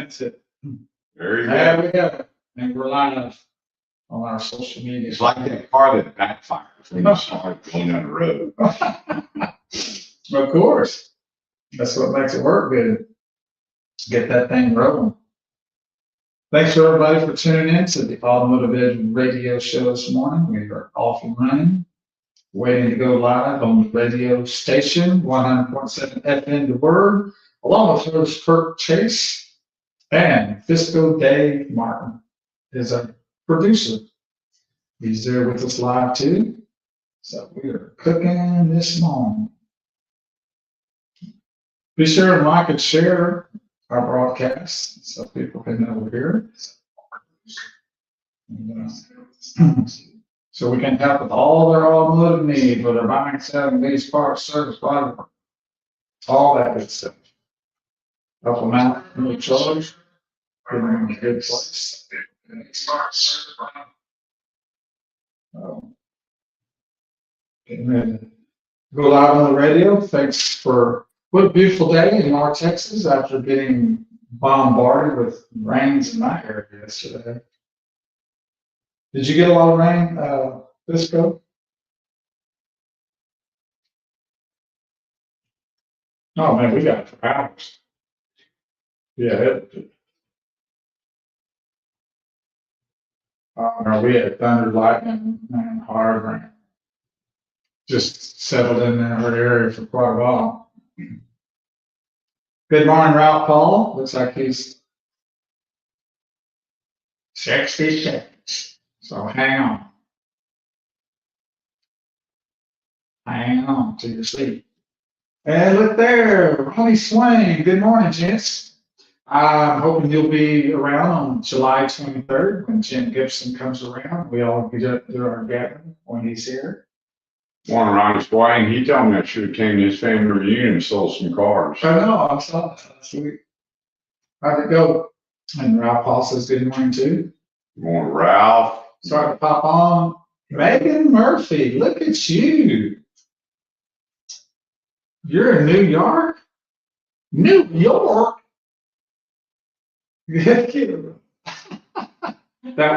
That's it. There you There go. we go. And we're live on our social media. It's like that car that backfires when you start going down the road. Of course. That's what makes it work good. Get that thing rolling. Thanks for everybody for tuning in to the Automotive radio show this morning. We are off and running, waiting to go live on the radio station, 100.7 FM The Word, along with host Kurt Chase and Fisco Dave Martin is our producer. He's there with us live too. So we are cooking this morning. Be sure to like and share our broadcast so people can know we're here. So we can help with all their automotive needs, whether buying, selling, lease, parts, service, whatever. All that good stuff. Help them out, no charge, put them in a good place. Getting ready to go live on the radio. Thanks for what a beautiful day in North Texas after getting bombarded with rains in my area yesterday. Did you get a lot of rain, Fisco? Oh man, we got it for hours. Yeah, no, we had thunder, lightning, and hard rain. Just settled in our area for quite a while. Good morning, Ralph Paul. Looks like he's 66. So hang on. Hang on to your seat. And look there, Ronnie Swain. Good morning, gents. I'm hoping you'll be around on July 23rd when Jim Gibson comes around. We all get up to our gathering when he's here. One Ronnie Swain, he told me I should have came to his family reunion and sold some cars. I know, I saw that last week. How'd it go? And Ralph Paul says good morning too. Good morning, Ralph. Starting to pop on. Megan Murphy, look at you. You're in New York? New York? That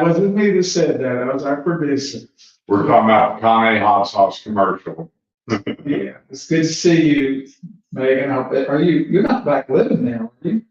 wasn't me that said that. That was our producer. We're talking about the Connie hot sauce commercial. Yeah, it's good to see you, Megan. You're not back living there, are you?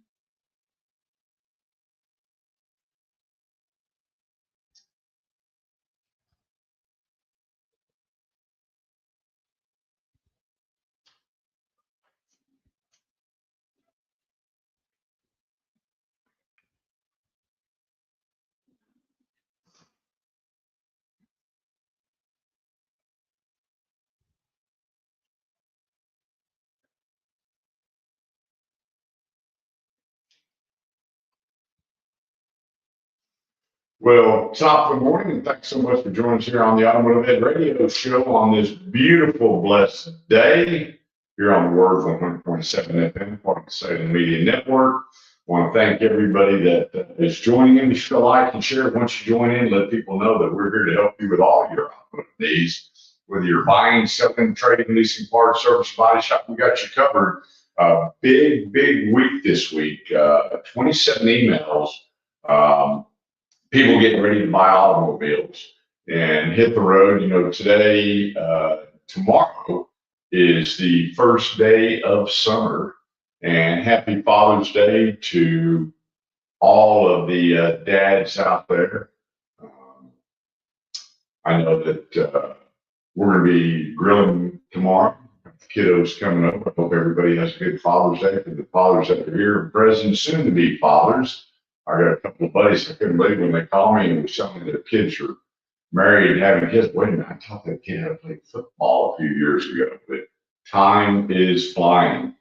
Well, top of the morning, and thanks so much for joining us here on the Automotive Ed Radio Show on this beautiful, blessed day here on the Word 100.7 FM, part of the Salem Media Network. I want to thank everybody that is joining in. Be sure to like and share. Once you join in, let people know that we're here to help you with all your automotive needs. Whether you're buying, selling, trading, leasing, parts, service, body shop, we got you covered. Big week this week. 27 emails. People getting ready to buy automobiles and hit the road. You know, today, tomorrow is the first day of summer, and happy Father's Day to all of the dads out there. I know that we're going to be grilling tomorrow. Kiddos coming up. I hope everybody has a good Father's Day for the fathers that are here and present, soon to be fathers. I got a couple of buddies I couldn't believe when they called me and it was something that their kids are married and having kids. Wait a minute, I taught that kid how to play football a few years ago, but time is flying.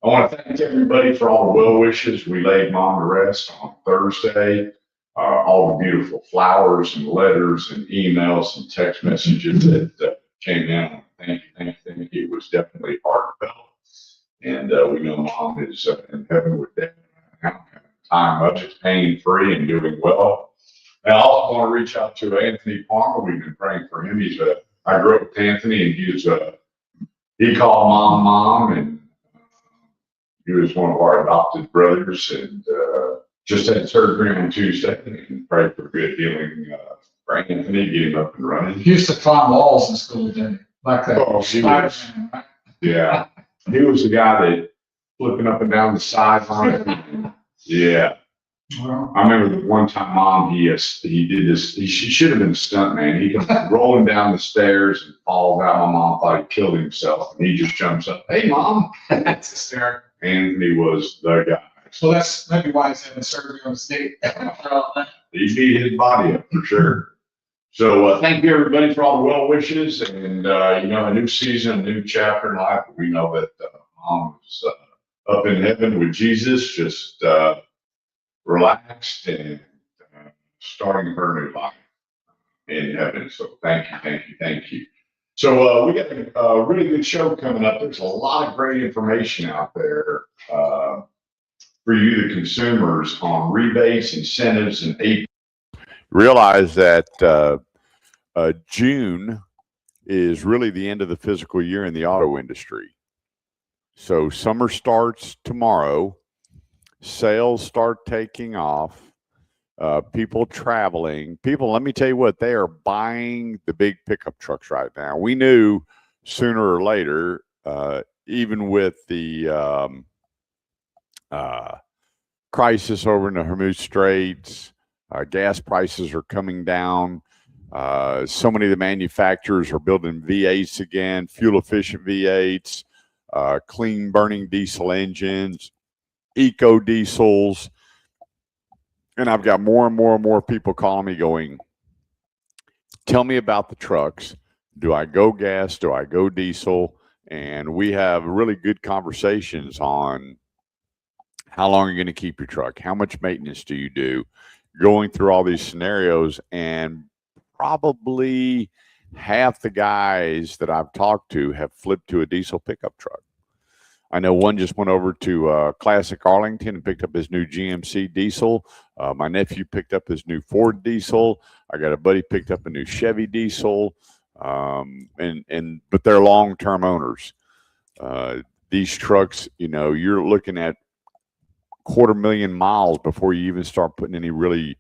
I want to thank everybody for all the well wishes. We laid Mom to rest on Thursday. All the beautiful flowers and letters and emails and text messages that came in. Thank you. It was definitely heartfelt. And we know Mom is in heaven with Dad now. Time much, it's pain free and doing well. And I also want to reach out to Anthony Palmer. We've been praying for him. I grew up with Anthony, and he called Mom, and he was one of our adopted brothers. And just had surgery on Tuesday and pray for good healing for Anthony, get him up and running. He used to climb walls in school, didn't he? Like that. Oh, he was. Right? Yeah. He was the guy that flipping up and down the sideline. Yeah. Well, I remember the one time, Mom, he did this. He should have been a stunt man. He comes rolling down the stairs and falls out. My mom thought he killed himself, and he just jumps up. Hey, Mom! that's hysterical. Anthony was the guy. So that's maybe why he's having surgery on his knee. He beat his body up for sure. So thank you, everybody, for all the well wishes, and a new season, a new chapter in life. We know that Mom is up in heaven with Jesus, just relaxed and starting her new life in heaven. So thank you. So we got a really good show coming up. There's a lot of great information out there for you, the consumers, on rebates, incentives, and AP. Realize that June is really the end of the fiscal year in the auto industry. So summer starts tomorrow. Sales start taking off. People traveling. People, let me tell you what, they are buying the big pickup trucks right now. We knew sooner or later, even with the crisis over in the Hormuz Straits, gas prices are coming down. So many of the manufacturers are building V8s again, fuel efficient V8s, clean burning diesel engines, eco diesels. And I've got more and more people calling me going, tell me about the trucks. Do I go gas? Do I go diesel? And we have really good conversations on how long you're going to keep your truck, how much maintenance do you do, going through all these scenarios. And probably half the guys that I've talked to have flipped to a diesel pickup truck. I know one just went over to Classic Arlington and picked up his new GMC diesel. My nephew picked up his new Ford diesel. I got a buddy picked up a new Chevy diesel. But they're long-term owners. These trucks, you're looking at 250,000 miles before you even start putting any really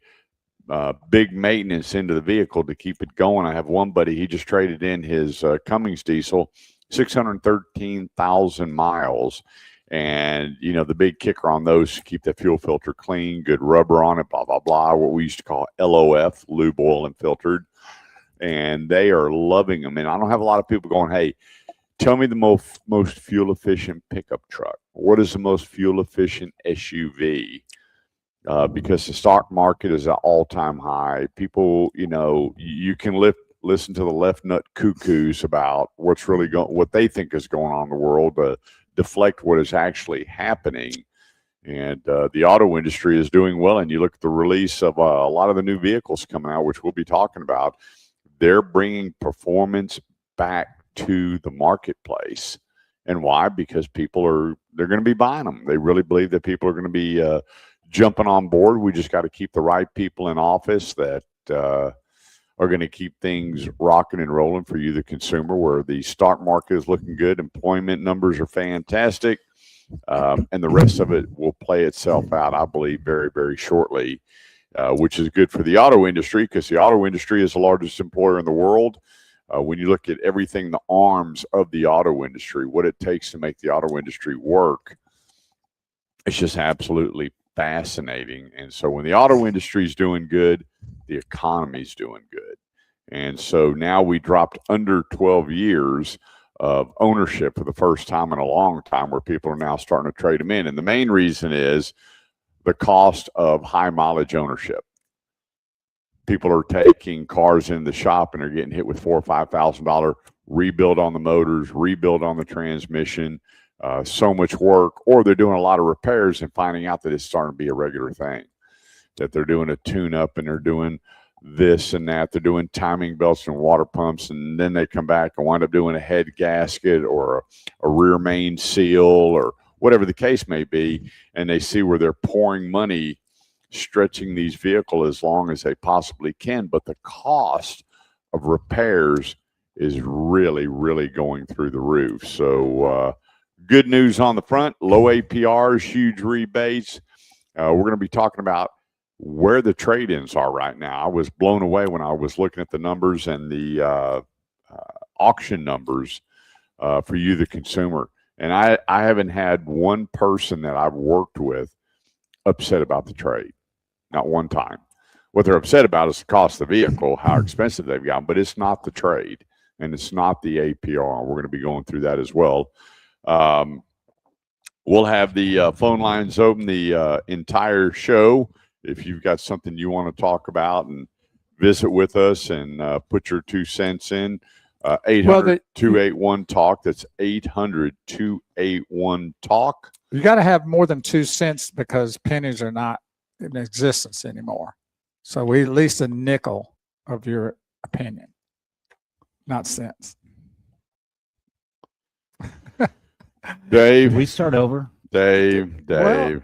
big maintenance into the vehicle to keep it going. I have one buddy, he just traded in his Cummins diesel, 613,000 miles. And, the big kicker on those to keep the fuel filter clean, good rubber on it, blah, blah, blah, what we used to call LOF, lube, oil, and filtered. And they are loving them. And I don't have a lot of people going, hey, tell me the most fuel efficient pickup truck. What is the most fuel efficient SUV? Because the stock market is at all-time high. People, you can listen to the left nut cuckoos about what they think is going on in the world to deflect what is actually happening. And the auto industry is doing well. And you look at the release of a lot of the new vehicles coming out, which we'll be talking about. They're bringing performance back to the marketplace. And why? Because they're going to be buying them. They really believe that people are going to be jumping on board. We just got to keep the right people in office that are going to keep things rocking and rolling for you, the consumer, where the stock market is looking good. Employment numbers are fantastic. And the rest of it will play itself out, I believe, very, very shortly, which is good for the auto industry, because the auto industry is the largest employer in the world. When you look at everything, the arms of the auto industry, what it takes to make the auto industry work, it's just absolutely fascinating. And so when the auto industry is doing good, the economy's doing good. And so now we dropped under 12 years of ownership for the first time in a long time, where people are now starting to trade them in. And the main reason is the cost of high mileage ownership. People are taking cars in the shop and are getting hit with $4,000 or $5,000 rebuild on the motors, rebuild on the transmission, so much work, or they're doing a lot of repairs and finding out that it's starting to be a regular thing, that they're doing a tune-up and they're doing this and that. They're doing timing belts and water pumps, and then they come back and wind up doing a head gasket or a rear main seal or whatever the case may be, and they see where they're pouring money stretching these vehicles as long as they possibly can, but the cost of repairs is really, really going through the roof. So good news on the front, low APRs, huge rebates, We're going to be talking about where the trade-ins are right now. I was blown away when I was looking at the numbers and the auction numbers for you, the consumer. And I haven't had one person that I've worked with upset about the trade. Not one time. What they're upset about is the cost of the vehicle, how expensive they've gotten, but it's not the trade and it's not the APR. We're going to be going through that as well. We'll have the phone lines open the entire show. If you've got something you want to talk about and visit with us and put your 2 cents in, 800-281-TALK. That's 800-281-TALK. You got to have more than 2 cents because pennies are not in existence anymore. So we at least a nickel of your opinion, not cents. Dave, we start over. Dave. Well,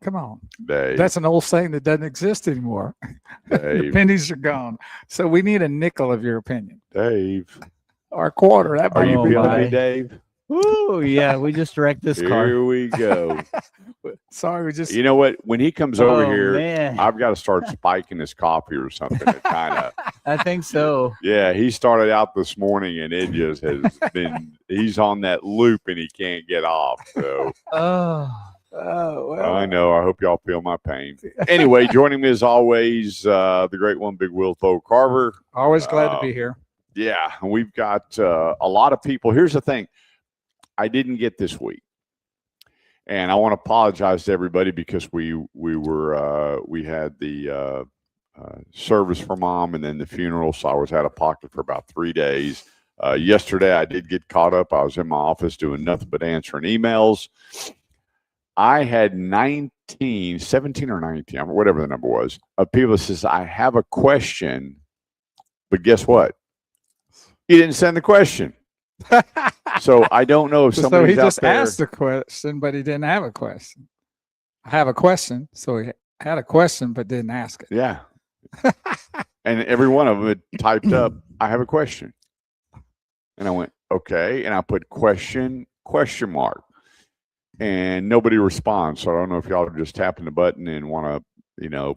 come on. Dave. That's an old saying that doesn't exist anymore. The Dave. pennies are gone. So we need a nickel of your opinion. Dave. Or a quarter. That Are might you be feeling right. me, Dave? Ooh, yeah, we just wrecked this car. Here we go. Sorry, we just. You know what? When he comes over here, man. I've got to start spiking his coffee or something to kind of. I think so. Yeah, he started out this morning and it just has been, he's on that loop and he can't get off. So Well. I know. I hope y'all feel my pain. Anyway, joining me as always, the great one, Big Will Tho Carver. Always glad to be here. Yeah, and we've got a lot of people. Here's the thing. I didn't get this week. And I want to apologize to everybody because we had the service for Mom and then the funeral, so I was out of pocket for about 3 days. Yesterday, I did get caught up. I was in my office doing nothing but answering emails. I had 17 or 19, whatever the number was, of people that says, I have a question, but guess what? You didn't send the question. So I don't know if somebody's so he just out there. asked a question, but he didn't have a question. I have a question, so he had a question, but didn't ask it. Yeah. And every one of them had typed up, I have a question. And I went, okay. And I put question mark. And nobody responds. So I don't know if y'all are just tapping the button and want to,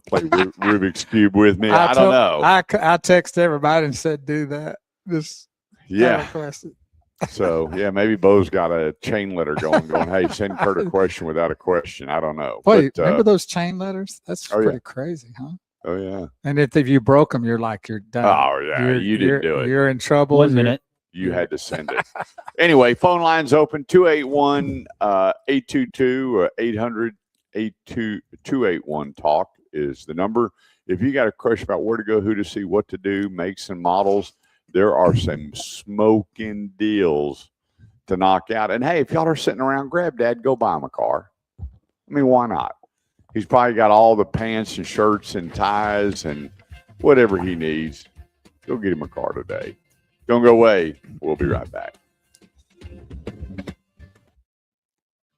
play Rubik's Cube with me. I don't know. I text everybody and said, do that. Just have a question. So, yeah, maybe Bo's got a chain letter going, hey, send Kurt a question without a question. I don't know. Wait, remember those chain letters? That's pretty crazy, huh? Oh, yeah. And if you broke them, you're done. Oh, yeah, you didn't do it. You're in trouble. 1 minute. You had to send it. Anyway, phone lines open, 281-822 or 800-281-TALK is the number. If you got a question about where to go, who to see, what to do, makes and models, there are some smoking deals to knock out. And hey, if y'all are sitting around, grab Dad, go buy him a car. I mean, why not? He's probably got all the pants and shirts and ties and whatever he needs. Go get him a car today. Don't go away. We'll be right back.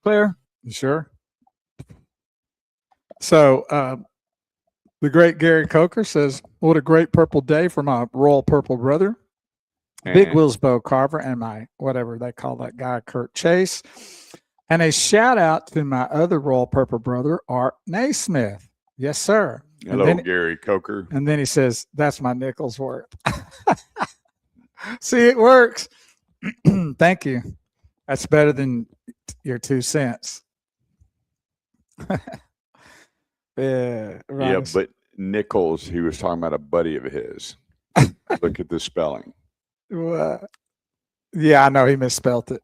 Clear? You sure? So, the great Gary Coker says, what a great purple day for my royal purple brother, Big Will's Bo Carver, and my, whatever they call that guy, Kurt Chase. And a shout out to my other royal purple brother, Art Naismith. Yes, sir. Hello, Gary Coker. And then he says, that's my nickel's worth. See, it works. Thank you. That's better than your 2 cents. Yeah, right. Yeah, but Nichols, he was talking about a buddy of his. Look at the spelling. Yeah, I know he misspelled it.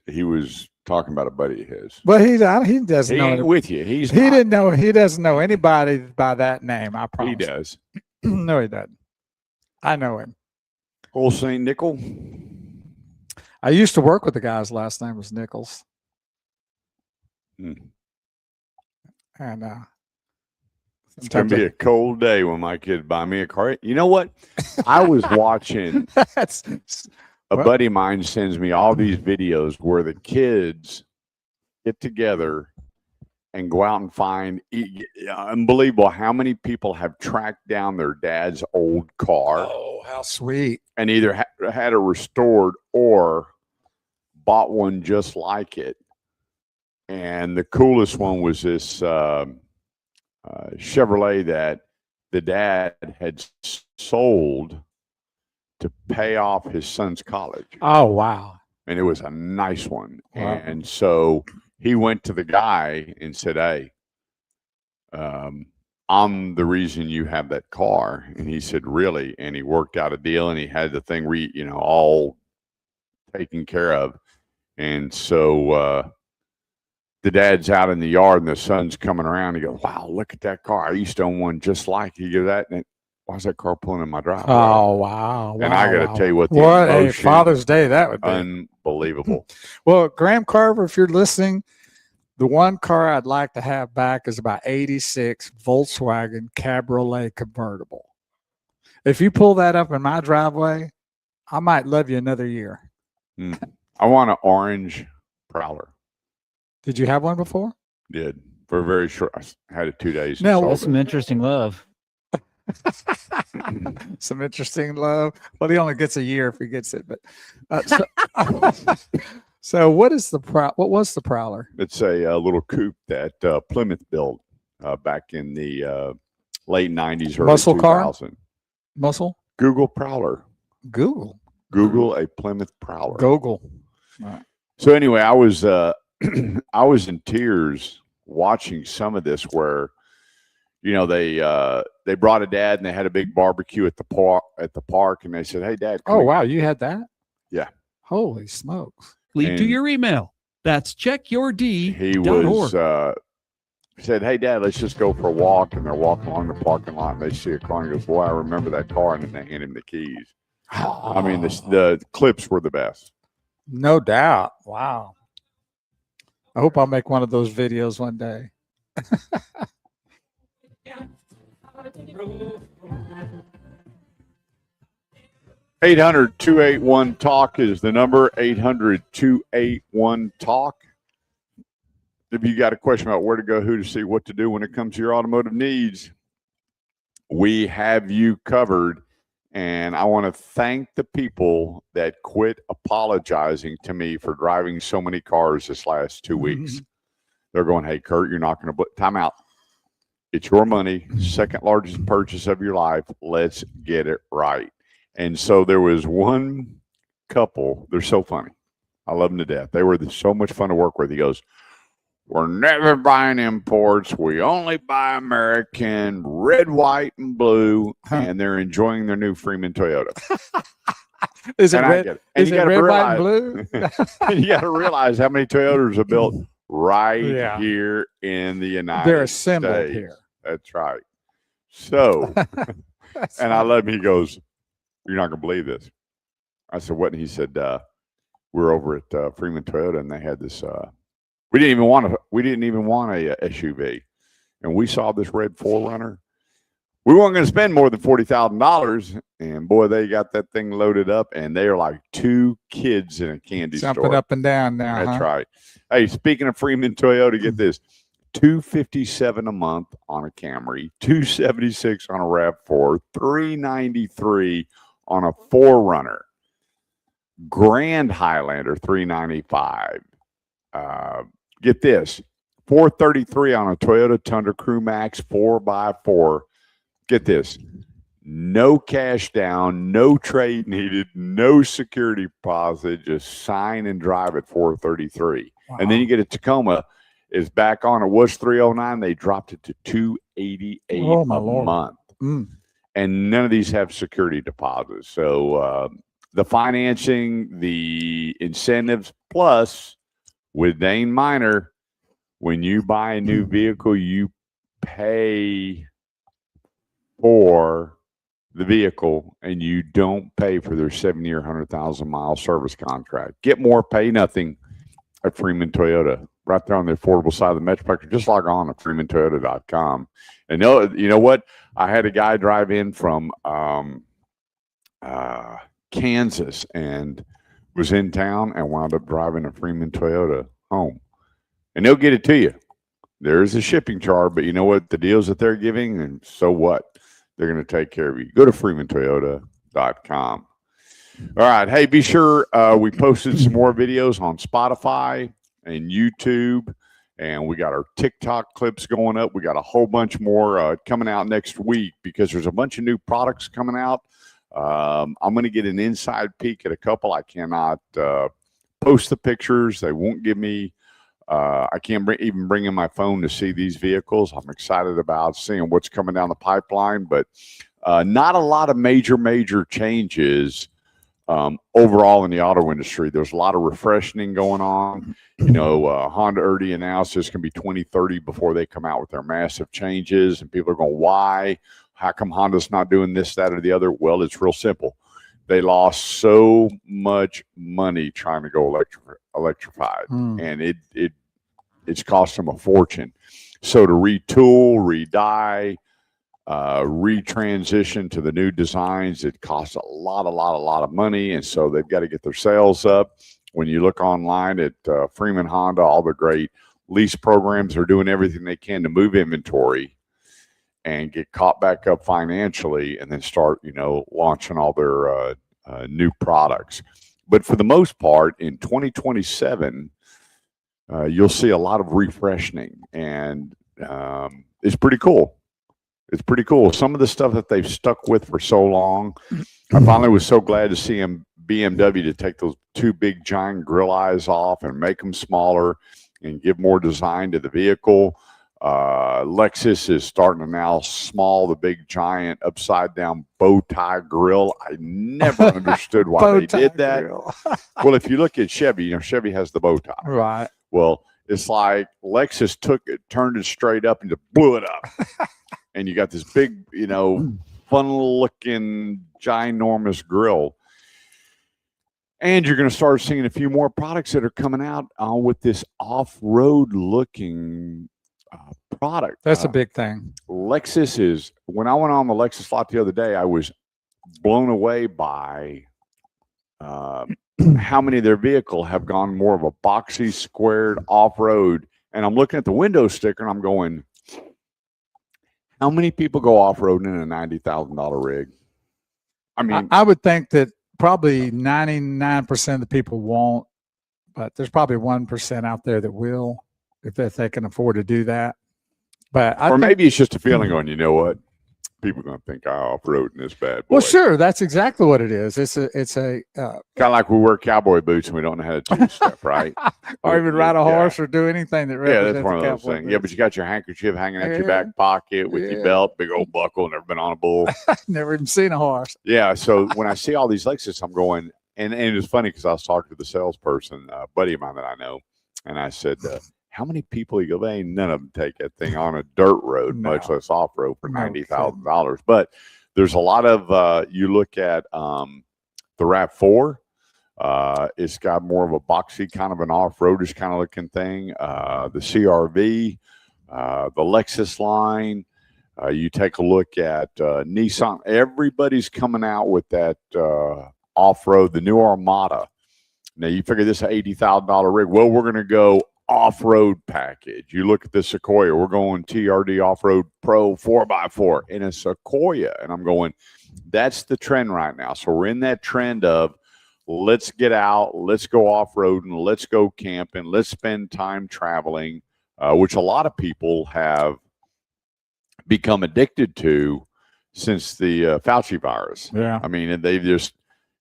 He was talking about a buddy of his. But he doesn't He know ain't it. with you. He Doesn't know anybody by that name. I promise. He does. No, he doesn't. I know him. Old St. Nickel. I used to work with the guy's last name was Nichols. And it's gonna be a cold day when my kids buy me a car. You know what? I was watching. A buddy of mine sends me all these videos where the kids get together and go out and find. Unbelievable how many people have tracked down their dad's old car. Oh, how sweet! And either had it restored or bought one just like it. And the coolest one was this Chevrolet that the dad had sold to pay off his son's college. Oh, wow. And it was a nice one. Wow. And so he went to the guy and said, hey, I'm the reason you have that car. And he said, really? And he worked out a deal and he had the thing all taken care of. And so the dad's out in the yard and the son's coming around. He goes, wow, look at that car. I used to own one just like he goes, that. And why's that car pulling in my driveway? Oh, wow. And I got to tell you what a emotion, Father's Day that would be. Unbelievable. Well, Graham Carver, if you're listening, the one car I'd like to have back is about 86 Volkswagen Cabriolet convertible. If you pull that up in my driveway, I might love you another year. I want an orange Prowler. Did you have one before? Did. For a very short, I had it 2 days. No, That's some interesting love. Some interesting love. Well, he only gets a year if he gets it. But so what is what was the Prowler? It's a little coupe that Plymouth built back in the late 90s, early Muscle car? 2000. Muscle? Google Prowler. Google A Plymouth Prowler. Google. Right. So anyway, I was I was in tears watching some of this where, they brought a dad and they had a big barbecue at the park and they said, hey, Dad. Oh, wow. You had that? Yeah. Holy smokes. Lead to And your email. That's checkyourd.org. He was said, hey, Dad, let's just go for a walk. And they're walking along the parking lot and they see a car and he goes, boy, I remember that car. And then they hand him the keys. I mean, the clips were the best. No doubt. Wow. I hope I'll make one of those videos one day. 800-281-TALK is the number. 800-281-TALK. If you got a question about where to go, who to see, what to do when it comes to your automotive needs, we have you covered. And I want to thank the people that quit apologizing to me for driving so many cars this last 2 weeks. They're going, hey, Kurt, you're not going to time out. It's your money, second largest purchase of your life. Let's get it right. And so there was one couple. They're so funny. I love them to death. They were so much fun to work with. He goes, we're never buying imports. We only buy American, red, white, and blue. And they're enjoying their new Freeman Toyota. Is it and red? I get it. And Is you it gotta red, realize, white, and blue? you got to realize how many Toyotas are built right Yeah. here in the United They're assembled States. here. That's right. So, and I love him. He goes, you're not going to believe this. I said, what? And he said, we're over at Freeman Toyota and they had this, we didn't even want a SUV. And we saw this red 4Runner. We weren't going to spend more than $40,000. And boy, they got that thing loaded up and they are like two kids in a candy Jumping store. up and down now. That's right. Hey, speaking of Freeman Toyota, get this. $257 a month on a Camry, $276 on a RAV4, $393 on a 4Runner, Grand Highlander, $395. Get this, $433 on a Toyota Tundra Crew Max 4x4. Get this, no cash down, no trade needed, no security deposit, just sign and drive at $433. Wow. And then you get a Tacoma. Is back on. It was $309. They dropped it to $288 a month. And none of these have security deposits. So the financing, the incentives, plus with Dane Minor, when you buy a new vehicle, you pay for the vehicle and you don't pay for their 7-year, 100,000-mile service contract. Get more, pay nothing at Freeman Toyota. Right there on the affordable side of the Metroplex. Just log on to freemantoyota.com. And you know what? I had a guy drive in from Kansas and was in town and wound up driving a Freeman Toyota home. And they'll get it to you. There is a shipping charge, but you know what? The deals that they're giving, and so what? They're going to take care of you. Go to freemantoyota.com. All right. Hey, be sure we posted some more videos on Spotify and YouTube. And we got our TikTok clips going up. We got a whole bunch more coming out next week because there's a bunch of new products coming out. I'm going to get an inside peek at a couple. I cannot post the pictures. They won't give me. I can't even bring in my phone to see these vehicles. I'm excited about seeing what's coming down the pipeline, but not a lot of major changes overall in the auto industry. There's a lot of refreshing going on. You know, Honda already announced it's going to be 2030 before they come out with their massive changes, and people are going, why? How come Honda's not doing this, that, or the other? Well, it's real simple. They lost so much money trying to go electrified, and it's cost them a fortune. So to retool, redye, retransition to the new designs, it costs a lot of money, and so they've got to get their sales up. When you look online at Freeman Honda, all the great lease programs are doing everything they can to move inventory and get caught back up financially, and then start, you know, launching all their new products. But for the most part, in 2027, you'll see a lot of refreshing, and it's pretty cool. It's pretty cool. Some of the stuff that they've stuck with for so long. I finally was so glad to see BMW to take those two big giant grill eyes off and make them smaller and give more design to the vehicle. Lexus is starting to now small the big giant upside down bow tie grill. I never understood why they did that. Well, if you look at Chevy, you know, Chevy has the bow tie. Right. Well, it's like Lexus took it, turned it straight up, and just blew it up. And you got this big, you know, funnel looking ginormous grill. And you're going to start seeing a few more products that are coming out with this off-road looking product. That's a big thing. Lexus is, when I went on the Lexus lot the other day, I was blown away by how many of their vehicle have gone more of a boxy, squared off-road. And I'm looking at the window sticker and I'm going, how many people go off-roading in a $90,000 rig? I mean, I would think that probably 99% of the people won't, but there's probably 1% out there that will, if they can afford to do that. But or maybe it's just a feeling on, you know what? People are going to think I off-road in this bad boy. Well, sure. That's exactly what it is. It's a kind of like we wear cowboy boots and we don't know how to do stuff, right? or even ride a horse or do anything that represents that's one of those things. Yeah, but you got your handkerchief hanging out your back pocket with your belt, big old buckle, never been on a bull. Never even seen a horse. Yeah, so when I see all these Lexus, I'm going, and it's funny because I was talking to the salesperson, a buddy of mine that I know, and I said, how many people? He goes, ain't none of them take that thing on a dirt road, much less off road for $90,000. But there's a lot of you look at the RAV4. It's got more of a boxy kind of an off-roadish kind of looking thing. The CRV, the Lexus line. You take a look at Nissan. Everybody's coming out with that off-road, the new Armada. Now you figure this is an $80,000 rig. Well, we're going to go off-road package. You look at the Sequoia, we're going TRD off-road pro 4x4 in a Sequoia, and I'm going, that's the trend right now. So we're in that trend of let's get out, let's go off-roading, let's go camping, let's spend time traveling, which a lot of people have become addicted to since the Fauci virus. Yeah, I mean, they've just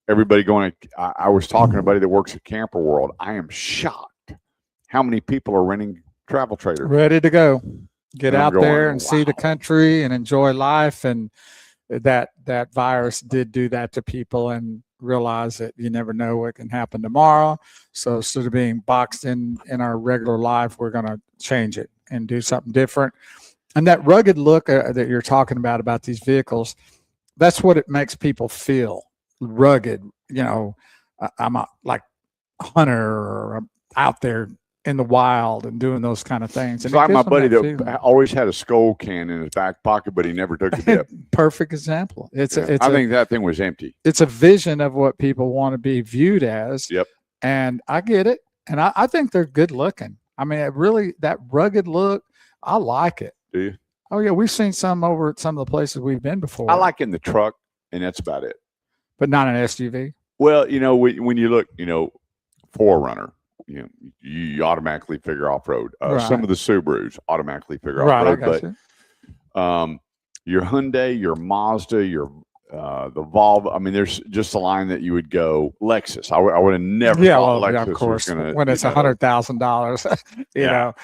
everybody going. I was talking to a buddy that works at Camper World. I am shocked how many people are renting travel trailers, ready to go, get out there and wow. see the country and enjoy life. And that virus did do that to people, and realize that you never know what can happen tomorrow. So instead of being boxed in our regular life, we're going to change it and do something different. And that rugged look that you're talking about these vehicles, that's what it makes people feel, rugged. You know, I'm like hunter, or I'm out there in the wild and doing those kind of things. And it's like my buddy that always had a skull can in his back pocket, but he never took a dip. Perfect example. I think that thing was empty. It's a vision of what people want to be viewed as. Yep. And I get it. And I think they're good looking. I mean, it really, that rugged look, I like it. Do you? Oh yeah, we've seen some over at some of the places we've been before. I like in the truck, and that's about it. But not an SUV. Well, you know, when you look, you know, 4Runner, you automatically figure off road. Right. Some of the Subarus automatically figure Right, off I road, got but you. your Hyundai, your Mazda, your the Volvo. I mean, there's just a line that you would go Lexus. I would have never Yeah, thought well, Lexus yeah, of was course, going to when it's $100,000, you Yeah. know.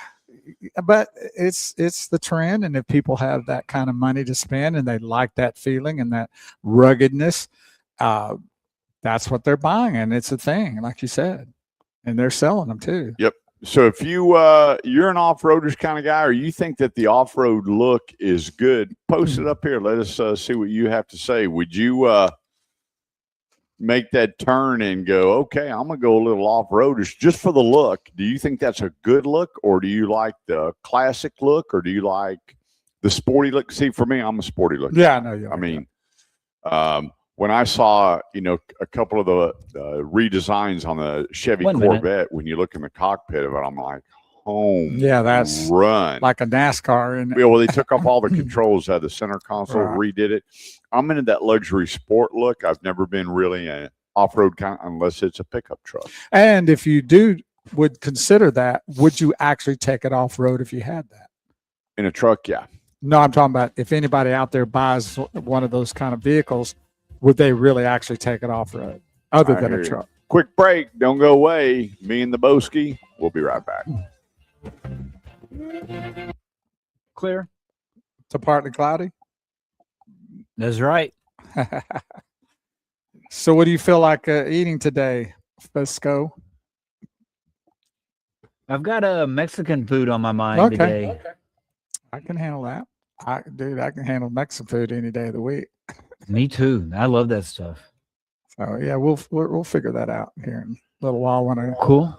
But it's the trend, and if people have that kind of money to spend and they like that feeling and that ruggedness, that's what they're buying, and it's a thing, like you said, and they're selling them too. Yep. So if you're an off-roaders kind of guy, or you think that the off-road look is good, post it up here. Let us see what you have to say. Would you make that turn and go, okay, I'm gonna go a little off-roaders just for the look? Do you think that's a good look, or do you like the classic look, or do you like the sporty look? See, for me, I'm a sporty look. Yeah, I know you. I mean, when I saw, a couple of the redesigns on the Chevy Corvette, when you look in the cockpit of it, I'm like, home yeah, that's run. like a NASCAR. And Yeah, well, they took off all the controls out of the center console, Right. redid it. I'm into that luxury sport look. I've never been really an off-road kind, unless it's a pickup truck. And if you would consider that, would you actually take it off road if you had that? In a truck, yeah. No, I'm talking about if anybody out there buys one of those kind of vehicles, would they really actually take it off road other I than hear a you. truck? Quick break. Don't go away. Me and the Boski. We'll be right back. Clear. It's a partly cloudy. That's right. So what do you feel like eating today, Fisco? I've got a Mexican food on my mind Okay. today. I can handle that. I can handle Mexican food any day of the week. Me too. I love that stuff. So yeah, we'll figure that out here in a little while when I Cool.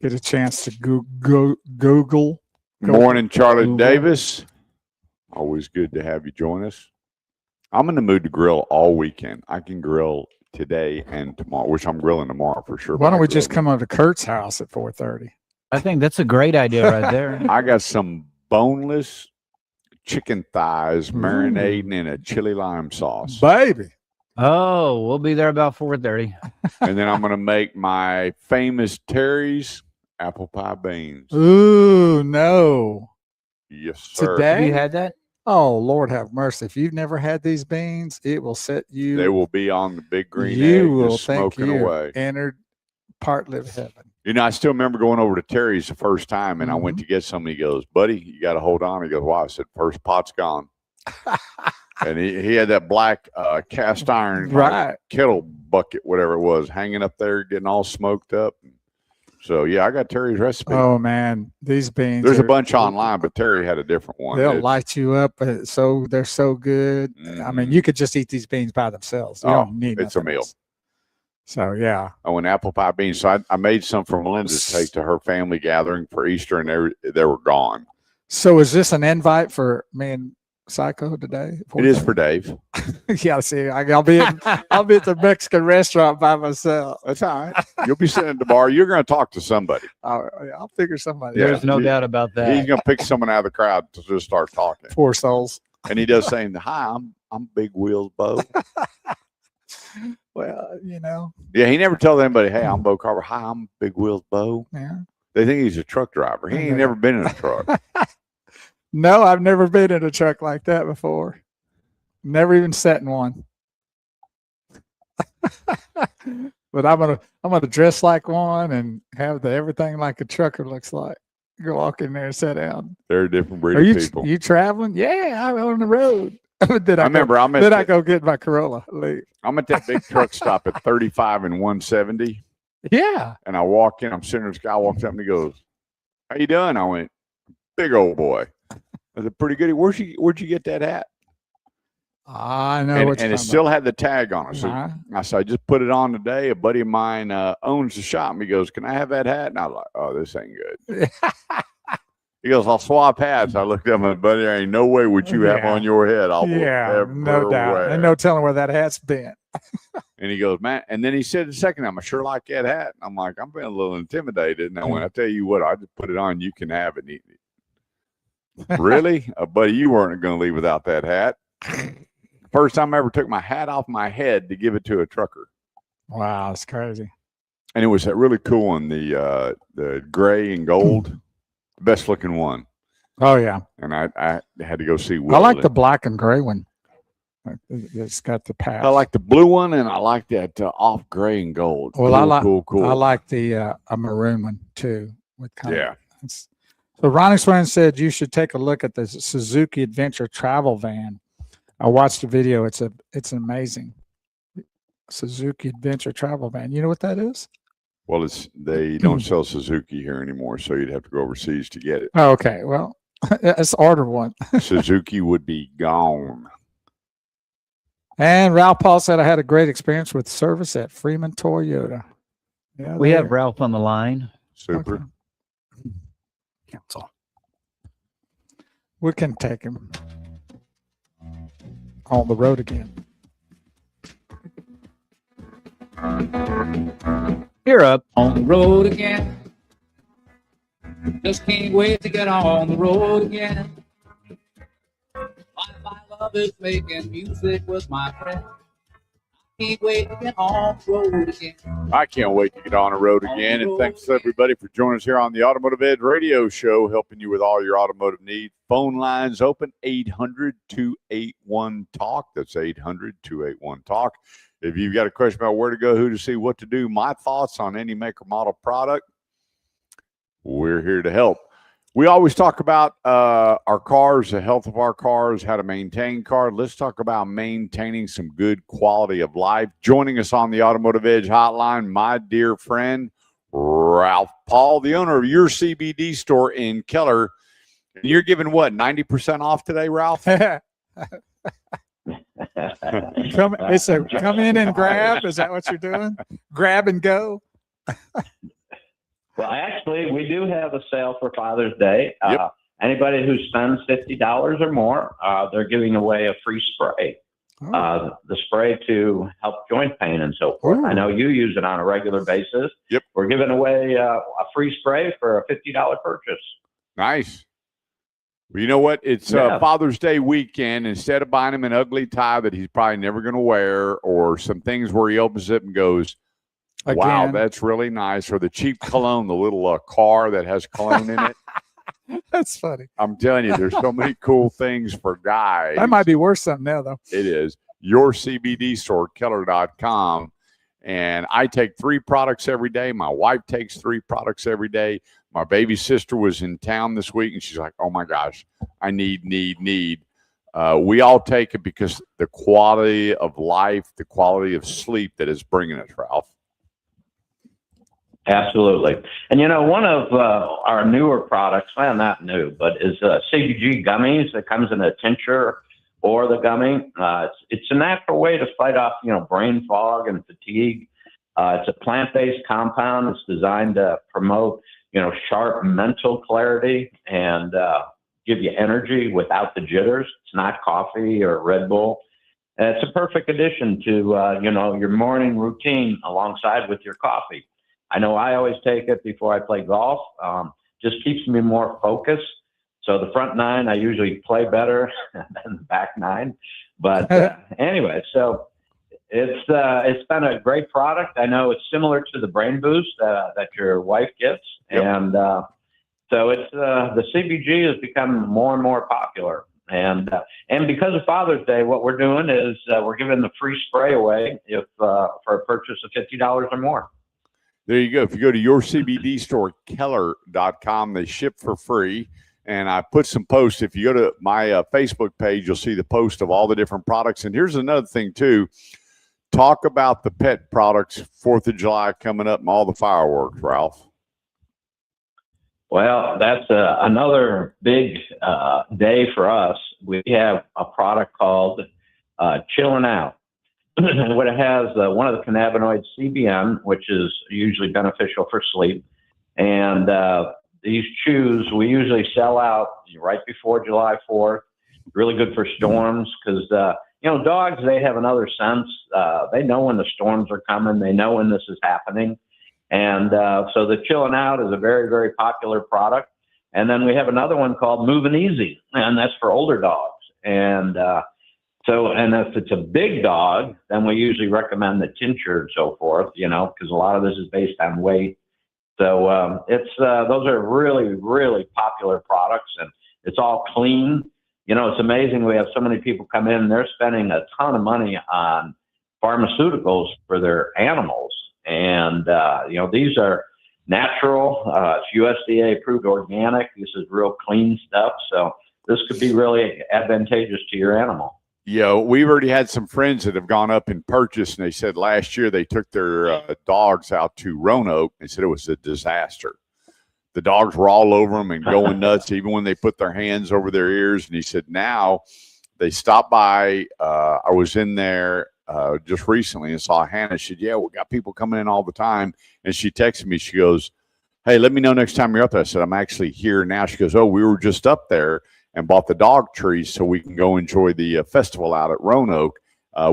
get a chance to Google. Morning, Charlie Google. Davis. Always good to have you join us. I'm in the mood to grill all weekend. I can grill today and tomorrow, which I'm grilling tomorrow for sure. Why don't we just come over to Kurt's house at 4:30? I think that's a great idea right there. I got some boneless chicken thighs marinating in a chili lime sauce. Baby. Oh, we'll be there about 4:30. And then I'm going to make my famous Terry's apple pie beans. Ooh, no. Yes, sir. Today? Have you had that? Oh, Lord have mercy. If you've never had these beans, it will set you. They will be on the big green You egg will just think smoking you away. entered partly of heaven. I still remember going over to Terry's the first time, and I went to get some. And he goes, "Buddy, you got to hold on." He goes, "Why?" I said, "First pot's gone." And he had that black cast iron Right. kettle bucket, whatever it was, hanging up there, getting all smoked up. So yeah, I got Terry's recipe. Oh man, these beans. There's a bunch online, but Terry had a different one. They'll It's- light you up. So they're so good. I mean, you could just eat these beans by themselves. You don't need it's a nothing meal. else. So yeah. Oh, and apple pie beans. So I made some for Melinda to take to her family gathering for Easter, and they were gone. So is this an invite for me and Psycho today? It is for Dave. Yeah, see, I'll be at the Mexican restaurant by myself. That's all right. You'll be sitting at the bar. You're going to talk to somebody. I'll figure somebody. Yeah. out. There's no doubt about He's that. going to pick someone out of the crowd to just start talking. Poor souls. And he does saying, "Hi, I'm Big Wheels Bo." Well, Yeah, he never tells anybody, "Hey, I'm Bo Carver." "Hi, I'm Big Wheels Bo." yeah. They think he's a truck driver. He ain't never been in a truck. No, I've never been in a truck like that before. Never even sat in one. But I'm gonna dress like one and have everything like a trucker looks like. Go walk in there and sit down. They're a different breed Are of you people. you traveling? Yeah, I'm on the road. Then I remember I'm Then I at go get my Corolla. Leave. that big truck stop at 35 and 170. Yeah. And I walk in, I'm sitting there, this guy walks up and he goes, "How you doing?" I went, "Big old boy." I said, "Pretty good." Where'd you get that at? I know. And, what and you're it talking still had the tag on it. about. So Uh-huh. I said, "I just put it on today. A buddy of mine owns the shop." And he goes, "Can I have that hat?" And I was like, "Oh, this ain't good." He goes, "I'll swap hats." I looked at my buddy. "There ain't no way what you have Yeah. on your head. I'll Yeah, ever no doubt. wear." And no telling where that hat's been. And he goes, "Man," and then he said the second time, "I sure like that hat." And I'm like, I'm being a little intimidated. And I went, "I tell you what, I just put it on. You can have it." And really? Buddy, you weren't going to leave without that hat. First time I ever took my hat off my head to give it to a trucker. Wow, it's crazy. And it was that really cool one, the gray and gold, best looking one. Oh yeah, And I had to go see Will. I like the black and gray one. It's got the patch. I like the blue one, and I like that off gray and gold. Well, Cool. I like the a maroon one too. With Yeah. So Ronnie Swain said you should take a look at the Suzuki Adventure travel van. I watched the video. It's amazing. Suzuki Adventure travel van. You know what that is? Well, they don't sell Suzuki here anymore, so you'd have to go overseas to get it. Oh, okay. Well, let's order one. Suzuki would be gone. And Ralph Paul said I had a great experience with service at Freeman Toyota. Yeah, We have Ralph on the line. Super. Okay. Council. We can take him on the road again. You're up. On the road again. Just can't wait to get on the road again. My love is making music with my friends. Can't wait to get on the road again. I can't wait to get on the road again. And thanks everybody for joining us here on the Automotive Edge Radio Show, helping you with all your automotive needs. Phone lines open 800-281-TALK. That's 800-281-TALK. If you've got a question about where to go, who to see, what to do, my thoughts on any maker model product, we're here to help. We always talk about our cars, the health of our cars, how to maintain cars. Let's talk about maintaining some good quality of life. Joining us on the Automotive Edge hotline, my dear friend, Ralph Paul, the owner of your CBD store in Keller. And you're giving what, 90% off today, Ralph? Come in and grab. Is that what you're doing? Grab and go. Well, actually, we do have a sale for Father's Day. Yep. Anybody who spends $50 or more, they're giving away a free spray. Oh. The spray to help joint pain and so forth. Ooh. I know you use it on a regular basis. Yep. We're giving away a free spray for a $50 purchase. Nice. Well, you know what? It's Father's Day weekend. Instead of buying him an ugly tie that he's probably never going to wear, or some things where he opens it and goes, wow, Again. that's really nice. Or the cheap cologne, the little car that has cologne in it. That's funny. I'm telling you, there's so many cool things for guys. That might be worth something now, though. It is. Your CBD store, Keller.com. And I take 3 products every day. My wife takes 3 products every day. My baby sister was in town this week, and she's like, oh, my gosh, I need. We all take it because the quality of life, the quality of sleep that is bringing us, Ralph. Absolutely. And, you know, one of our newer products, well, not new, but is CBG gummies that comes in a tincture or the gummy. It's a natural way to fight off, brain fog and fatigue. It's a plant-based compound. It's designed to promote, sharp mental clarity and give you energy without the jitters. It's not coffee or Red Bull. And it's a perfect addition to, your morning routine alongside with your coffee. I know I always take it before I play golf. Just keeps me more focused. So the front 9, I usually play better than the back 9. But anyway, so it's been a great product. I know it's similar to the Brain Boost that your wife gets. Yep. And so it's the CBG has become more and more popular. And because of Father's Day, what we're doing is we're giving the free spray away if for a purchase of $50 or more. There you go. If you go to your CBD store, Keller.com, they ship for free. And I put some posts. If you go to my Facebook page, you'll see the post of all the different products. And here's another thing, too. Talk about the pet products, 4th of July coming up and all the fireworks, Ralph. Well, that's another big day for us. We have a product called Chillin' Out. What it has, one of the cannabinoids, CBN, which is usually beneficial for sleep. And these chews, we usually sell out right before July 4th. Really good for storms because, dogs, they have another sense. They know when the storms are coming. They know when this is happening. And so the Chillin' Out is a very, very popular product. And then we have another one called Moving Easy, and that's for older dogs. And So, and if it's a big dog, then we usually recommend the tincture and so forth, because a lot of this is based on weight. So those are really, really popular products, and it's all clean. It's amazing. We have so many people come in, they're spending a ton of money on pharmaceuticals for their animals. And, these are natural, it's USDA approved organic. This is real clean stuff. So this could be really advantageous to your animal. Yeah, we've already had some friends that have gone up and purchased, and they said last year they took their dogs out to Roanoke and said it was a disaster. The dogs were all over them and going nuts, even when they put their hands over their ears. And he said now they stopped by. I was in there just recently and saw Hannah. She said, yeah, we got people coming in all the time. And she texted me. She goes, hey, let me know next time you're up there. I said, I'm actually here now. She goes, oh, we were just up there and bought the dog trees so we can go enjoy the festival out at Roanoke,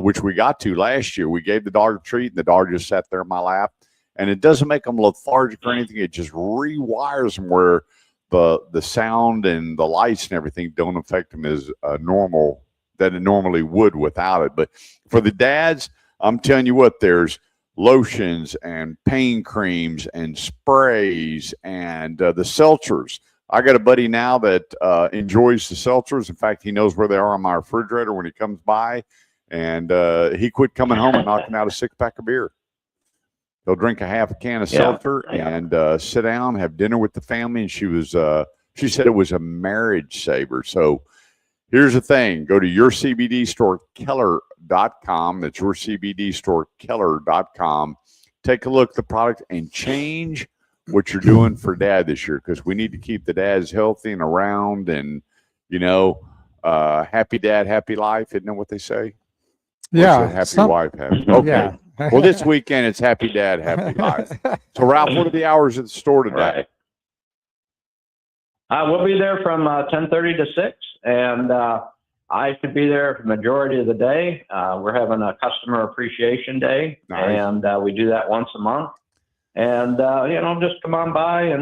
which we got to last year. We gave the dog a treat, and the dog just sat there in my lap. And it doesn't make them lethargic or anything. It just rewires them where the sound and the lights and everything don't affect them as normal that it normally would without it. But for the dads, I'm telling you what, there's lotions and pain creams and sprays and the seltzers. I got a buddy now that enjoys the seltzers. In fact, he knows where they are on my refrigerator when he comes by. And he quit coming home and knocking out a 6-pack of beer. He'll drink a half a can of seltzer and sit down, have dinner with the family. And she said it was a marriage saver. So here's the thing. Go to yourcbdstorekeller.com. That's yourcbdstorekeller.com. Take a look at the product and change what you're doing for dad this year, because we need to keep the dads healthy and around. And, happy dad, happy life. Isn't that what they say? Yeah. Happy wife, happy. Okay. Yeah. Well, this weekend it's happy dad, happy life. So, Ralph, what are the hours at the store today? Right. We'll be there from 10:30 to 6, and I could be there for the majority of the day. We're having a customer appreciation day, and we do that once a month. And just come on by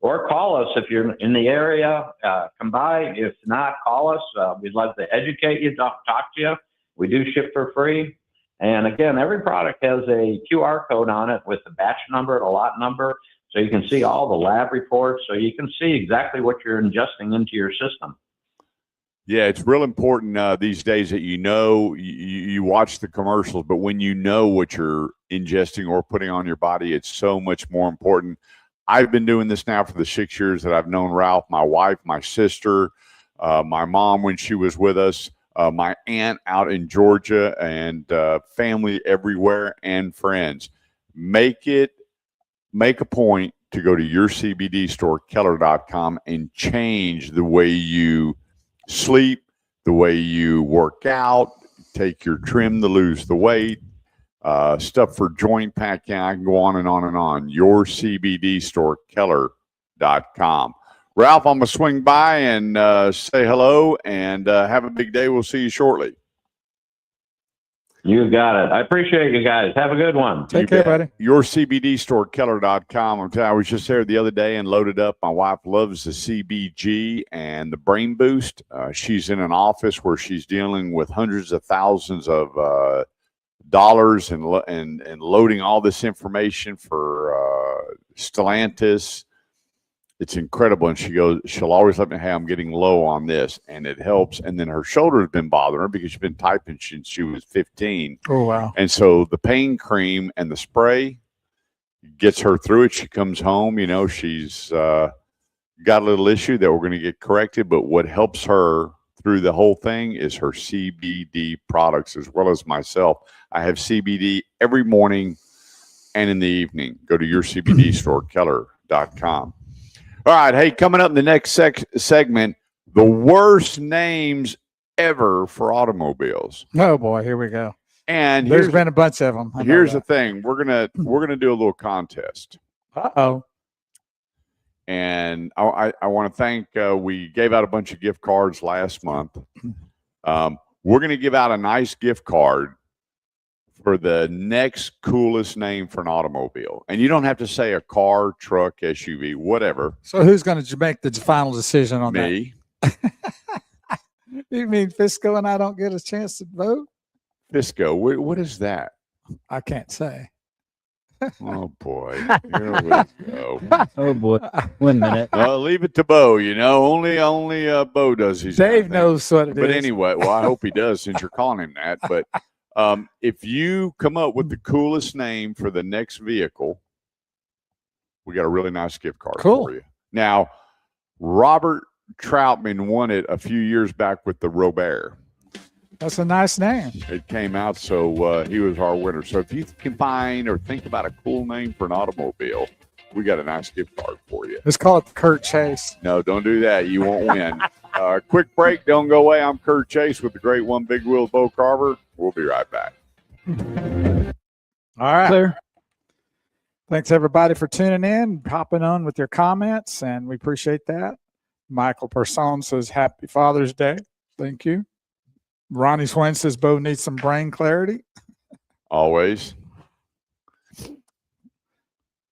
or call us if you're in the area. Come by. If not, call us. We'd love to educate you, talk to you. We do ship for free. And again, every product has a QR code on it with the batch number and a lot number. So you can see all the lab reports. So you can see exactly what you're ingesting into your system. Yeah, it's real important these days that you watch the commercials, but when you know what you're ingesting or putting on your body, it's so much more important. I've been doing this now for the 6 years that I've known Ralph, my wife, my sister, my mom when she was with us. My aunt out in Georgia, and family everywhere, and friends. Make a point to go to yourcbdstorekeller.com and change the way you sleep, the way you work out, take your trim to lose the weight, stuff for joint packing. I can go on and on and on. yourcbdstorekeller.com. Ralph, I'm going to swing by and say hello and have a big day. We'll see you shortly. You got it. I appreciate you guys. Have a good one. Take care, buddy. yourcbdstorekeller.com. I was just there the other day and loaded up. My wife loves the CBG and the Brain Boost. She's in an office where she's dealing with hundreds of thousands of dollars and loading all this information for Stellantis. It's incredible. And she'll always let me know, hey, I'm getting low on this. And it helps. And then her shoulder has been bothering her because she's been typing since she was 15. Oh, wow. And so the pain cream and the spray gets her through it. She comes home, she's got a little issue that we're going to get corrected. But what helps her through the whole thing is her CBD products, as well as myself. I have CBD every morning and in the evening. Go to yourcbdstorekeller.com. All right. Hey, coming up in the next segment, the worst names ever for automobiles. Oh boy, here we go. And there's been a bunch of them. Here's the thing: we're gonna do a little contest. Uh-oh. And I want to thank. We gave out a bunch of gift cards last month. We're gonna give out a nice gift card for the next coolest name for an automobile. And you don't have to say a car, truck, SUV, whatever. So who's going to make the final decision on Me. that? You mean Fisco and I don't get a chance to vote? Fisco, what is that? I can't say. Oh boy, here we go. Oh boy. 1 minute. Leave it to Bo. You know, only Bo does these. kind of Dave things. knows what it is. But anyway, well, I hope he does since you're calling him that. But if you come up with the coolest name for the next vehicle, we got a really nice gift card for you. Now, Robert Troutman won it a few years back with the Robert. That's a nice name. It came out, so he was our winner. So if you can find or think about a cool name for an automobile, we got a nice gift card for you. Let's call it Kurt Chase. No, don't do that. You won't win. Quick break. Don't go away. I'm Kurt Chase with the Great One Big Wheels Bo Carver. We'll be right back. All right. Clear. Thanks, everybody, for tuning in, hopping on with your comments, and we appreciate that. Michael Person says, Happy Father's Day. Thank you. Ronnie Swain says, Bo needs some brain clarity. Always.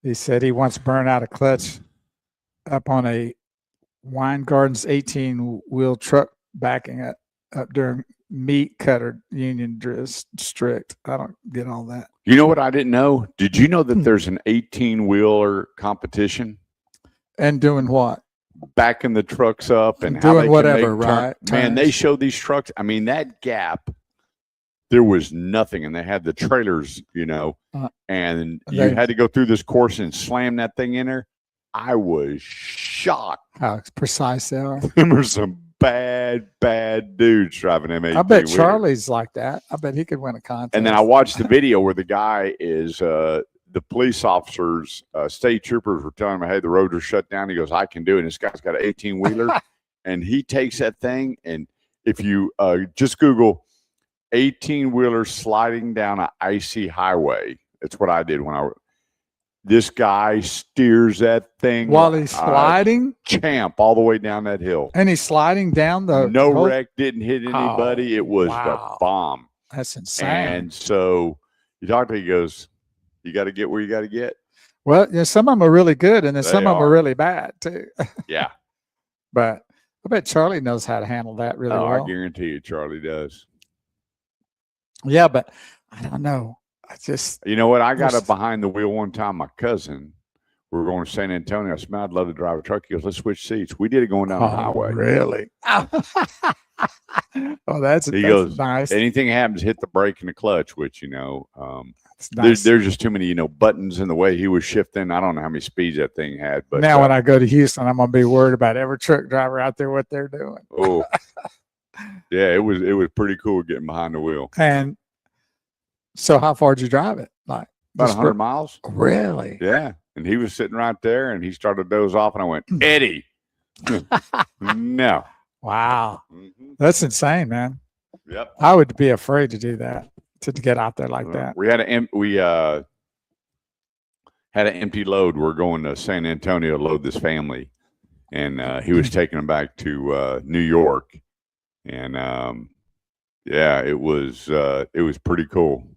He said he once burned out a clutch up on a Wine Gardens 18-wheel truck backing up during meat cutter union district. I don't get all that. You know what I didn't know? Did you know that there's an 18-wheeler competition? And doing what? Backing the trucks up and Doing how they whatever, can make right? Man, they Turns. show these trucks. I mean, that gap, there was nothing, and they had the trailers, you know, and you they- had to go through this course and slam that thing in there. I was shocked. How precise they are. There were some bad dudes driving them 18 I bet Charlie's like that. I bet he could win a contest. And then I watched the video where the guy is the police officers, state troopers were telling him, hey, the roads are shut down. He goes, I can do it. And this guy's got an 18-wheeler. And he takes that thing. And if you just Google 18-wheeler sliding down an icy highway, that's what I did this guy steers that thing while he's sliding, champ all the way down that hill. and he's sliding down the No whole- wreck, didn't hit anybody. It was wow. the bomb. That's insane. And so you talk to him, he goes, you got to get where you got to get. Well, yeah, some of them are really good, and then They some of them are are. really bad too. Yeah. But I bet Charlie knows how to handle that really well. I guarantee you Charlie does. Yeah, but I don't know. I just You know what? I got There's- up behind the wheel one time. My cousin, we were going to San Antonio. I said, man, I'd love to drive a truck. He goes, let's switch seats. We did it going down the highway. Really? Oh, that's goes, nice. Anything happens, hit the brake and the clutch, which, you know, That's nice. there's just too many, you know, buttons in the way he was shifting. I don't know how many speeds that thing had. But now, when I go to Houston, I'm gonna be worried about every truck driver out there what they're doing. oh, yeah, it was pretty cool getting behind the wheel. And so, how far did you drive it? Like About just 100 miles. Really? Yeah. And he was sitting right there and he started to doze off and I went, Eddie. No. Wow, Mhm. that's insane, man. Yep. I would be afraid to do that, to get out there like that. We had had an empty load. We're going to San Antonio to load this family. And he was taking them back to New York. And yeah, it was pretty cool.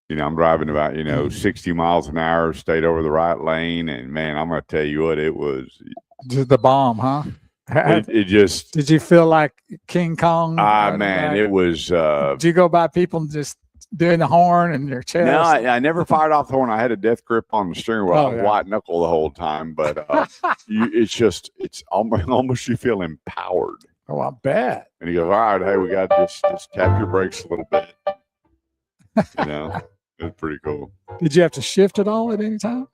You know, I'm driving about, 60 miles an hour, stayed over the right lane. And man, I'm going to tell you what, it was. Just the bomb, huh? It just, Did you feel like King Kong? man, it was. Did you go by people just doing the horn and your chest? No, I never fired off the horn. I had a death grip on the steering wheel. Oh, I was yeah. white knuckle the whole time, but it's almost you feel empowered. Oh, I bet. And he goes, all right, hey, we got to just tap your brakes a little bit. You know, it was pretty cool. Did you have to shift it all at any time?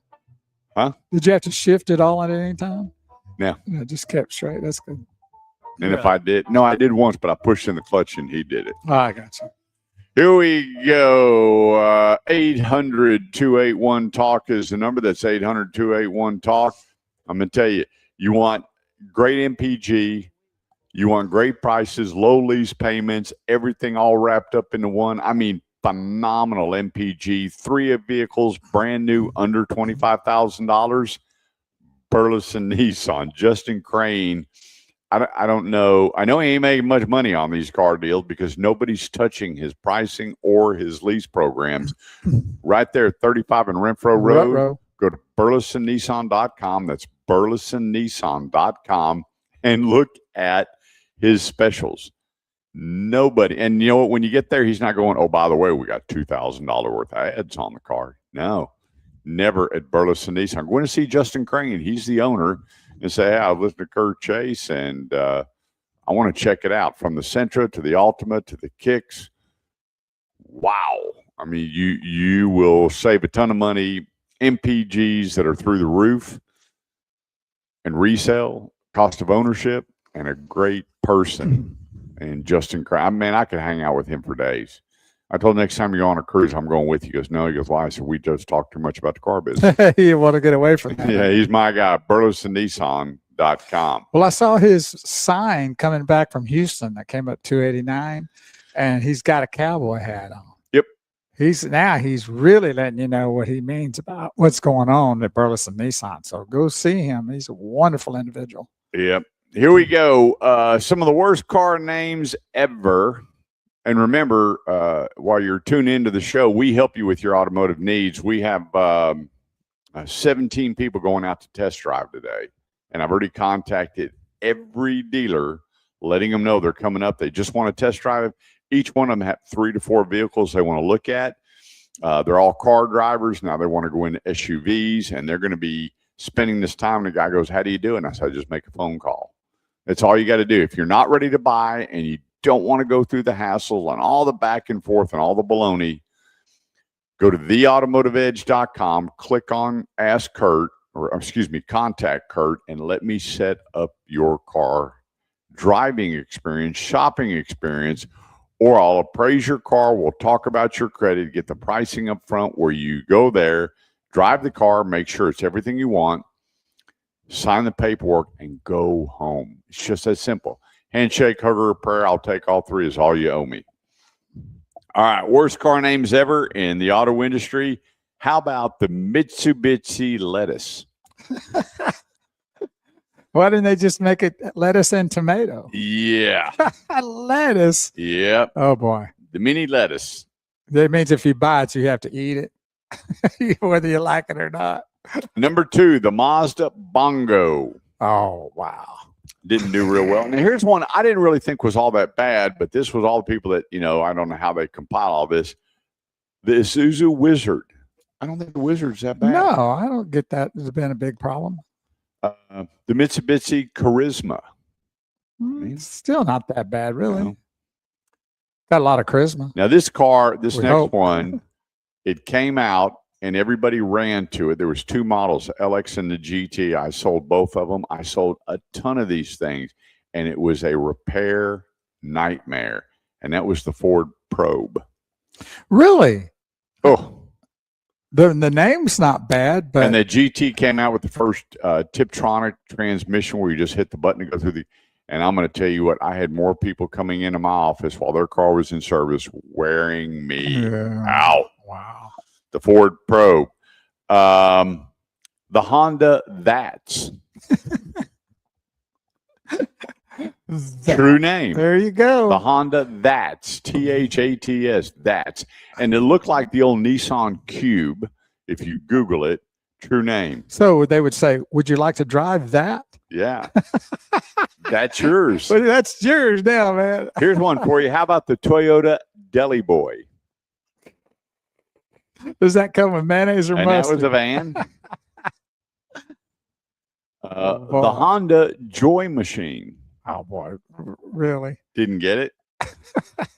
Huh? Did you have to shift it all at any time? No. No, just kept straight. That's good. And if I did, no, I did once, but I pushed in the clutch and he did it. Oh, I got you. Here we go. 800-281-TALK is the number. That's 800-281-TALK. I'm going to tell you, you want great MPG. You want great prices, low lease payments, everything all wrapped up into one. I mean, phenomenal MPG. 3 vehicles, brand new, under $25,000. Burleson Nissan, Justin Crane. I don't know. I know he ain't making much money on these car deals because nobody's touching his pricing or his lease programs. Right there, 35 and Renfro Road. Ruh-roh. Go to burlesonnissan.com. That's burlesonnissan.com and look at his specials. Nobody, and you know what? When you get there, he's not going, oh, by the way, we got $2,000 worth of ads on the car. No, never at Burleson Nissan. I'm going to see Justin Crane. He's the owner, and say, hey, I've listened to Kurt Chase, and I want to check it out, from the Sentra to the Ultima to the Kicks. Wow. I mean, you will save a ton of money. MPGs that are through the roof, and resale, cost of ownership, and a great person. And Justin Crane, man, I could hang out with him for days. I told him, next time you go on a cruise, I'm going with you. He goes, no. He goes, why? I said, we just talked too much about the car business. You want to get away from that. Yeah, he's my guy. BurlesonNissan.com. Well, I saw his sign coming back from Houston that came up 289, and he's got a cowboy hat on. Yep. He's really letting you know what he means about what's going on at Burleson Nissan. So go see him. He's a wonderful individual. Yep. Here we go. Some of the worst car names ever. And remember, while you're tuned into the show, we help you with your automotive needs. We have 17 people going out to test drive today. And I've already contacted every dealer, letting them know they're coming up. They just want to test drive. Each one of them have 3 to 4 vehicles they want to look at. They're all car drivers. Now they want to go into SUVs, and they're going to be spending this time. And the guy goes, how do you do it? And I said, just make a phone call. That's all you got to do. If you're not ready to buy and you don't want to go through the hassle and all the back and forth and all the baloney, go to theautomotiveedge.com, click on Ask Kurt, or excuse me, contact Kurt, and let me set up your car driving experience, shopping experience, or I'll appraise your car. We'll talk about your credit, get the pricing up front, where you go there, drive the car, make sure it's everything you want, sign the paperwork, and go home. It's just that simple. Handshake, hug, or prayer, I'll take all 3 is all you owe me. All right, worst car names ever in the auto industry. How about the Mitsubishi Lettuce? Why didn't they just make it lettuce and tomato? Yeah. Lettuce. Yep. Oh, boy. The mini lettuce. That means if you buy it, you have to eat it, whether you like it or not. Number 2, the Mazda Bongo. Oh, wow. Didn't do real well. Now, here's one I didn't really think was all that bad, but this was all the people that, I don't know how they compile all this. The Isuzu Wizard. I don't think the Wizard's that bad. No, I don't get that. It's been a big problem. The Mitsubishi Charisma. It's still not that bad, really. No. Got a lot of charisma. Now, this car, this We next hope. one, it came out and everybody ran to it. There was 2 models, LX and the GT. I sold both of them. I sold a ton of these things, and it was a repair nightmare. And that was the Ford Probe. Really? Oh, The name's not bad, but and the GT came out with the first Tiptronic transmission where you just hit the button to go through the. And I'm going to tell you what, I had more people coming into my office while their car was in service wearing me out. Wow. The Ford Probe. The Honda That's. True name. There you go. The Honda That's. THATS. That's. And it looked like the old Nissan Cube. If you Google it, true name. So they would say, would you like to drive that? Yeah. That's yours. But that's yours now, man. Here's one for you. How about the Toyota Deli Boy? Does that come with mayonnaise or And mustard? that was a van. boy. The Honda Joy Machine. Oh, boy. Really? Didn't get it.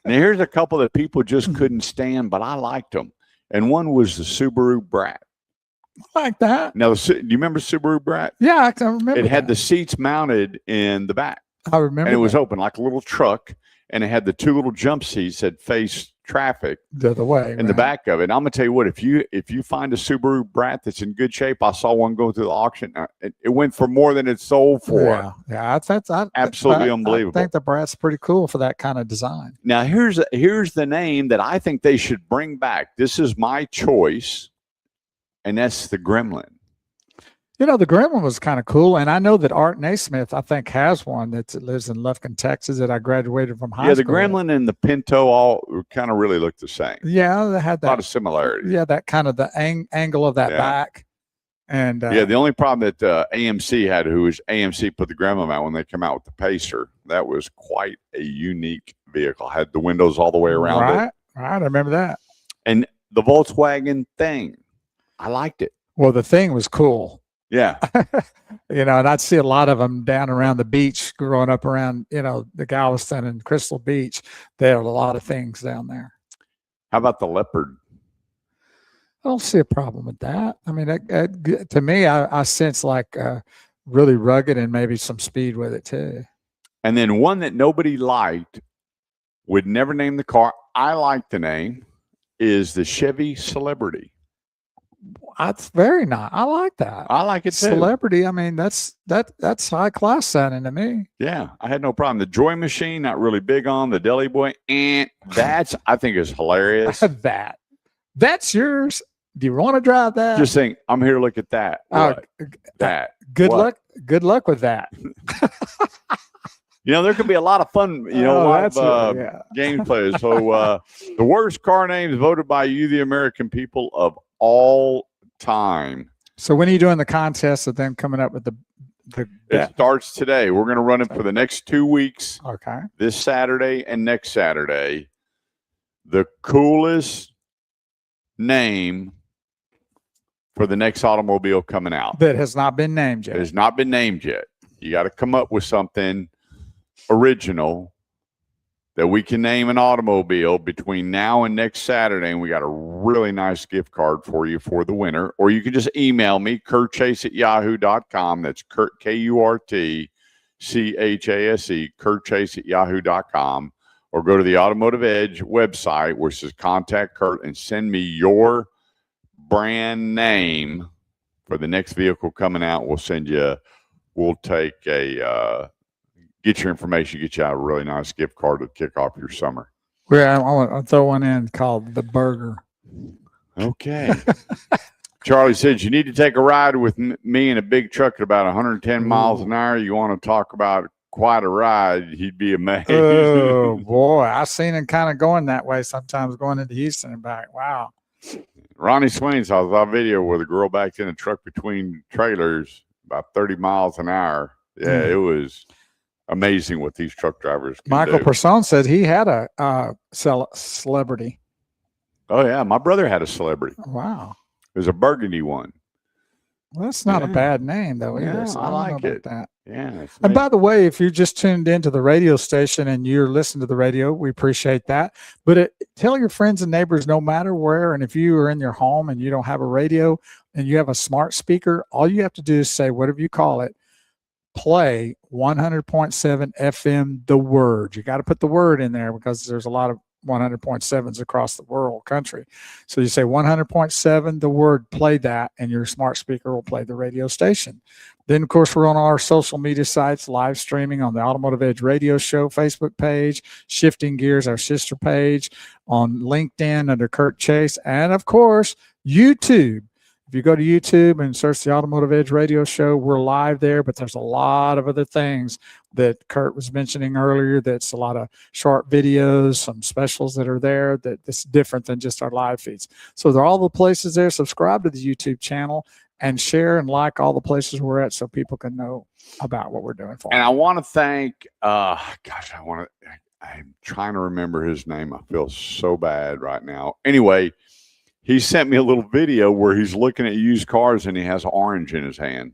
Now, here's a couple that people just couldn't stand, but I liked them. And one was the Subaru Brat. I like that. Now, do you remember Subaru Brat? Yeah, I can remember It had that. the seats mounted in the back. I remember And it was that. open like a little truck. And it had the 2 little jump seats that faced traffic The other way. in the right? back of it. And I'm gonna tell you what, if you find a Subaru Brat that's in good shape, I saw one go through the auction. It went for more than it sold for. Yeah, yeah, Absolutely unbelievable. I think the Brat's pretty cool for that kind of design. Now here's the name that I think they should bring back. This is my choice, and that's the Gremlin. You know, the Gremlin was kind of cool, and I know that Art Naismith, I think, has one that lives in Lufkin, Texas, that I graduated from high Yeah, school. the Gremlin and the Pinto all kind of really look the same. Yeah, they had A lot that. of similarities. Yeah, that kind of the angle of that Yeah. back. And Yeah, the only problem that AMC had, who was AMC put the grandma out when they come out with the Pacer, that was quite a unique vehicle. Had the windows all the way around it. right, I remember that. And the Volkswagen thing, I liked it. Well, the thing was cool. Yeah. You know, and I'd see a lot of them down around the beach growing up around, you know, the Galveston and Crystal Beach. There are a lot of things down there. How about the Leopard? I don't see a problem with that. I mean, to me, I sense like really rugged and maybe some speed with it too. And then one that nobody liked, would never name the car. I like the name, is the Chevy Celebrity. That's very nice. I like that. I like it too. Celebrity. I mean, that's high class sounding to me. Yeah, I had no problem. The Joy Machine, not really big on. The Deli Boy, and that's, I think, is hilarious. That's yours. Do you want to drive that? Just think, I'm here to look at that. What? That. Good What? luck. Good luck with that. You know, there could be a lot of fun, you know, a lot of game players. So the worst car names voted by you, the American people of all time. So when are you doing the contest of them coming up with the It starts today. We're going to run it for the next 2 weeks. Okay. This Saturday and next Saturday. The coolest name for the next automobile coming out. That has not been named yet. It has not been named yet. You got to come up with something original that we can name an automobile between now and next Saturday, and we got a really nice gift card for you for the winner. Or you can just email me, kurtchase@yahoo.com. That's Kurt, Kurtchase, kurtchase@yahoo.com. Or go to the Automotive Edge website where it says Contact Kurt and send me your brand name for the next vehicle coming out. We'll take get your information, get you out a really nice gift card to kick off your summer. Yeah, I'll throw one in called the Burger. Okay. Charlie says you need to take a ride with me in a big truck at about 110 miles an hour. You want to talk about quite a ride? He'd be amazed. Oh boy, I've seen him kind of going that way sometimes, going into Houston and back. Wow. Ronnie Swain saw a video where the girl backed in a truck between trailers about 30 miles an hour. Yeah, It was amazing what these truck drivers can Michael do. Person said he had a celebrity. Oh, yeah. My brother had a Celebrity. Wow. It was a burgundy one. Well, that's not a bad name, though, either. Yeah, So I like it. That. Yeah. And by the way, if you just tuned into the radio station and you're listening to the radio, we appreciate that. But tell your friends and neighbors, no matter where, and if you are in your home and you don't have a radio and you have a smart speaker, all you have to do is say, whatever you call it, play 100.7 FM, the word. You got to put the word in there because there's a lot of 100.7s across the world country. So you say 100.7, the word, play that, and your smart speaker will play the radio station. Then, of course, we're on our social media sites, live streaming on the Automotive Edge Radio Show Facebook page, Shifting Gears, our sister page, on LinkedIn under Kurt Chase, and, of course, YouTube. If you go to YouTube and search the Automotive Edge Radio Show, we're live there, but there's a lot of other things that Kurt was mentioning earlier. That's a lot of short videos, some specials that are there that's different than just our live feeds. So there are all the places there. Subscribe to the YouTube channel and share and like all the places we're at so people can know about what we're doing for them. And I want to thank, I'm trying to remember his name. I feel so bad right now. Anyway, he sent me a little video where he's looking at used cars and he has orange in his hand.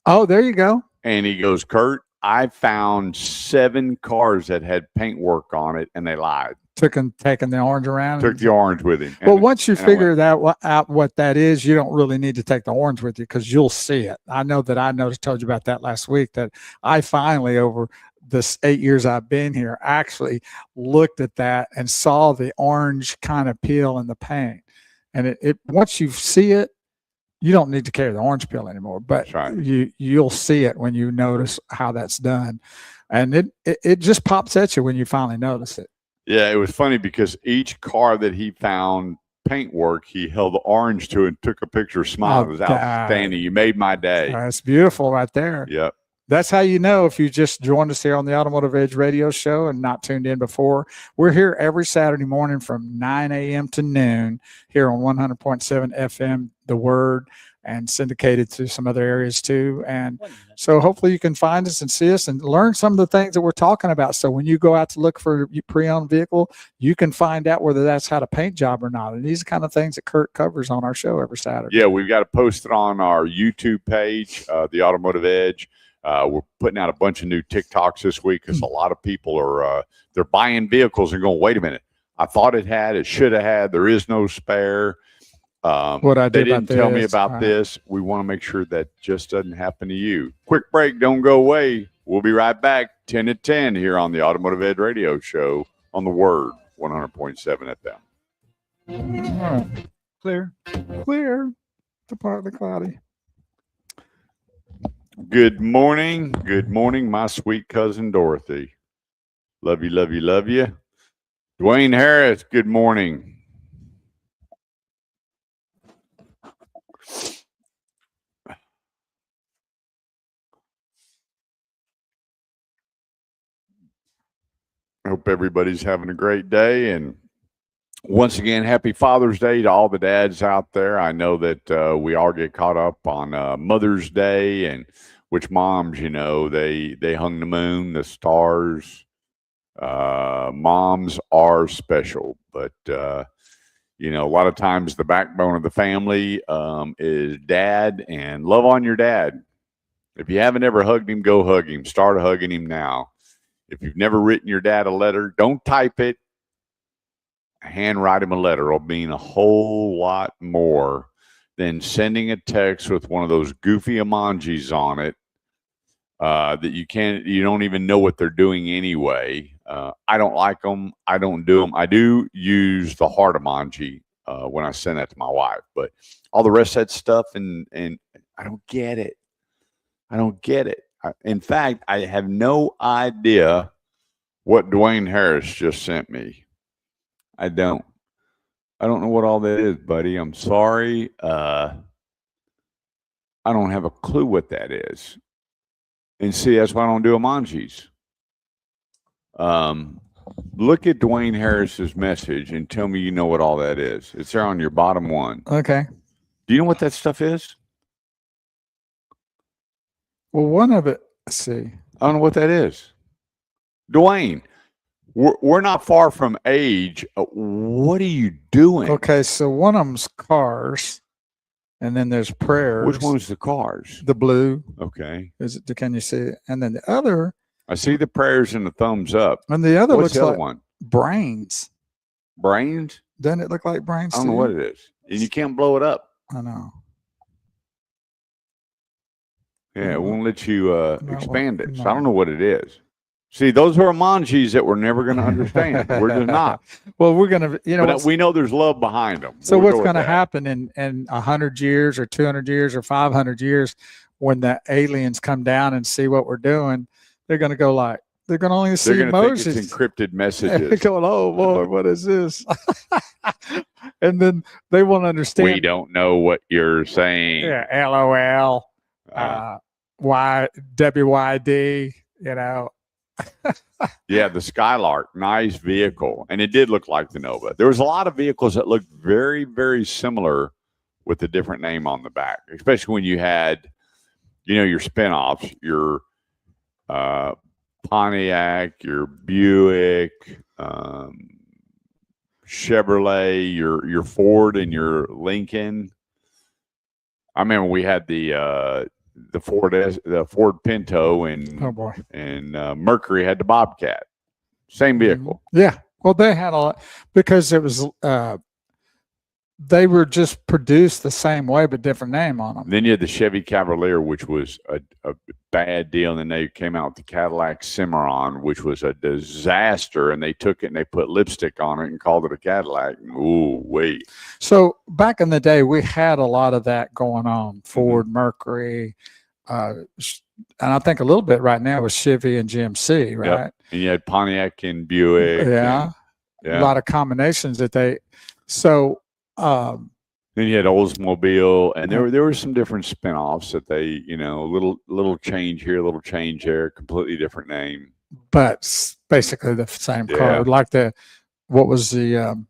Oh, there you go. And he goes, Kurt, I found 7 cars that had paintwork on it and they lied. Taking the orange around. Took the orange with him. Well, once you figure out what that is, you don't really need to take the orange with you because you'll see it. I told you about that last week, that I finally, over this 8 years I've been here, actually looked at that and saw the orange kind of peel in the paint. And it once you see it, you don't need to carry the orange peel anymore, but right. You'll see it when you notice how that's done. And it just pops at you when you finally notice it. Yeah, it was funny because each car that he found paintwork, he held the orange to it and took a picture, smiled. It was outstanding. You made my day. That's beautiful right there. Yep. That's how you know if you just joined us here on the Automotive Edge Radio Show and not tuned in before. We're here every Saturday morning from 9 a.m. to noon here on 100.7 FM, The Word. and syndicated to some other areas too. And so hopefully you can find us and see us and learn some of the things that we're talking about. So when you go out to look for your pre-owned vehicle, you can find out whether that's how to paint job or not. And these are kind of things that Kurt covers on our show every Saturday. Yeah, we've got to post it on our YouTube page, the Automotive Edge. We're putting out a bunch of new TikToks this week because a lot of people are they're buying vehicles and going, wait a minute, I thought it should have had, there is no spare. What I They did didn't about tell me this, about right. this. We want to make sure that just doesn't happen to you. Quick break, don't go away. We'll be right back 10 to 10 here on the Automotive Ed Radio Show on the Word 100.7 FM. All right. Clear. The part of the cloudy. Good morning. Good morning, my sweet cousin Dorothy. Love you, love you, love you. Dwayne Harris, good morning. I hope everybody's having a great day. And once again, happy Father's Day to all the dads out there. I know that we all get caught up on Mother's Day, and which moms, they hung the moon, the stars. Moms are special, but a lot of times the backbone of the family is dad, and love on your dad. If you haven't ever hugged him, go hug him. Start hugging him now. If you've never written your dad a letter, don't type it. Handwrite him a letter. It'll mean a whole lot more than sending a text with one of those goofy emojis on it that you don't even know what they're doing anyway. I don't like them. I don't do them. I do use the heart emoji when I send that to my wife, but all the rest of that stuff, and I don't get it. I don't get it. In fact, I have no idea what Dwayne Harris just sent me. I don't know what all that is, buddy. I'm sorry. I don't have a clue what that is. And see, that's why I don't do emojis. Look at Dwayne Harris's message and tell me you know what all that is. It's there on your bottom one. Okay. Do you know what that stuff is? Well, one of it, let's see. I don't know what that is. Dwayne, we're not far from age. What are you doing? Okay, so one of them's cars, and then there's prayers. Which one's the cars? The blue. Okay. Can you see it? And then the other. I see the prayers and the thumbs up. And the other What's looks the other like one? brains. Brains? Doesn't it look like brains? I don't know what it is. And you can't blow it up. I know. Yeah, it won't let you expand it. So no. I don't know what it is. See, those are emojis that we're never going to understand. We're just not. Well, we're going to, But we know there's love behind them. So We'll what's going to that. happen in 100 years or 200 years or 500 years when the aliens come down and see what we're doing, they're going to go like, they're going to only see They're going to think it's emojis. encrypted messages. They're going, oh, Lord, what is this? And then they won't understand. We don't know what you're saying. Yeah, LOL, WYD, Yeah, the Skylark, nice vehicle. And it did look like the Nova. There was a lot of vehicles that looked very, very similar with a different name on the back, especially when you had, your spinoffs, your Pontiac, your Buick, Chevrolet, your Ford, and your Lincoln. I remember we had the Ford Pinto, and oh boy, and Mercury had the Bobcat. Same vehicle. Yeah. Well, they had a lot because it was they were just produced the same way but different name on them. Then you had the Chevy Cavalier, which was a bad deal, and then they came out with the Cadillac Cimarron, which was a disaster, and they took it and they put lipstick on it and called it a Cadillac. Ooh, wait. So back in the day, we had a lot of that going on. Ford, Mercury, and I think a little bit right now with Chevy and GMC, right? Yep. And you had Pontiac and Buick. Yeah. A lot of combinations that they. So. Then you had Oldsmobile, and there were some different spinoffs that they, little change here, little change there, completely different name. But basically the same car. Like what was the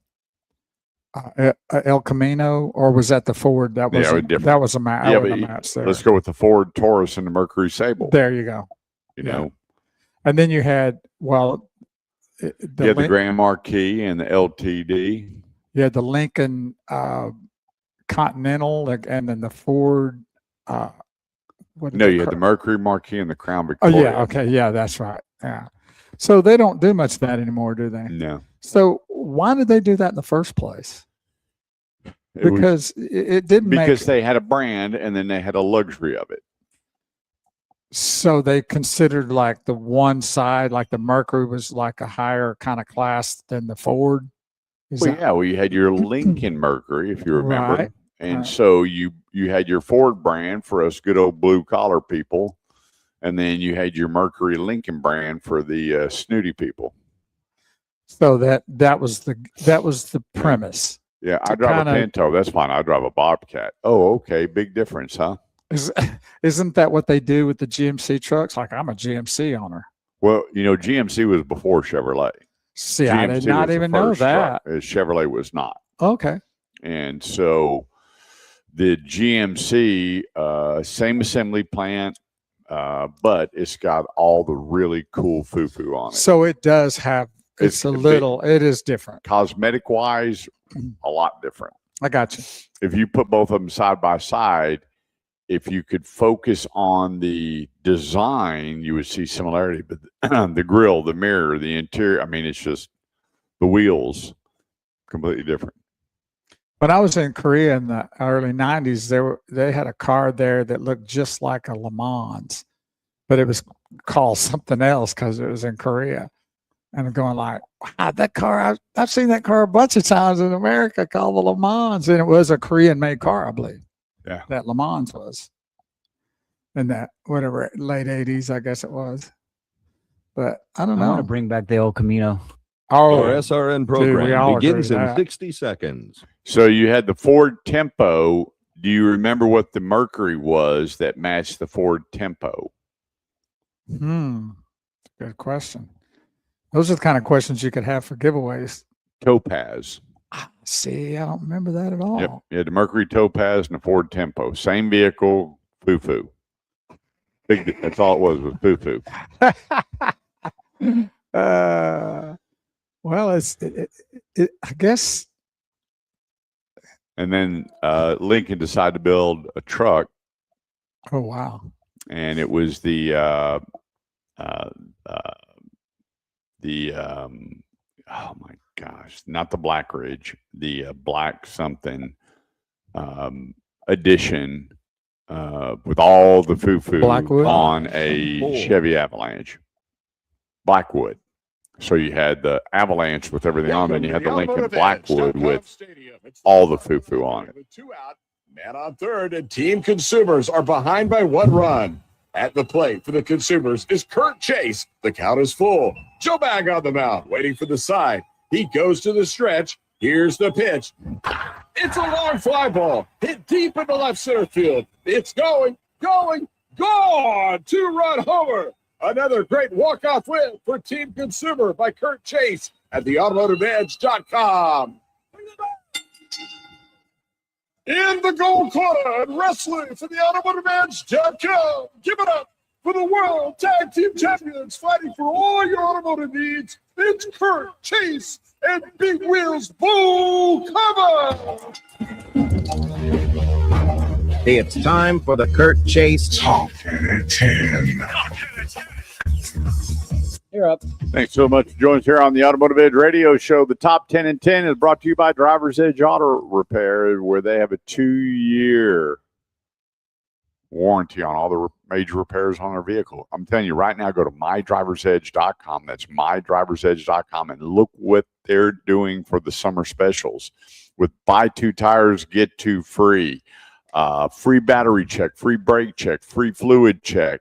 El Camino, or was that the Ford? That was Yeah, it was different. that was a match. Yeah, Yeah, but a match there. let's go with the Ford Taurus and the Mercury Sable. There you go. You yeah. know, And then you had you had the Grand Marquis and the LTD. You had the Lincoln Continental, and then the Ford. No, you had the Mercury Marquis and the Crown Oh Victoria. yeah, okay, yeah, that's right. Yeah. So they don't do much of that anymore, do they? No. So why did they do that in the first place? Because it didn't because they had a brand and then they had a luxury of it. So they considered like the one side, like the Mercury was like a higher kind of class than the Ford. Well, you had your Lincoln Mercury, if you remember. Right. And so you had your Ford brand for us good old blue collar people. And then you had your Mercury Lincoln brand for the snooty people. So that was the premise. Yeah, I drive a Pinto. That's fine. I drive a Bobcat. Oh, okay. Big difference, huh? Isn't that what they do with the GMC trucks? Like, I'm a GMC owner. Well, GMC was before Chevrolet. See, GMC I did not even know that. Chevrolet was not. Okay. And so the GMC, same assembly plant, but it's got all the really cool foo-foo on it. So it does have, it is different. Cosmetic wise, a lot different. I got you. If you put both of them side by side, if you could focus on the design, you would see similarity. But the grille, the mirror, the interior, I mean, it's just the wheels, completely different. When I was in Korea in the early 90s, they had a car there that looked just like a Le Mans, but it was called something else because it was in Korea. And I'm going like, wow, that car, I've seen that car a bunch of times in America called the Le Mans. And it was a Korean-made car, I believe. Yeah. That Le Mans was. In that, whatever, late 80s, I guess it was. But I don't know. I want to bring back the El Camino. Our SRN program begins in 60 seconds. So you had the Ford Tempo. Do you remember what the Mercury was that matched the Ford Tempo? Good question. Those are the kind of questions you could have for giveaways. Topaz. See, I don't remember that at all. Yep. You had the Mercury Topaz and the Ford Tempo. Same vehicle, foo-foo. That's all it was foo-foo. Well, I guess. And then Lincoln decided to build a truck. Oh, wow. And it was the oh my gosh, not the Black Ridge, the Black something edition with all the foo-foo on a Chevy Avalanche. Blackwood. So you had the Avalanche with everything on it, and you had the Lincoln Blackwood with all the foo-foo on it. 2 out, man on third, and Team Consumers are behind by 1 run. At the plate for the Consumers is Kurt Chase. The count is full. Joe Bag on the mound, waiting for the side. He goes to the stretch. Here's the pitch. It's a long fly ball. Hit deep into left center field. It's going, gone. 2-run homer. Another great walk-off win for Team Consumer by Kurt Chase at the AutomotiveEdge.com. In the gold corner and wrestling for the AutomotiveEdge.com. Give it up for the World Tag Team Champions fighting for all your automotive needs. It's Kurt Chase and Big Wheels Bull Cover. It's time for the Kurt Chase Top 10 at 10. You're up. Thanks so much for joining us here on the Automotive Edge Radio Show. The Top 10 and 10 is brought to you by Driver's Edge Auto Repair, where they have a 2-year warranty on all the major repairs on their vehicle. I'm telling you right now, go to mydriversedge.com. That's mydriversedge.com, and look what they're doing for the summer specials with buy 2 tires, get 2 free, free battery check, free brake check, free fluid check.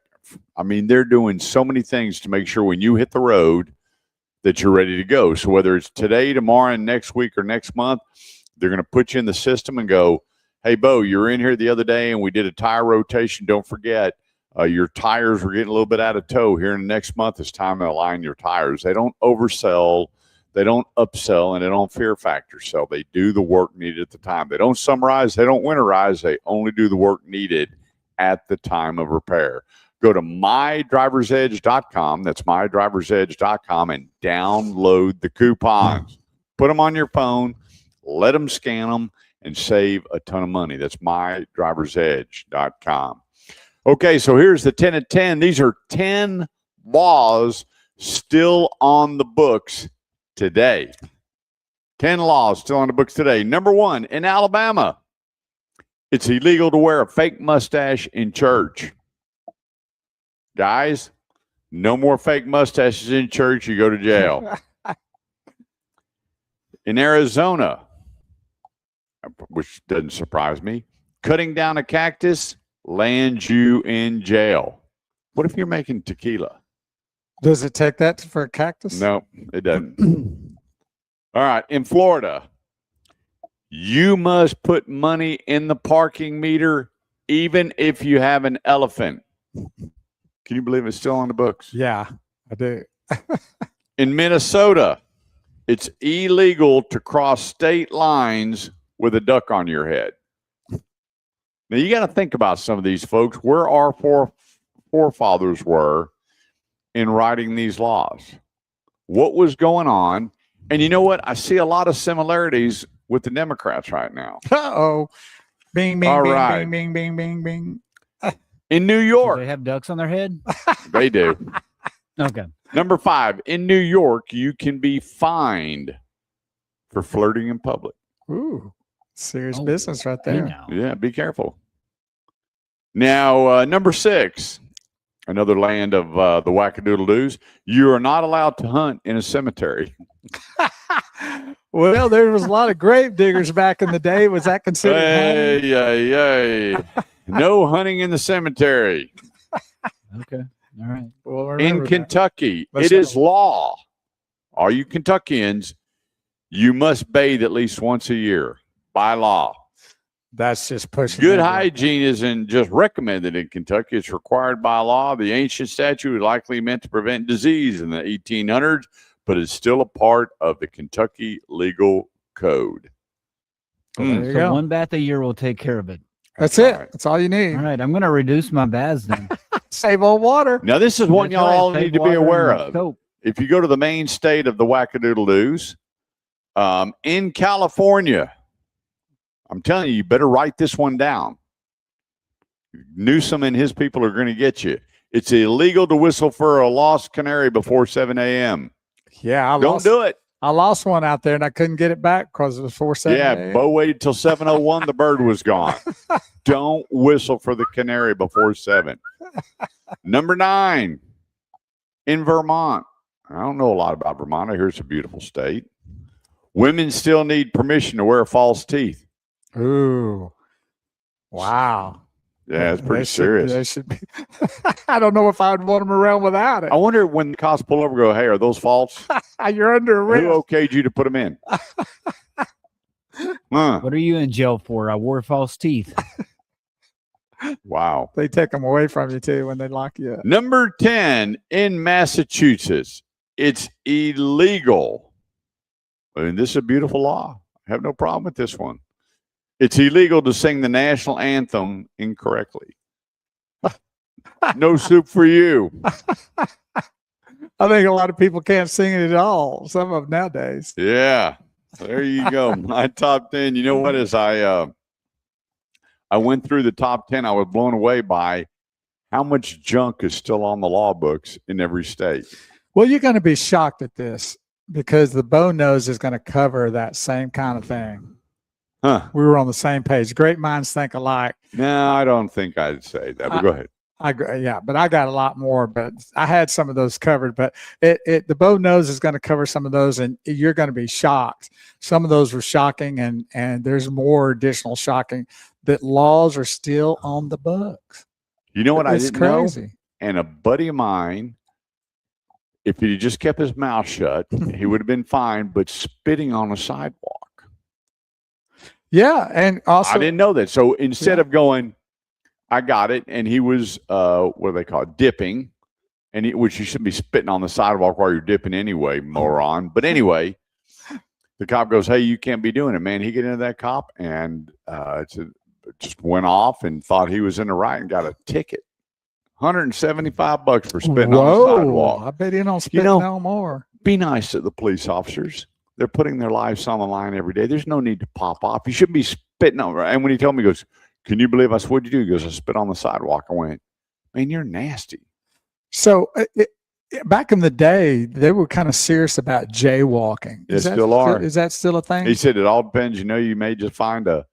I mean, they're doing so many things to make sure when you hit the road that you're ready to go. So whether it's today, tomorrow, and next week or next month, they're going to put you in the system and go, hey, Bo, you were in here the other day and we did a tire rotation. Don't forget, your tires were getting a little bit out of tow. Here in the next month, it's time to align your tires. They don't oversell. They don't upsell and they don't fear factor sell. They do the work needed at the time. They don't summarize. They don't winterize. They only do the work needed at the time of repair. Go to mydriversedge.com. That's mydriversedge.com and download the coupons. Put them on your phone. Let them scan them and save a ton of money. That's mydriversedge.com. Okay, so here's the 10 of 10. These are 10 laws still on the books today. 10 laws still on the books today. Number 1, in Alabama, it's illegal to wear a fake mustache in church. Guys, no more fake mustaches in church. You go to jail. In Arizona, which doesn't surprise me, cutting down a cactus lands you in jail. What if you're making tequila? Does it take that for a cactus? No, it doesn't. All right. In Florida, you must put money in the parking meter even if you have an elephant. Can you believe it's still on the books? Yeah, I do. In Minnesota, it's illegal to cross state lines with a duck on your head. Now, you got to think about some of these folks, where our forefathers were in writing these laws. What was going on? And you know what? I see a lot of similarities with the Democrats right now. Uh-oh. Bing, bing, All bing, right. bing, bing, bing, bing, bing. In New York. Do they have ducks on their head? They do. Okay. Number 5, in New York, you can be fined for flirting in public. Ooh, serious business right there. Yeah, be careful. Now, number 6, another land of the wackadoodle-doos, you are not allowed to hunt in a cemetery. Well, there was a lot of grave diggers back in the day. Was that considered hunting? Hey. No hunting in the cemetery. Okay. All right. Well, In Kentucky, it is law. All you Kentuckians, you must bathe at least once a year by law. That's just pushing. Good hygiene isn't just recommended in Kentucky. It's required by law. The ancient statute was likely meant to prevent disease in the 1800s, but it's still a part of the Kentucky legal code. There you So go. one bath a year will take care of it. That's it. Right. That's all you need. All right. I'm going to reduce my baths then. Save old water. Now, this is one y'all all need to be aware of. Soap. If you go to the main state of the wackadoodle-doos, in California, I'm telling you, you better write this one down. Newsom and his people are going to get you. It's illegal to whistle for a lost canary before 7 a.m. Yeah, Don't do it. I lost one out there and I couldn't get it back because it was 4 7. Yeah, Bo waited till 7:01. The bird was gone. Don't whistle for the canary before 7. Number 9, in Vermont. I don't know a lot about Vermont. I hear it's a beautiful state. Women still need permission to wear false teeth. Ooh. Wow. Yeah, it's pretty serious. They should be. I don't know if I'd want them around without it. I wonder when the cops pull over, go, hey, are those false? You're under arrest. Who okayed you to put them in? What are you in jail for? I wore false teeth. Wow. They take them away from you, too, when they lock you up. Number 10, in Massachusetts, it's illegal. And this is a beautiful law. I have no problem with this one. It's illegal to sing the national anthem incorrectly. No soup for you. I think a lot of people can't sing it at all. Some of them nowadays. Yeah. There you go. My top 10. You know what? As I went through the top 10, I was blown away by how much junk is still on the law books in every state. Well, you're going to be shocked at this because the bow nose is going to cover that same kind of thing. Huh. We were on the same page. Great minds think alike. No, I don't think I'd say that, but go ahead. Yeah, but I got a lot more, but I had some of those covered, but the bow nose is going to cover some of those and you're going to be shocked. Some of those were shocking and there's more additional shocking that laws are still on the books. You know what I didn't know? Crazy. And a buddy of mine, if he just kept his mouth shut, he would have been fine, but spitting on a sidewalk. Yeah, and also I didn't know that. So instead of going, I got it, and he was what do they call it? Dipping, which you shouldn't be spitting on the sidewalk while you're dipping anyway, moron. But anyway, The cop goes, "Hey, you can't be doing it, man." He get into that cop and just went off and thought he was in the right and got a ticket. $175 for spitting on the sidewalk. I bet he don't spit no more. Be nice to the police officers. They're putting their lives on the line every day. There's no need to pop off. You shouldn't be spitting on. And when he told me, he goes, "Can you believe us? What'd you do?" He goes, "I spit on the sidewalk." I went, "Man, you're nasty." So back in the day, they were kind of serious about jaywalking. They still are. Is that still a thing? He said it all depends. You may just find an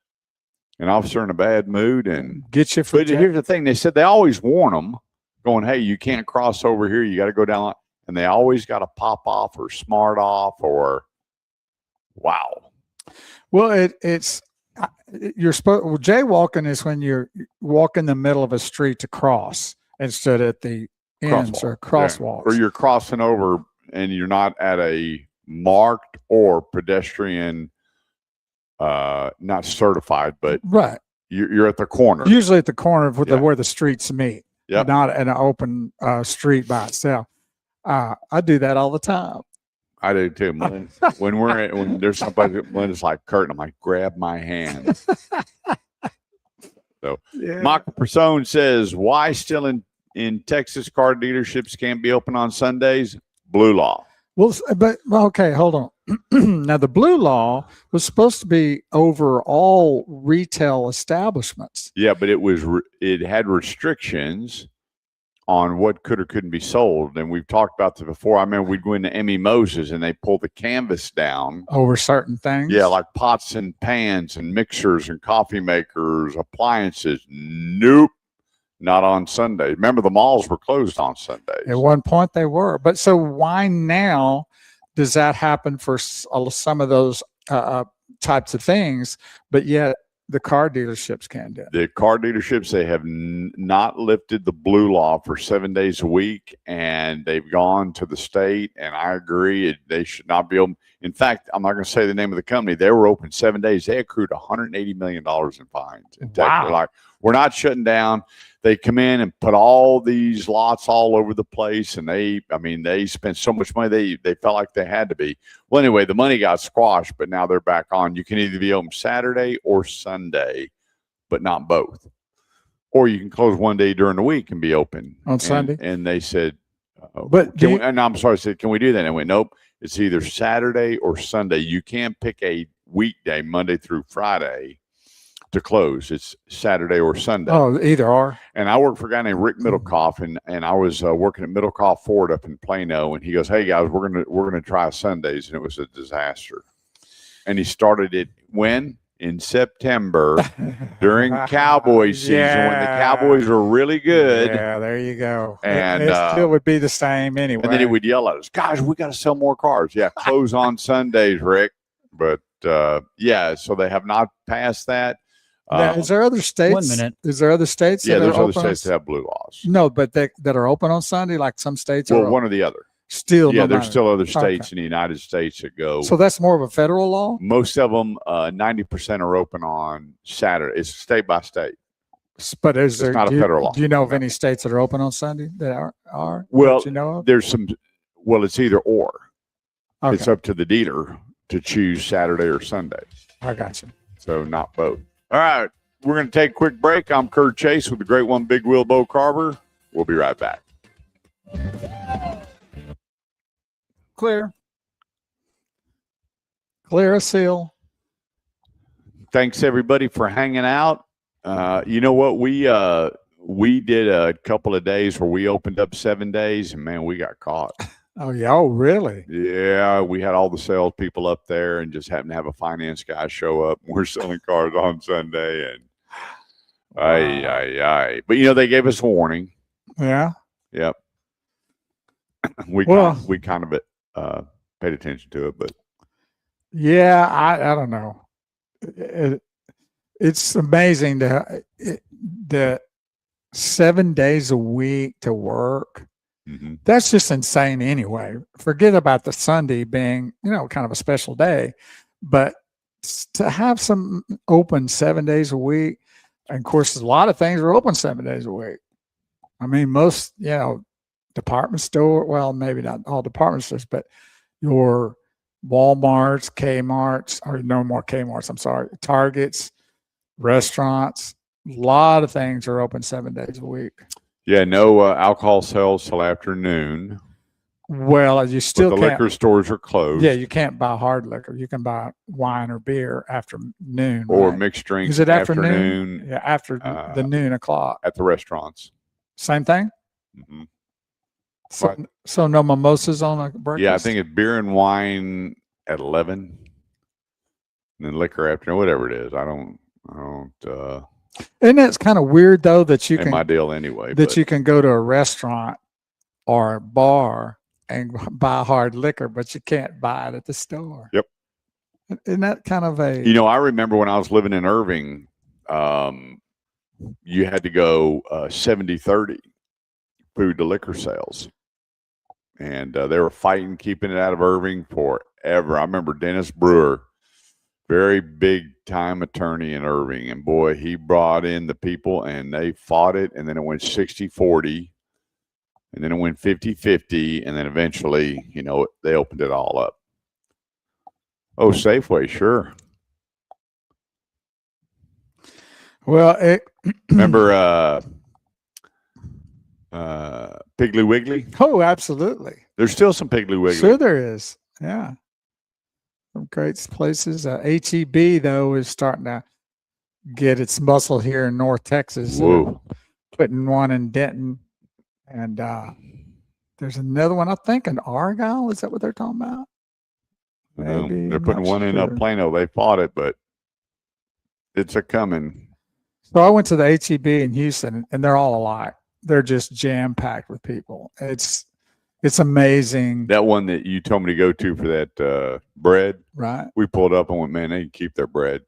officer in a bad mood and get you. But here's the thing: they said they always warn them, going, "Hey, you can't cross over here. You got to go down." And they always got to pop off or smart off or, wow. Well, it's you're supposed. Well, jaywalking is when you're walking the middle of a street to cross instead at the ends or crosswalks. Or you're crossing over and you're not at a marked or pedestrian, not certified, but right. You're at the corner. Usually at the corner of where the streets meet. Yep. Not an open street by itself. I do that all the time. I do too. When there's somebody when it's like Kurt, I'm like, grab my hand. So Michael Persone says, why still in Texas car dealerships can't be open on Sundays? Blue law. Well, okay, hold on. Now the blue law was supposed to be over all retail establishments. Yeah, but it had restrictions on what could or couldn't be sold. And we've talked about this before. I remember we'd go into Emmy Moses and they pull the canvas down over certain things. Yeah, like pots and pans and mixers and coffee makers, appliances. Nope, not on Sunday. Remember, the malls were closed on Sundays. At one point they were. But so why now does that happen for some of those types of things, but yet the car dealerships can do it? The car dealerships, they have not lifted the blue law for 7 days a week, and they've gone to the state, and I agree, they should not be open. In fact, I'm not going to say the name of the company. They were open 7 days. They accrued $180 million in fines. Wow. They're like, we're not shutting down. They come in and put all these lots all over the place, and they spent so much money, they felt like they had to be. Well, anyway, the money got squashed, but now they're back on. You can either be open Saturday or Sunday, but not both. Or you can close one day during the week and be open on Sunday. And they said, and I'm sorry, I said, can we do that? And I went, nope, it's either Saturday or Sunday. You can't pick a weekday, Monday through Friday, to close. It's Saturday or Sunday. Oh, either or. And I work for a guy named Rick Middlecoff, and I was working at Middlecoff Ford up in Plano, and he goes, "Hey guys, we're gonna try Sundays," and it was a disaster. And he started it when? In September during Cowboy season when the Cowboys were really good. Yeah, there you go. And it still would be the same anyway. And then he would yell at us, "Guys, we got to sell more cars." Yeah, close on Sundays, Rick. But so they have not passed that. Now, is there other states? 1 minute. Is there other states? Yeah, there's other states that have blue laws. No, but that are open on Sunday, like some states Well, are. one or the other. Still, yeah, no there's matter. still other states Okay. in the United States that go. So that's more of a federal law? Most of them, 90% are open on Saturday. It's state by state. But is there not a federal law. Do you know of any states that are open on Sunday that are? Well, that you know of? there's some. Well, it's either or. Okay. It's up to the dealer to choose Saturday or Sunday. I got you. So not both. All right. We're going to take a quick break. I'm Kurt Chase with the great one, Big Wheel Bo Carver. We'll be right back. Clear a seal. Thanks everybody for hanging out. You know what? We did a couple of days where we opened up 7 days, and man, we got caught. Oh yeah. Oh really? Yeah, we had all the salespeople up there, and just happened to have a finance guy show up. We're selling cars on Sunday, and But they gave us a warning. Yeah. Yep. We kind of paid attention to it, but yeah, I don't know. It's amazing that 7 days a week to work. Mm-hmm. That's just insane anyway. Forget about the Sunday being, kind of a special day, but to have some open 7 days a week, and of course, a lot of things are open 7 days a week. I mean, most, department store, well, maybe not all department stores, but your Walmarts, Kmarts, or no more Kmarts, I'm sorry, Targets, restaurants. A lot of things are open 7 days a week. Yeah, no alcohol sales till afternoon. Well, you still but the liquor stores are closed. Yeah, you can't buy hard liquor. You can buy wine or beer after noon. Or right? mixed drinks Is it afternoon? Yeah, after the noon o'clock. At the restaurants. Same thing? Mm-hmm. So no mimosas on a breakfast? Yeah, I think it's beer and wine at 11. And then liquor after, whatever it is. I don't. Isn't it kind of weird though that you ain't can my deal anyway. That you can go to a restaurant or a bar and buy hard liquor, but you can't buy it at the store. Yep. Isn't that kind of a? You know, I remember when I was living in Irving, you had to go 70-30 food to liquor sales. And they were fighting, keeping it out of Irving forever. I remember Dennis Brewer, very big time attorney in Irving. And boy, he brought in the people and they fought it. And then it went 60-40. And then it went 50-50. And then eventually, you know, they opened it all up. Oh, Safeway, sure. Well, remember Piggly Wiggly? Oh, absolutely. There's still some Piggly Wiggly. Sure there is. Yeah. Some great places. HEB, though, is starting to get its muscle here in North Texas. Whoa. Putting one in Denton. And there's another one, I think, in Argyle. Is that what they're talking about? Maybe. They're putting one in Plano. They fought it, but it's a coming. So I went to the HEB in Houston, and they're all alike. They're just jam-packed with people. It's amazing. That one that you told me to go to for that bread, right? We pulled up and went, man, they can keep their bread.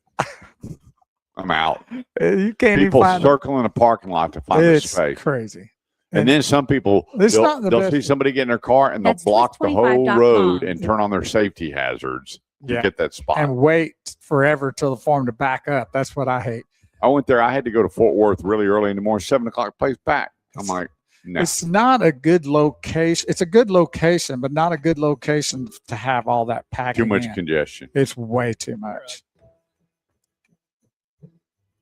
I'm out. You can't people even find circling a parking lot to find a space. It's crazy. And then some people, they'll see somebody get in their car and they'll block the whole road and turn on their safety hazards to get that spot. And wait forever till the form to back up. That's what I hate. I went there. I had to go to Fort Worth really early in the morning, 7 o'clock, place back. I'm like, no. It's not a good location. It's a good location, but not a good location to have all that packing. Too much congestion. It's way too much.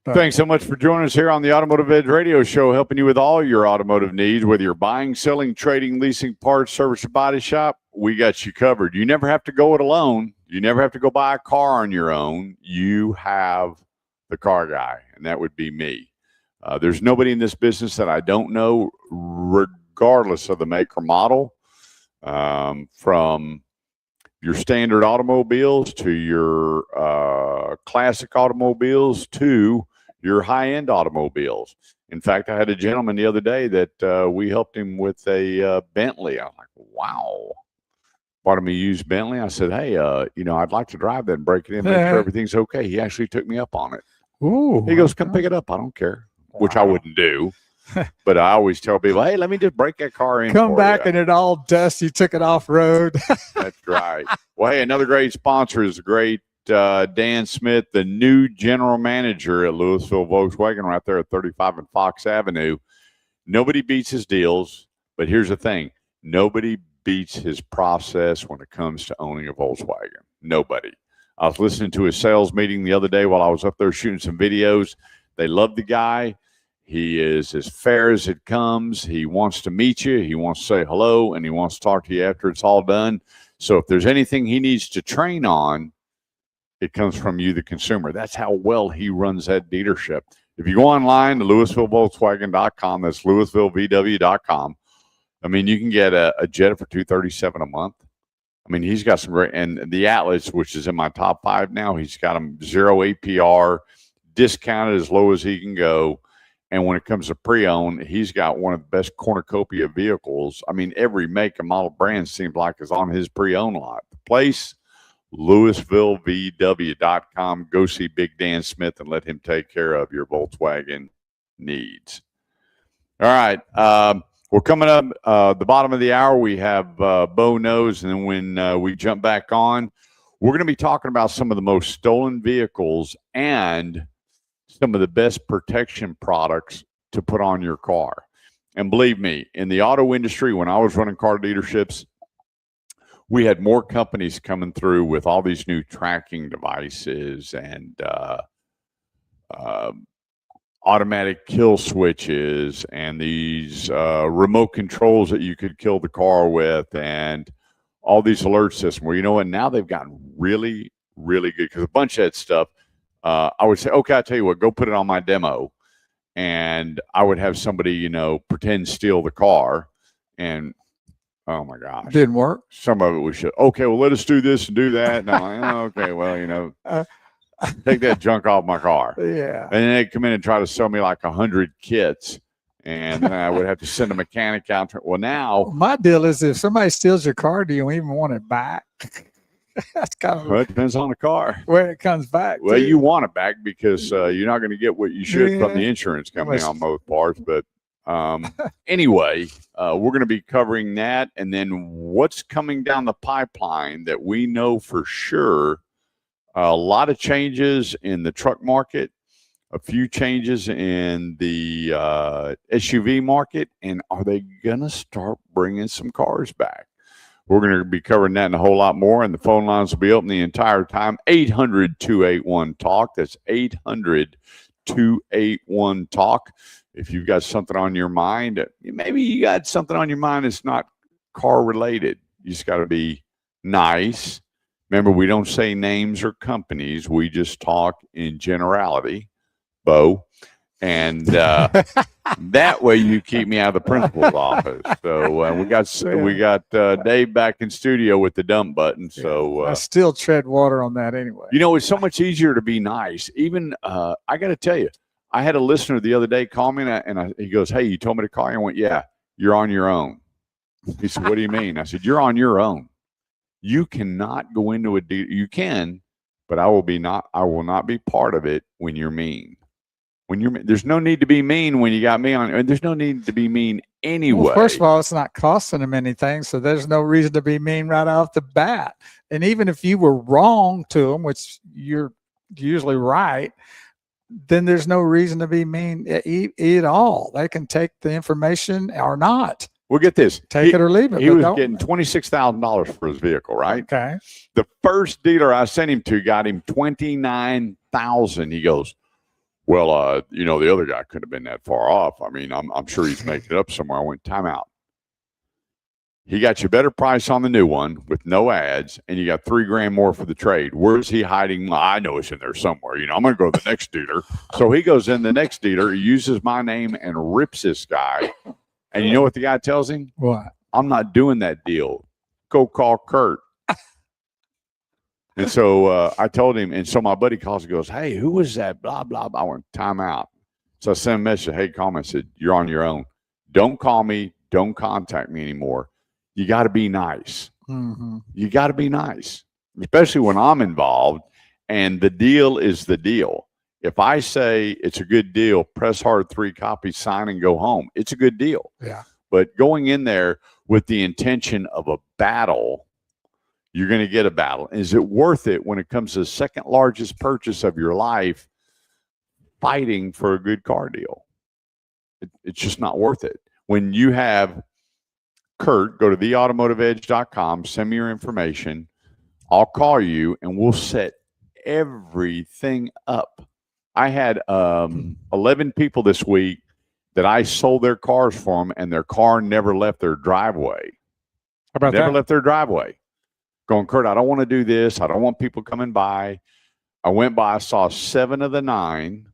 Thanks so much for joining us here on the Automotive Edge Radio Show, helping you with all your automotive needs, whether you're buying, selling, trading, leasing, parts, service, or body shop. We got you covered. You never have to go it alone. You never have to go buy a car on your own. You have the car guy, and that would be me. There's nobody in this business that I don't know, regardless of the make or model, from your standard automobiles to your classic automobiles to your high-end automobiles. In fact, I had a gentleman the other day that we helped him with a Bentley. I was like, wow. Bought him a used Bentley. I said, hey, I'd like to drive that and break it in, make sure everything's okay. He actually took me up on it. Ooh. He goes, come pick it up. I don't care, which I wouldn't do. But I always tell people, hey, let me just break that car in. Come back and it all dust. You took it off road. That's right. Well, hey, another great sponsor is the great Dan Smith, the new general manager at Louisville Volkswagen right there at 35 and Fox Avenue. Nobody beats his deals, but here's the thing. Nobody beats his process when it comes to owning a Volkswagen. Nobody. I was listening to his sales meeting the other day while I was up there shooting some videos. They love the guy. He is as fair as it comes. He wants to meet you. He wants to say hello, and he wants to talk to you after it's all done. So if there's anything he needs to train on, it comes from you, the consumer. That's how well he runs that dealership. If you go online to LouisvilleVolkswagen.com, that's LouisvilleVW.com. I mean, you can get a Jetta for $237 a month. I mean, he's got some great, and the Atlas, which is in my top 5 now, he's got them 0 APR, discounted as low as he can go. And when it comes to pre-owned, he's got one of the best cornucopia vehicles. I mean, every make and model brand seems like is on his pre-owned lot. The place, LouisvilleVW.com. Go see Big Dan Smith and let him take care of your Volkswagen needs. All right. We're coming up the bottom of the hour. We have Bo Knows, and then when we jump back on, we're going to be talking about some of the most stolen vehicles and some of the best protection products to put on your car. And believe me, in the auto industry, when I was running car dealerships, we had more companies coming through with all these new tracking devices and automatic kill switches and these remote controls that you could kill the car with and all these alert systems. Well, you know what? Now they've gotten really, really good because a bunch of that stuff, I would say, okay, I'll tell you what, go put it on my demo. And I would have somebody, you know, pretend steal the car and oh my gosh. Didn't work. Some of it was shit. Okay, well, let us do this and do that. And I'm like, oh, okay, well, you know, take that junk off my car. Yeah. And then they'd come in and try to sell me like 100 kits. And then I would have to send a mechanic out. Well, now. My deal is if somebody steals your car, do you even want it back? That's kind of. Well, it depends on the car. Where it comes back. Well, you want it back because you're not going to get what you should from the insurance company on most parts. But anyway, we're going to be covering that. And then what's coming down the pipeline that we know for sure. A lot of changes in the truck market, a few changes in the SUV market, and are they going to start bringing some cars back? We're going to be covering that and a whole lot more, and the phone lines will be open the entire time. 800-281-TALK. That's 800-281-TALK. If you've got something on your mind, maybe you got something on your mind that's not car related. You just got to be nice. Remember, we don't say names or companies. We just talk in generality, Bo. And that way you keep me out of the principal's office. So we got Dave back in studio with the dump button. So I still tread water on that anyway. You know, it's so much easier to be nice. Even I got to tell you, I had a listener the other day call me and he goes, "Hey, you told me to call you." I went, "Yeah, you're on your own." He said, "What do you mean?" I said, "You're on your own. You cannot go into a deal. You can, but I will not be part of it when you're mean. There's no need to be mean when you got me on, and there's no need to be mean anyway." Well, first of all, it's not costing them anything, so there's no reason to be mean right off the bat. And even if you were wrong to them, which you're usually right, then there's no reason to be mean at all. They can take the information or not. Well, get this. Take it or leave it. He was getting $26,000 for his vehicle, right? Okay. The first dealer I sent him to got him $29,000. He goes, "Well, you know, the other guy couldn't have been that far off. I mean, I'm sure he's making it up somewhere." I went, "Time out. He got you a better price on the new one with no ads, and you got $3,000 more for the trade. Where's he hiding? Well, I know it's in there somewhere. You know, I'm going to go to the next dealer." So he goes in the next dealer, he uses my name and rips this guy. And you know what the guy tells him? What? "I'm not doing that deal. Go call Kurt." And so I told him, and so my buddy calls and goes, "Hey, who was that? Blah, blah, blah." I went, "Time out." So I sent him a message, "Hey, call me." I said, "You're on your own. Don't call me. Don't contact me anymore. You got to be nice." Mm-hmm. You got to be nice, especially when I'm involved. And the deal is the deal. If I say it's a good deal, press hard 3 copies, sign, and go home, it's a good deal. Yeah. But going in there with the intention of a battle, you're going to get a battle. Is it worth it when it comes to the second largest purchase of your life, fighting for a good car deal? It's just not worth it. When you have Kurt, go to theautomotiveedge.com, send me your information. I'll call you and we'll set everything up. I had 11 people this week that I sold their cars for them, and their car never left their driveway. How about never that? left their driveway. Going, "Kurt, I don't want to do this. I don't want people coming by." I went by, I saw 7 of the 9.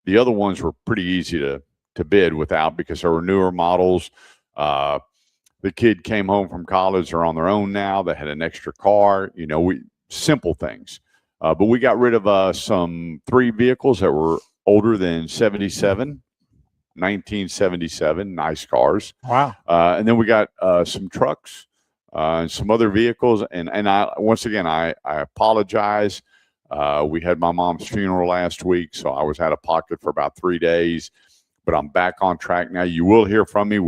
The other ones were pretty easy to bid without because there were newer models. The kid came home from college. They're on their own now. They had an extra car. You know, simple things. But we got rid of some 3 vehicles that were older than 77, 1977, nice cars. Wow. And then we got some trucks and some other vehicles. And once again, I apologize. We had my mom's funeral last week, so I was out of pocket for about 3 days. But I'm back on track now. You will hear from me.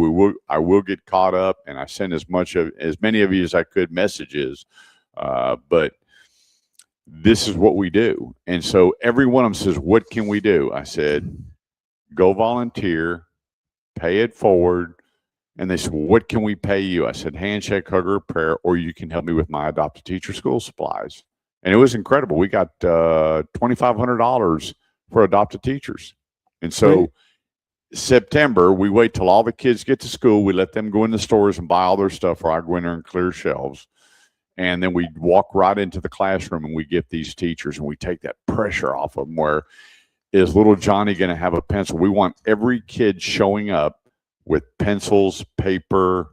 I will get caught up, and I send as many of you as I could messages. But this is what we do. And so every one of them says, "What can we do?" I said, "Go volunteer, pay it forward, And they said, well, what can we pay you? I said, handshake, hug, or prayer, or you can help me with my adopted teacher school supplies. And it was incredible. We got $2,500 for adopted teachers. And so September, we wait till all the kids get to school. We let them go in the stores and buy all their stuff, or I go in there and clear shelves. And then we walk right into the classroom and we get these teachers and we take that pressure off of them. Where is little Johnny going to have a pencil? We want every kid showing up with pencils, paper,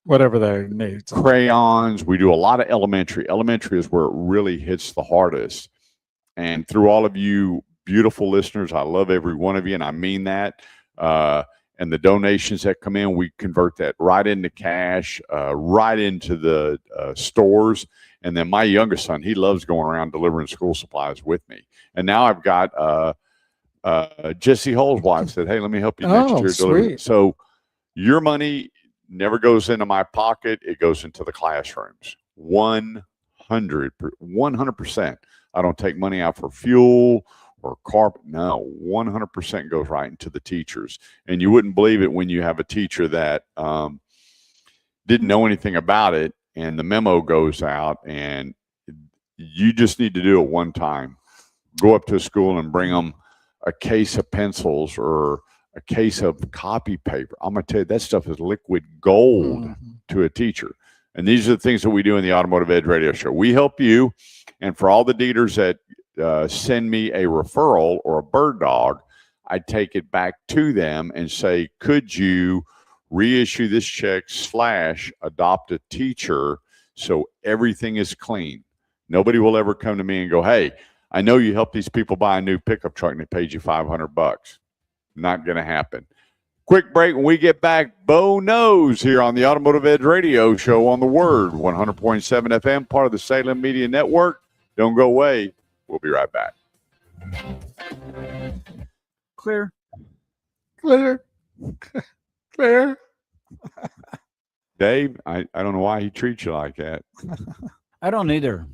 whatever they need, crayons. We do a lot of elementary. Elementary is where it really hits the hardest. And through all of you beautiful listeners, I love every one of you, and I mean that. And the donations that come in, we convert that right into cash, right into the stores. And then my youngest son, he loves going around delivering school supplies with me. And now I've got Jesse Hull's wife said, hey, let me help you next year. Sweet. So your money never goes into my pocket. It goes into the classrooms. 100%. I don't take money out for fuel or carpet. No, 100% goes right into the teachers. And you wouldn't believe it when you have a teacher that didn't know anything about it, and the memo goes out, and you just need to do it one time. Go up to a school and bring them a case of pencils or a case of copy paper. I'm going to tell you, that stuff is liquid gold to a teacher. And these are the things that we do in the Automotive Edge Radio Show. We help you. And for all the dealers that send me a referral or a bird dog, I take it back to them and say, could you reissue this check / adopt a teacher so everything is clean? Nobody will ever come to me and go, hey, I know you helped these people buy a new pickup truck and they paid you $500. Not going to happen. Quick break. When we get back, Bo Knows here on the Automotive Edge Radio Show on the Word, 100.7 FM, part of the Salem Media Network. Don't go away. We'll be right back. Clear. Dave, I don't know why he treats you like that. I don't either.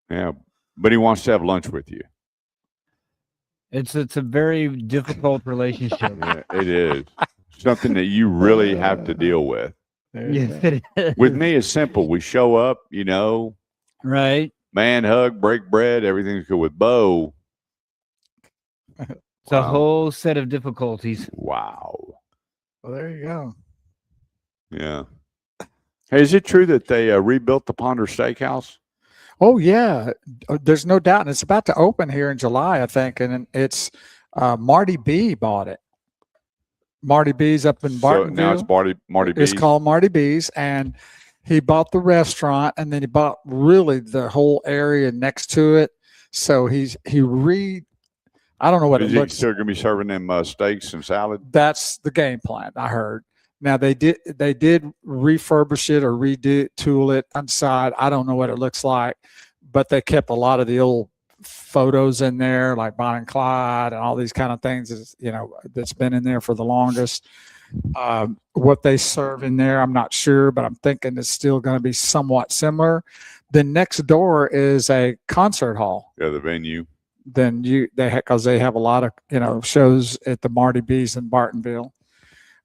Yeah, but he wants to have lunch with you. It's a very difficult relationship. Yeah, it is. Something that you really have to deal with. Yes, it is. With me, it's simple. We show up, right? Man hug, break bread, everything's good. With Bo, it's a whole set of difficulties. Wow. Well, there you go. Yeah. Hey, is it true that they rebuilt the Ponder Steakhouse? Oh, yeah. There's no doubt. And it's about to open here in July, I think. And it's Marty B bought it. Marty B's up in Bartonville. So now it's Marty B's? It's called Marty B's. And he bought the restaurant, and then he bought really the whole area next to it. So I don't know what it looks. Is he still going to be serving them steaks and salad? That's the game plan, I heard. Now they did refurbish it or retool it inside. I don't know what it looks like, but they kept a lot of the old photos in there, like Bonnie and Clyde and all these kind of things. That's been in there for the longest. What they serve in there, I'm not sure, but I'm thinking it's still going to be somewhat similar. The next door is a concert hall. Yeah, the venue. Then because they have a lot of shows at the Marty B's in Bartonville.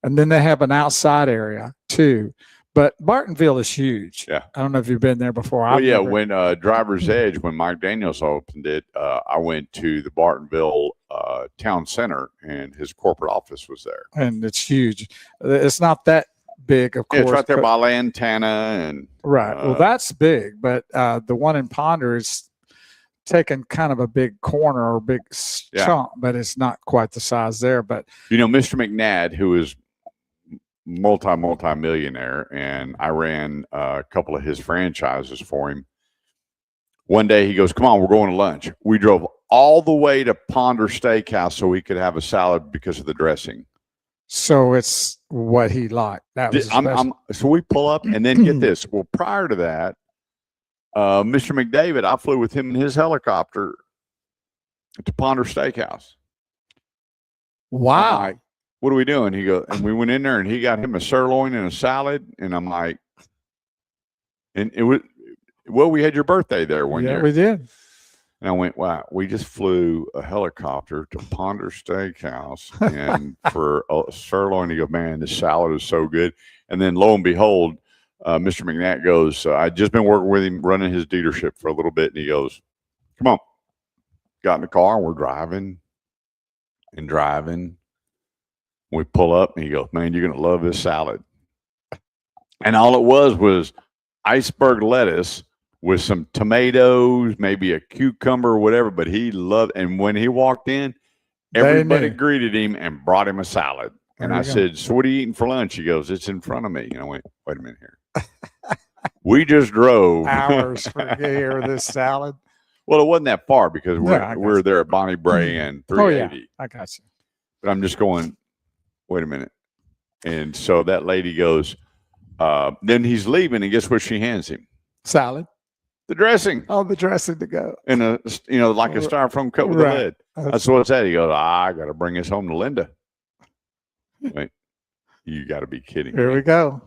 And then they have an outside area too. But Bartonville is huge. Yeah. I don't know if you've been there before. Well, when Driver's Edge, when Mike Daniels opened it, I went to the Bartonville Town Center, and his corporate office was there. And it's huge. It's not that big, of course. It's right there by Lantana. And right. Well, that's big. But the one in Ponder is taking kind of a big corner or big chunk, but it's not quite the size there. But Mr. McNadd, who is multi-millionaire, and I ran a couple of his franchises for him. One day he goes, come on, we're going to lunch. We drove all the way to Ponder Steakhouse so he could have a salad because of the dressing. So it's what he liked. That was so we pull up, and then get this. Well, prior to that, Mr. McDavid, I flew with him in his helicopter to Ponder Steakhouse. Wow. What are we doing? He goes, and we went in there, and he got him a sirloin and a salad, and I'm like, and it was, we had your birthday there one year. Yeah, we did. And I went, wow, we just flew a helicopter to Ponder Steakhouse and for a sirloin. He goes, man, this salad is so good. And then lo and behold, Mr. McNatt goes, I'd just been working with him, running his dealership for a little bit. And he goes, come on. Got in the car and we're driving and driving. We pull up and he goes, man, you're going to love this salad. And all it was iceberg lettuce with some tomatoes, maybe a cucumber or whatever, but he loved, and when he walked in, everybody greeted him and brought him a salad. And I said, so what are you eating for lunch? He goes, it's in front of me. And I went, wait a minute here. We just drove hours for here this salad. Well, it wasn't that far because we're there at Bonnie Bray and 380. Oh, yeah. I got you. But I'm just going, wait a minute. And so that lady goes, then he's leaving, and guess what she hands him? Salad. The dressing. Oh, the dressing to go. And like a styrofoam cup with a lid. I said, what's that? He goes, I got to bring this home to Linda. Wait, you got to be kidding Here me. we go.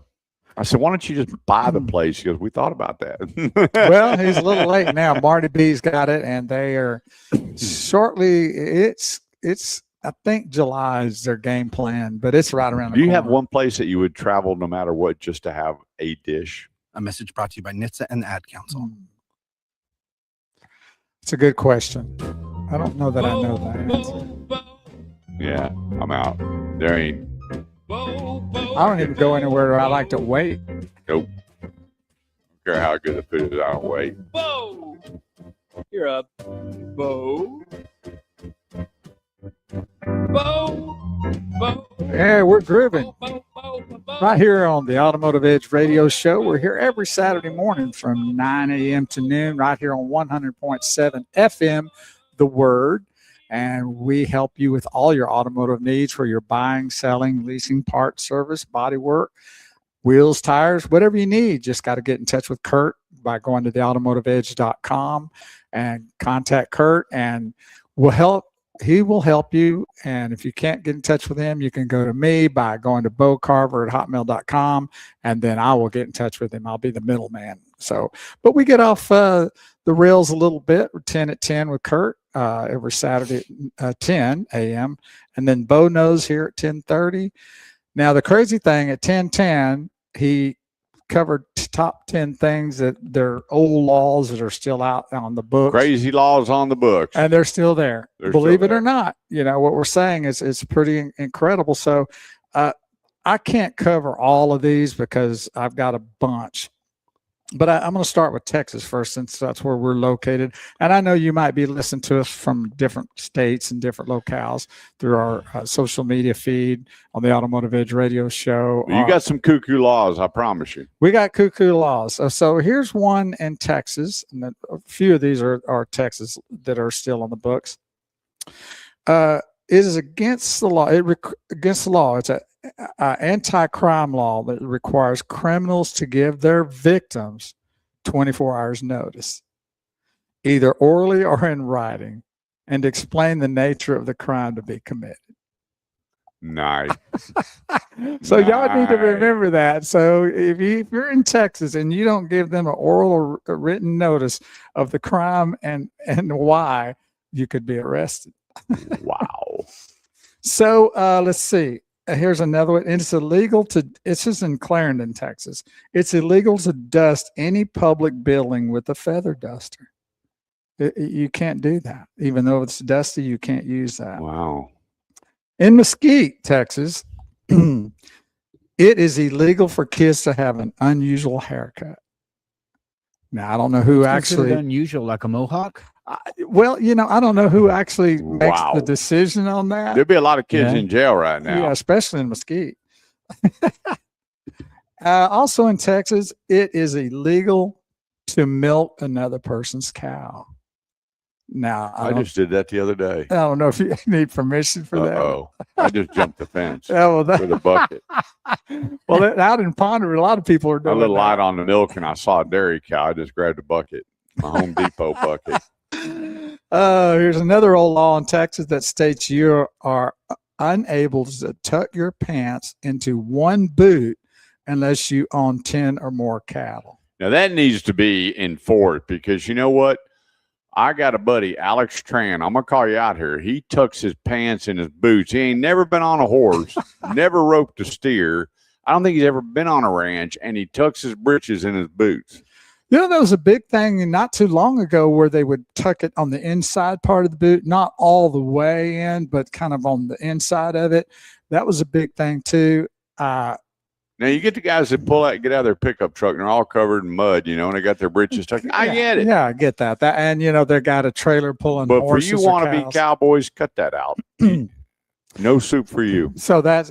I said, why don't you just buy the place? He goes, we thought about that. Well, he's a little late now. Marty B's got it, and they are shortly. It's I think July is their game plan, but it's right around the corner. Do you have one place that you would travel no matter what just to have a dish? A message brought to you by NHTSA and the Ad Council. It's a good question. I don't know that I know the answer. Yeah, I'm out. There ain't. I don't even go anywhere. I like to wait. Nope. Don't care how good the food is. I don't wait. Bo, you're up. Bo. Yeah, we're grooving. Right here on the Automotive Edge Radio Show. We're here every Saturday morning from 9 a.m. to noon, right here on 100.7 FM, The Word. And we help you with all your automotive needs for your buying, selling, leasing, parts, service, body work, wheels, tires, whatever you need. Just got to get in touch with Kurt by going to theautomotiveedge.com and contact Kurt, and he will help you. And if you can't get in touch with him, you can go to me by going to bocarver@hotmail.com, and then I will get in touch with him. I'll be the middleman. So, but we get off the rails a little bit. We're 10 at 10 with Kurt every Saturday at 10 a.m. And then Bo knows here at 10:30. Now, the crazy thing at 10:10, he covered top 10 things that they're old laws that are still out on the books. Crazy laws on the books. And they're still there. Believe it or not, what we're saying is pretty incredible. So I can't cover all of these because I've got a bunch. But I'm going to start with Texas first, since that's where we're located. And I know you might be listening to us from different states and different locales through our social media feed on the Automotive Edge Radio Show. You got some cuckoo laws, I promise you. We got cuckoo laws. So here's one in Texas, and a few of these are Texas that are still on the books. It is against the law. Against the law. It's a anti-crime law that requires criminals to give their victims 24 hours notice, either orally or in writing, and explain the nature of the crime to be committed. Nice. So y'all need to remember that. So if you're in Texas and you don't give them an oral or a written notice of the crime and why, you could be arrested. Wow. So let's see. Here's another one. It's illegal it's just in Clarendon, Texas. It's illegal to dust any public building with a feather duster. You can't do that. Even though it's dusty, you can't use that. Wow. In Mesquite, Texas, it is illegal for kids to have an unusual haircut. Now, I don't know who actually unusual, like a mohawk. Well, I don't know who actually makes the decision on that. There'd be a lot of kids in jail right now. Yeah, especially in Mesquite. Also in Texas, it is illegal to milk another person's cow. Now, I just did that the other day. I don't know if you need permission for that. Oh, I just jumped the fence with a bucket. Well, out in Ponder, a lot of people are doing a little that. light on the milk, and I saw a dairy cow. I just grabbed a bucket, my Home Depot bucket. Here's another old law in Texas that states you are unable to tuck your pants into one boot unless you own 10 or more cattle. Now, that needs to be enforced, because you know what? I got a buddy, Alex Tran. I'm gonna call you out here. He tucks his pants in his boots. He ain't never been on a horse, never roped a steer. I don't think he's ever been on a ranch, and he tucks his britches in his boots. You know, there was a big thing not too long ago where they would tuck it on the inside part of the boot, not all the way in, but kind of on the inside of it. That was a big thing too. Now you get the guys that get out of their pickup truck and they're all covered in mud, you know, and they got their britches tucked. I get it. Yeah, I get that. And you know, they got a trailer pulling. But for horses you or want to be cows. cowboys, cut that out. No soup for you. So that's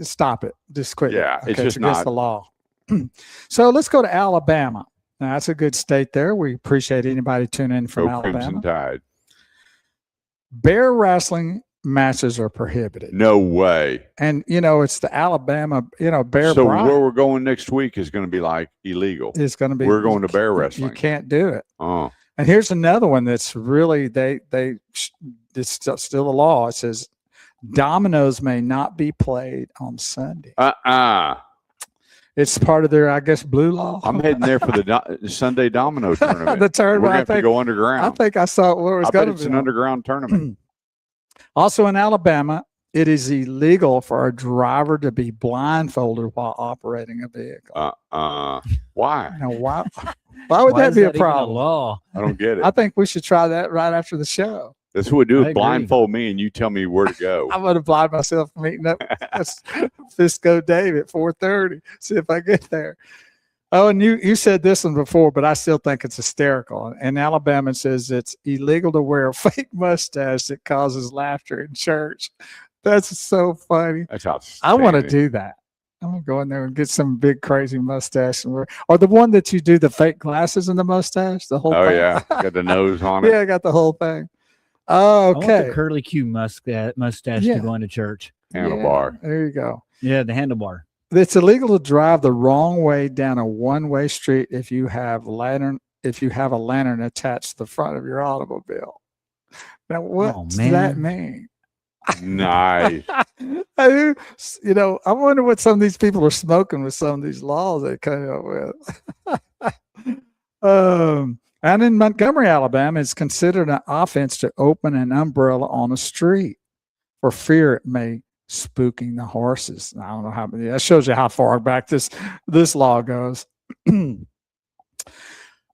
stop it. Just quit. Yeah, it. it's just against not the law. So let's go to Alabama. Now, that's a good state there. We appreciate anybody tuning in from no Alabama. Crimson Tide. Bear wrestling matches are prohibited. No way. And, you know, it's the Alabama, bear So bride. where we're going next week is going to be like illegal. It's going to be. We're going to bear wrestling. You can't do it. Oh. And here's another one that's really, it's still a law. It says dominoes may not be played on Sunday. It's part of their, I guess, blue law. I'm heading there for the Sunday domino tournament. The tournament. We're going to have to go underground. I think I saw where it was going to be. It's an underground tournament. Also in Alabama, it is illegal for a driver to be blindfolded while operating a vehicle. Why? Now, why would that be a problem? Law? I don't get it. I think we should try that right after the show. That's what we do. Blindfold me and you tell me where to go. I'm going to blind myself meeting up Fisco Dave at 4:30. See if I get there. Oh, and you said this one before, but I still think it's hysterical. In Alabama, it says it's illegal to wear a fake mustache that causes laughter in church. That's so funny. That's outstanding. I want to do that. I'm going to go in there and get some big crazy mustache and wear, or the one that you do the fake glasses and the mustache, the whole thing. Oh, yeah. Got the nose on it. Yeah, I got the whole thing. Oh, okay. I want the curly Q mustache to go into church. Handlebar. Yeah, there you go. Yeah, the handlebar. It's illegal to drive the wrong way down a one-way street if you have a lantern attached to the front of your automobile. Now, what does that mean? Nice. I wonder what some of these people are smoking with some of these laws they come up with. And in Montgomery, Alabama, it's considered an offense to open an umbrella on a street for fear it may spooking the horses. I don't know how many. That shows you how far back this law goes.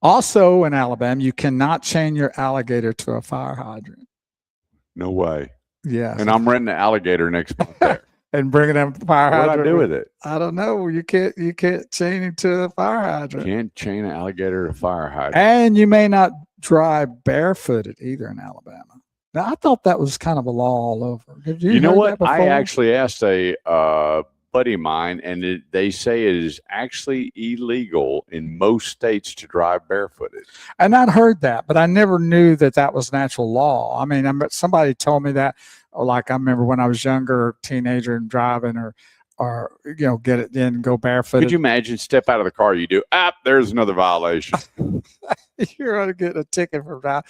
Also in Alabama, you cannot chain your alligator to a fire hydrant. No way. Yeah. And I'm renting an alligator next month there. And bringing them fire hydrant. What do I do with it? I don't know. You can't chain him to a fire hydrant. Can't chain an alligator to a fire hydrant. And you may not drive barefooted either in Alabama. Now, I thought that was kind of a law all over. Have you know heard what? that I before? actually asked a buddy of mine, and they say it is actually illegal in most states to drive barefooted. And I'd heard that, but I never knew that was natural law. I mean, somebody told me that, like I remember when I was younger, or teenager, and driving, or get it in and go barefooted. Could you imagine? Step out of the car, you do. There's another violation. You're going to get a ticket for that.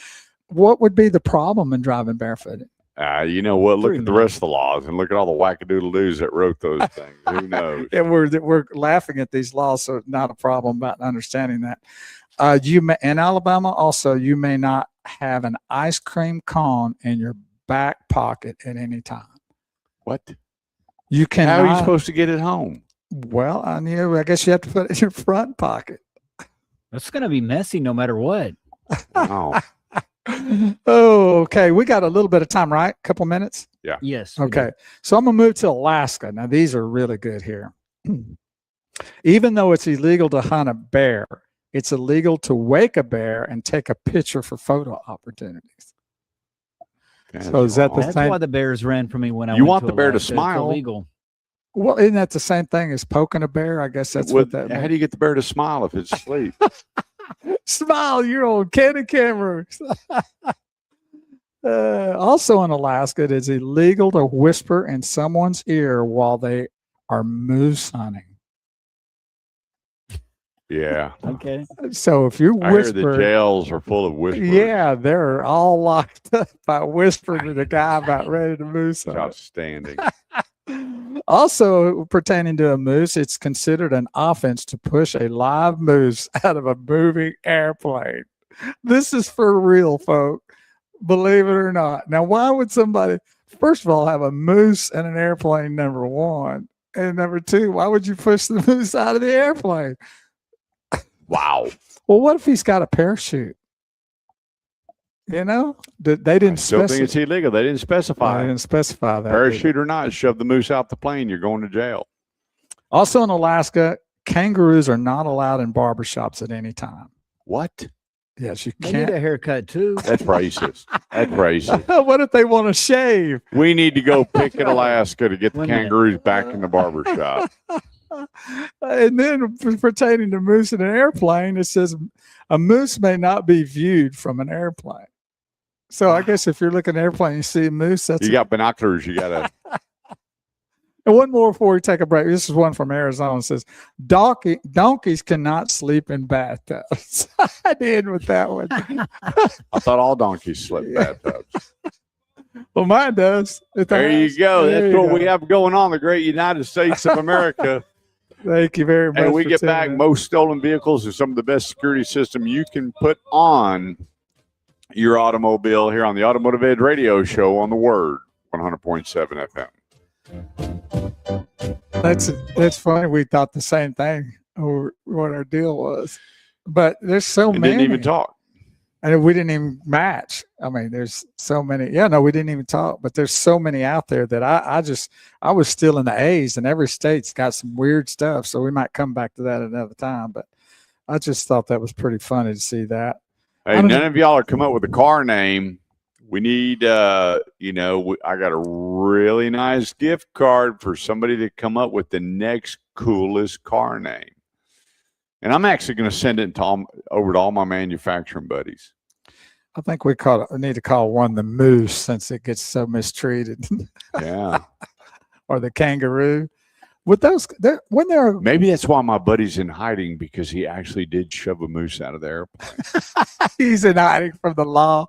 What would be the problem in driving barefooted? You know what? Look at the rest of the laws and look at all the wackadoodle-doos that wrote those things. Who knows? Yeah, we're laughing at these laws, so not a problem about understanding that. In Alabama, also, you may not have an ice cream cone in your back pocket at any time. What? You can. How are you supposed to get it home? Well, I guess you have to put it in your front pocket. That's going to be messy no matter what. Wow. Oh, okay. We got a little bit of time, right? A couple minutes? Yeah. Yes. Okay. So I'm going to move to Alaska. Now, these are really good here. Even though it's illegal to hunt a bear, it's illegal to wake a bear and take a picture for photo opportunities. So is that the That's same? why the bears ran from me when I You went want to the bear to Alaska. It's smile. illegal. Well, isn't that the same thing as poking a bear? I guess that's what that How means. do you get the bear to smile if it's asleep? Smile, you're on Candy camera. Also in Alaska, it is illegal to whisper in someone's ear while they are moose hunting. Yeah. Okay. So if you I hear the whisper, jails are full of whispers. yeah, they're all locked up by whispering to the guy about ready to moose hunt. Outstanding. Also, pertaining to a moose, it's considered an offense to push a live moose out of a moving airplane. This is for real, folk. Believe it or not. Now, why would somebody, first of all, have a moose in an airplane, number one? And number two, why would you push the moose out of the airplane? Wow. Well, what if he's got a parachute? You know, they didn't Still think it's illegal. They didn't specify. They didn't specify that. Parachute or not, shove the moose out the plane. You're going to jail. Also in Alaska, kangaroos are not allowed in barbershops at any time. What? Yes, you They can't. need a haircut too. That's racist. That's racist. What if they want to shave? We need to go picket Alaska to get the kangaroos back in the barber shop. And then pertaining to moose in an airplane, it says a moose may not be viewed from an airplane. So I guess if you're looking at an airplane, you see a moose. That's You got binoculars. You got to. And one more before we take a break. This is one from Arizona. It says, donkeys cannot sleep in bathtubs. I did with that one. I thought all donkeys slept in bathtubs. Well, mine does. There you go. That's what we have going on, the great United States of America. Thank you very much. And we get back, most stolen vehicles are some of the best security system you can put on your automobile here on the Automotive Edge Radio Show on the Word, 100.7 FM. That's funny. We thought the same thing or what our deal was. But there's so many. Didn't even talk. And we didn't even match. I mean, there's so many. Yeah, no, we didn't even talk. But there's so many out there that I was still in the A's, and every state's got some weird stuff. So we might come back to that another time. But I just thought that was pretty funny to see that. Hey, none of y'all are come up with a car name. We need, I got a really nice gift card for somebody to come up with the next coolest car name. And I'm actually going to send it over to all my manufacturing buddies. I think we need to call one the moose since it gets so mistreated. Yeah. Or the kangaroo. With those, when they're maybe that's why my buddy's in hiding, because he actually did shove a moose out of the airplane. He's in hiding from the law.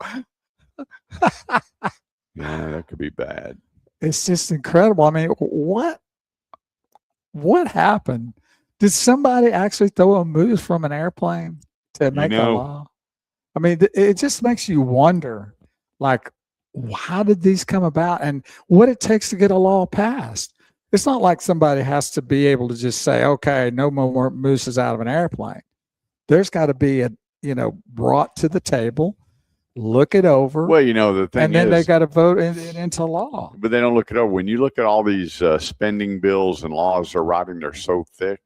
Yeah, that could be bad. It's just incredible. I mean, what happened? Did somebody actually throw a moose from an airplane to make a law? I mean, it just makes you wonder, like, how did these come about and what it takes to get a law passed? It's not like somebody has to be able to just say, okay, no more mooses out of an airplane. There's got to be brought to the table, look it over. Well, the thing and then they got to vote it into law. But they don't look it over. When you look at all these spending bills and laws they're writing, they're so thick,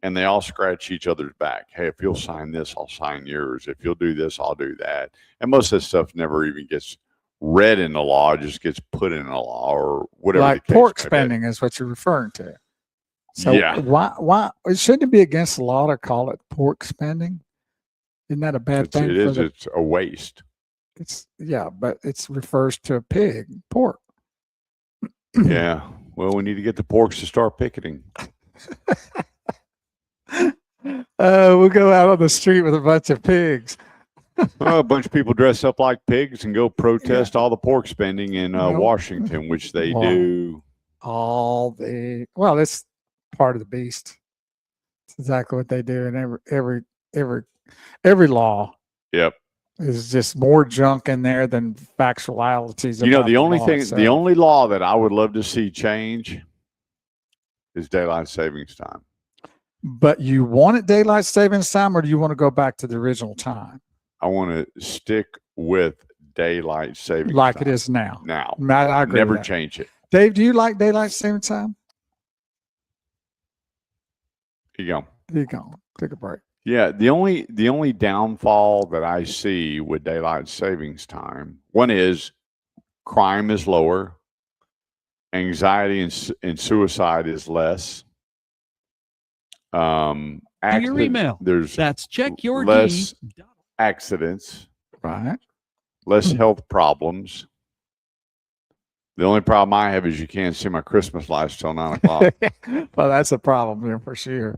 and they all scratch each other's back. Hey, if you'll sign this, I'll sign yours. If you'll do this, I'll do that. And most of this stuff never even gets read in the law, just gets put in a law or whatever. Like pork spending is what you're referring to. So yeah. Why shouldn't it be against the law to call it pork spending? Isn't that a bad thing? It is. It's a waste. But it refers to a pig, pork. Yeah. Well, we need to get the porks to start picketing. We'll go out on the street with a bunch of pigs. A bunch of people dress up like pigs and go protest all the pork spending in Washington, which they do. It's part of the beast. It's exactly what they do in every law. Yep. Is just more junk in there than factualities. The only law that I would love to see change is daylight savings time. But you want it daylight savings time, or do you want to go back to the original time? I want to stick with daylight savings like time. It is now. Now, I agree. Never change it. Dave, do you like daylight savings time? Here you go. Here you go. Take a break. Yeah, the only downfall that I see with daylight savings time, one is crime is lower, anxiety and suicide is less. Your email. That's less accidents, right? Less health problems. The only problem I have is you can't see my Christmas lights till 9 o'clock. Well, that's a problem here for sure.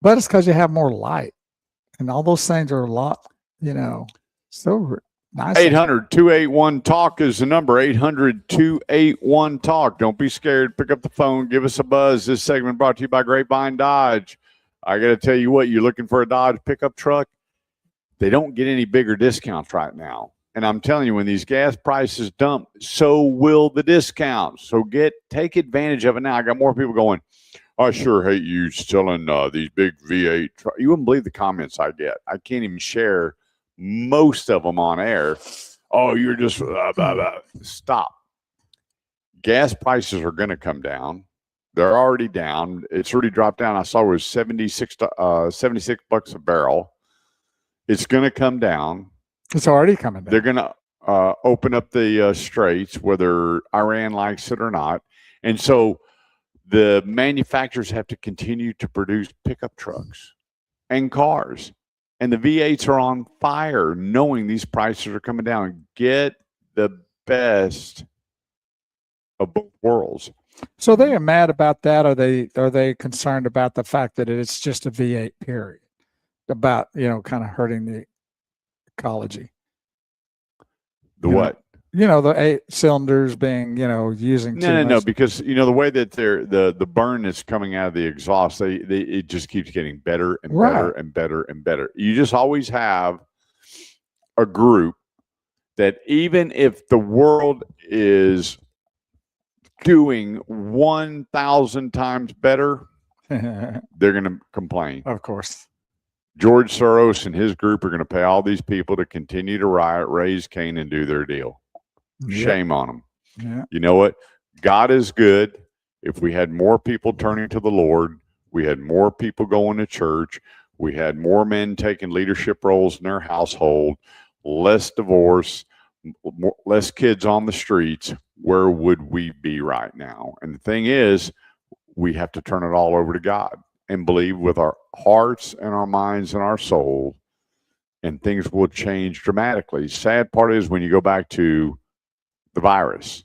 But it's because you have more light, and all those things are a lot, so nice. 800-281-TALK is the number. 800-281-TALK. Don't be scared. Pick up the phone. Give us a buzz. This segment brought to you by Grapevine Dodge. I got to tell you what, you're looking for a Dodge pickup truck. They don't get any bigger discounts right now. And I'm telling you, when these gas prices dump, so will the discounts. So take advantage of it now. I got more people going, I sure hate you selling these big V8 trucks. You wouldn't believe the comments I get. I can't even share most of them on air. Oh, you're just blah, blah, blah. Stop. Gas prices are going to come down. They're already down. It's already dropped down. I saw it was 76 bucks a barrel. It's going to come down. It's already coming down. They're going to open up the straits, whether Iran likes it or not. And so the manufacturers have to continue to produce pickup trucks and cars. And the V8s are on fire, knowing these prices are coming down. Get the best of both worlds. So they are mad about that. Are they concerned about the fact that it's just a V8 period? About, kind of hurting the ecology. What? The 8 cylinders being, using no, because the way that the burn is coming out of the exhaust, it just keeps getting better and better and better and better. You just always have a group that even if the world is doing 1,000 times better, they're going to complain. Of course. George Soros and his group are going to pay all these people to continue to riot, raise Cain, and do their deal. Yep. Shame on them. Yeah. You know what? God is good. If we had more people turning to the Lord, we had more people going to church, we had more men taking leadership roles in their household, less divorce, less kids on the streets, where would we be right now? And the thing is, we have to turn it all over to God and believe with our hearts and our minds and our soul, and things will change dramatically. Sad part is when you go back to the virus,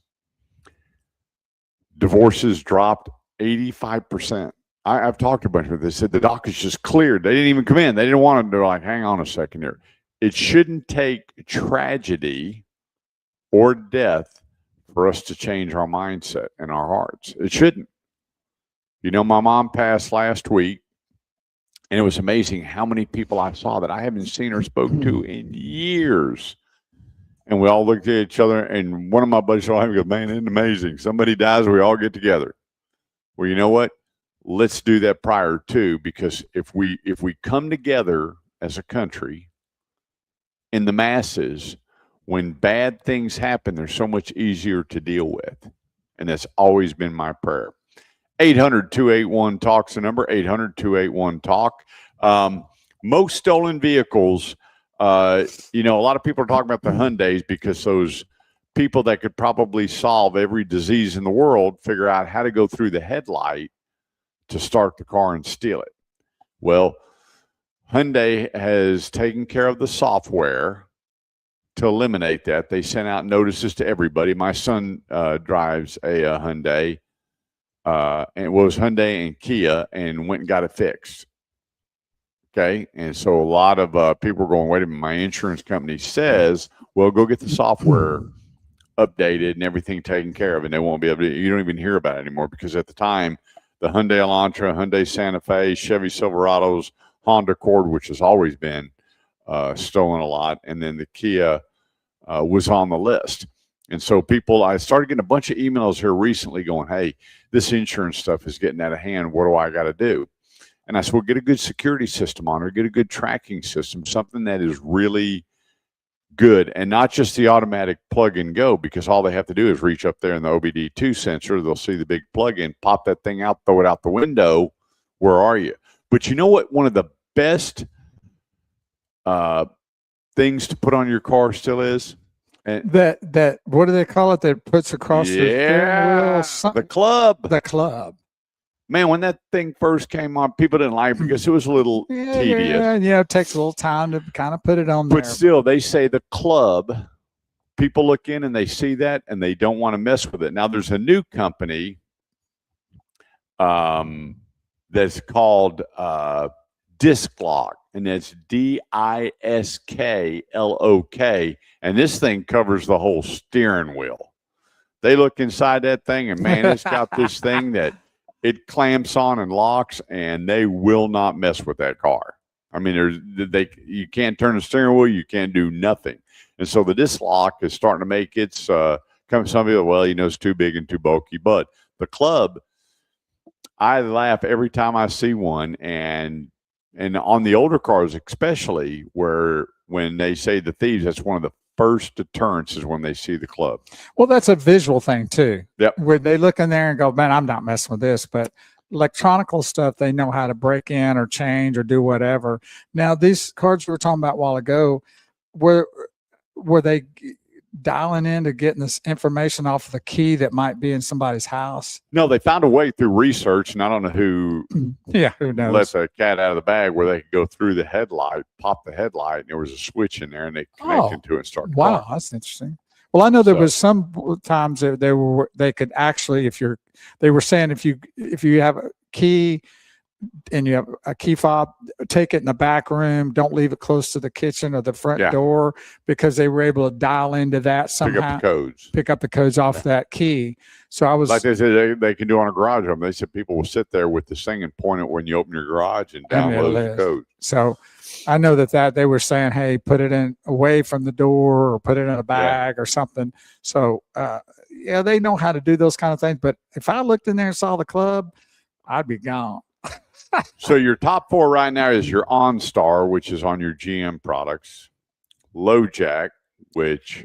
divorces dropped 85%. I've talked to a bunch of them. They said the dockets just cleared. They didn't even come in. They didn't want to. They're like, hang on a second here. It shouldn't take tragedy or death for us to change our mindset and our hearts. It shouldn't. My mom passed last week, and it was amazing how many people I saw that I haven't seen or spoke to in years. And we all looked at each other, and one of my buddies goes, man, isn't it amazing? Somebody dies, we all get together. Well, you know what? Let's do that prior too, because if we come together as a country in the masses, when bad things happen, they're so much easier to deal with. And that's always been my prayer. 800-281-TALK's the number, 800-281-TALK. Most stolen vehicles, a lot of people are talking about the Hyundais because those people that could probably solve every disease in the world figure out how to go through the headlight to start the car and steal it. Well, Hyundai has taken care of the software to eliminate that. They sent out notices to everybody. My son drives a Hyundai, and it was Hyundai and Kia, and went and got it fixed. Okay, and so a lot of people are going, wait a minute, my insurance company says, well, go get the software updated and everything taken care of, and they won't be able to. You don't even hear about it anymore, because at the time, the Hyundai Elantra, Hyundai Santa Fe, Chevy Silverados, Honda Accord, which has always been stolen a lot, and then the Kia was on the list. And so I started getting a bunch of emails here recently going, hey, this insurance stuff is getting out of hand. What do I got to do? And I said, well, get a good security system on it, get a good tracking system, something that is really good, and not just the automatic plug and go, because all they have to do is reach up there in the OBD2 sensor. They'll see the big plug-in, pop that thing out, throw it out the window. Where are you? But you know what? One of the best things to put on your car still is? And that what do they call it? That puts across the steering wheel? The club. The club. Man, when that thing first came on, people didn't like it because it was a little tedious. Yeah, it takes a little time to kind of put it on there. But still, they say the club, people look in and they see that and they don't want to mess with it. Now, there's a new company that's called Disc Lock, and it's DISKLOK, and this thing covers the whole steering wheel. They look inside that thing, and man, it's got this thing that it clamps on and locks, and they will not mess with that car. I mean, you can't turn the steering wheel, you can't do nothing. And so the disc lock is starting to make its some people, well, it's too big and too bulky. But the club, I laugh every time I see one, and on the older cars especially, when they say the thieves, that's one of the first deterrents is when they see the club. Well, that's a visual thing too. Yep. Where they look in there and go, man, I'm not messing with this. But electronical stuff, they know how to break in or change or do whatever. Now, these cards we were talking about a while ago, were they dialing into getting this information off of the key that might be in somebody's house? No, they found a way through research, and I don't know who who knows, let the cat out of the bag, where they could go through the headlight, pop the headlight, and there was a switch in there, and they connected to it and started the car. That's interesting. Well, I know there was some times that they could actually, they were saying if you have a key and you have a key fob, take it in the back room. Don't leave it close to the kitchen or the front door, because they were able to dial into that somehow. Pick up the codes off that key. So I was like they said they can do on a garage home. They said people will sit there with this thing and point it when you open your garage and download the code. So I know that they were saying, hey, put it in away from the door or put it in a bag or something. So they know how to do those kind of things. But if I looked in there and saw the club, I'd be gone. So your top 4 right now is your OnStar, which is on your GM products, LoJack, which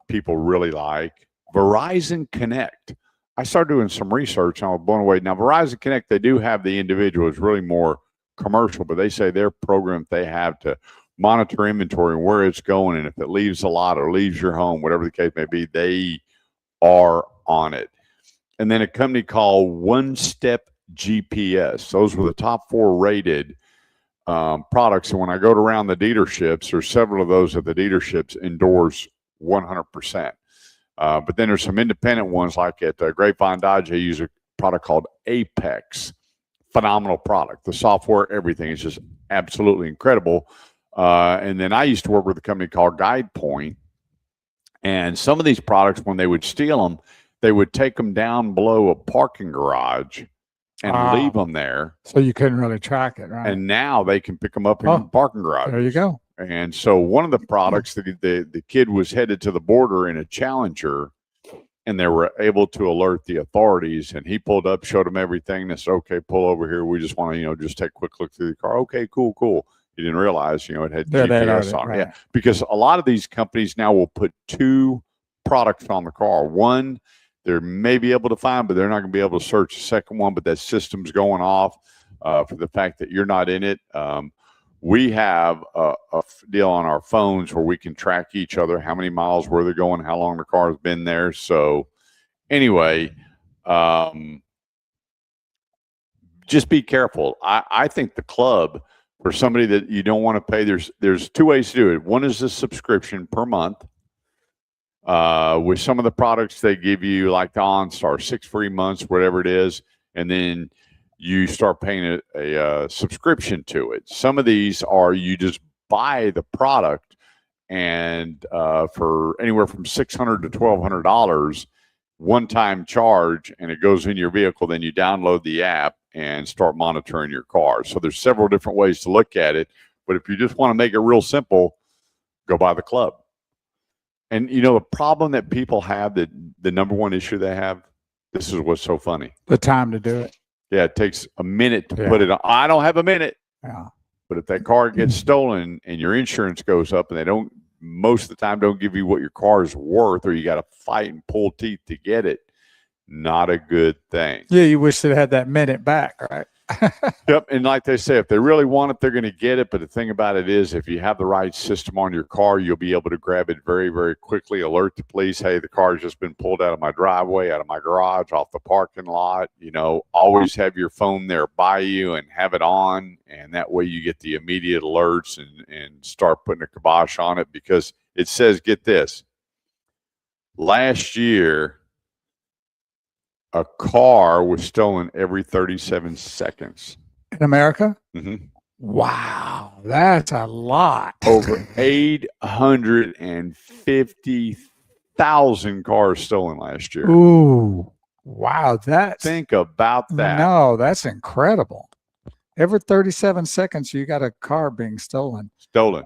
people really like, Verizon Connect. I started doing some research and I was blown away. Now, Verizon Connect, they do have the individual. It's really more commercial, but they say their program they have to monitor inventory and where it's going, and if it leaves a lot or leaves your home, whatever the case may be, they are on it. And then a company called One Step GPS. Those were the top 4 rated products. And when I go around the dealerships, there's several of those at the dealerships endorse 100%. But then there's some independent ones, like at Grapevine Dodge, they use a product called Apex. Phenomenal product. The software, everything is just absolutely incredible. And then I used to work with a company called GuidePoint. And some of these products, when they would steal them, they would take them down below a parking garage and leave them there. So you couldn't really track it, right? And now they can pick them up in the parking garage. There you go. And so one of the products that the kid was headed to the border in a Challenger, and they were able to alert the authorities, and he pulled up, showed them everything. They said, okay, pull over here. We just want to, just take a quick look through the car. Okay, cool. He didn't realize, it had GPS on it. Right. Yeah. Because a lot of these companies now will put 2 products on the car. One, they may be able to find, but they're not going to be able to search the second one, but that system's going off for the fact that you're not in it. We have a deal on our phones where we can track each other, how many miles, where they're going, how long the car's been there. So anyway, just be careful. I think the club, for somebody that you don't want to pay, there's 2 ways to do it. One is a subscription per month. With some of the products they give you, like the OnStar, 6 free months, whatever it is, and then you start paying a subscription to it. Some of these are you just buy the product, and for anywhere from $600 to $1,200, one-time charge, and it goes in your vehicle. Then you download the app and start monitoring your car. So there's several different ways to look at it. But if you just want to make it real simple, go buy the club. And the problem that people have, that the number one issue they have, this is what's so funny. The time to do it. Yeah, it takes a minute to put it on. I don't have a minute. Yeah. But if that car gets stolen and your insurance goes up, and they don't, most of the time, don't give you what your car is worth, or you got to fight and pull teeth to get it, not a good thing. Yeah, you wish they had that minute back, right? Yep. And like they say, if they really want it, they're going to get it. But the thing about it is, if you have the right system on your car, you'll be able to grab it very, very quickly, alert the police, hey, the car's just been pulled out of my driveway, out of my garage, off the parking lot. Always have your phone there by you and have it on. And that way you get the immediate alerts and start putting a kibosh on it, because it says, get this, last year, a car was stolen every 37 seconds. In America? Mm-hmm. Wow, that's a lot. Over 850,000 cars stolen last year. Ooh, wow. Think about that. No, that's incredible. Every 37 seconds, you got a car being stolen. Stolen.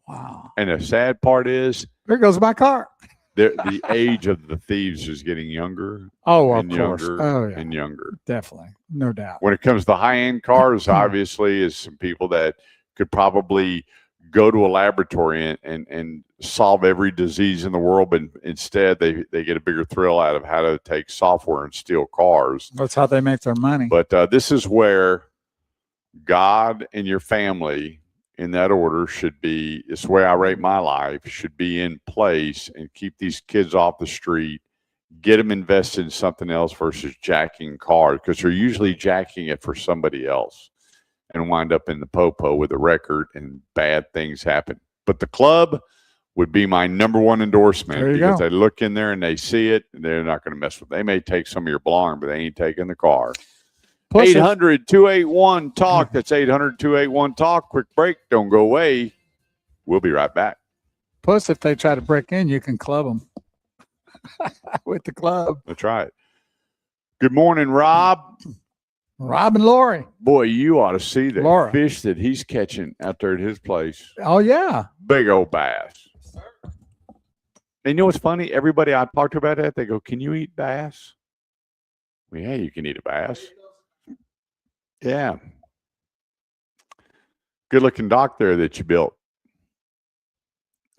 Wow. And the sad part is, there goes my car. The age of the thieves is getting younger. Oh, and of course. younger and younger. Definitely. No doubt. When it comes to high-end cars, obviously, is some people that could probably go to a laboratory and solve every disease in the world, but instead they get a bigger thrill out of how to take software and steal cars. That's how they make their money. But this is where God and your family, in that order, should be, it's the way I rate my life, should be in place and keep these kids off the street, get them invested in something else versus jacking cars, because they're usually jacking it for somebody else and wind up in the popo with a record and bad things happen. But the club would be my number one endorsement, because they look in there and they see it and they're not going to mess with it. They may take some of your belongings, but they ain't taking the car. 800-281-TALK. That's 800-281-TALK. Quick break. Don't go away. We'll be right back. Plus, if they try to break in, you can club them with the club. That's right. Good morning, Rob. Rob and Lori. Boy, you ought to see the fish that he's catching out there at his place. Oh, yeah. Big old bass. And you know what's funny? Everybody I talk to about that, they go, can you eat bass? Well, yeah, you can eat a bass. Yeah. Good looking dock there that you built.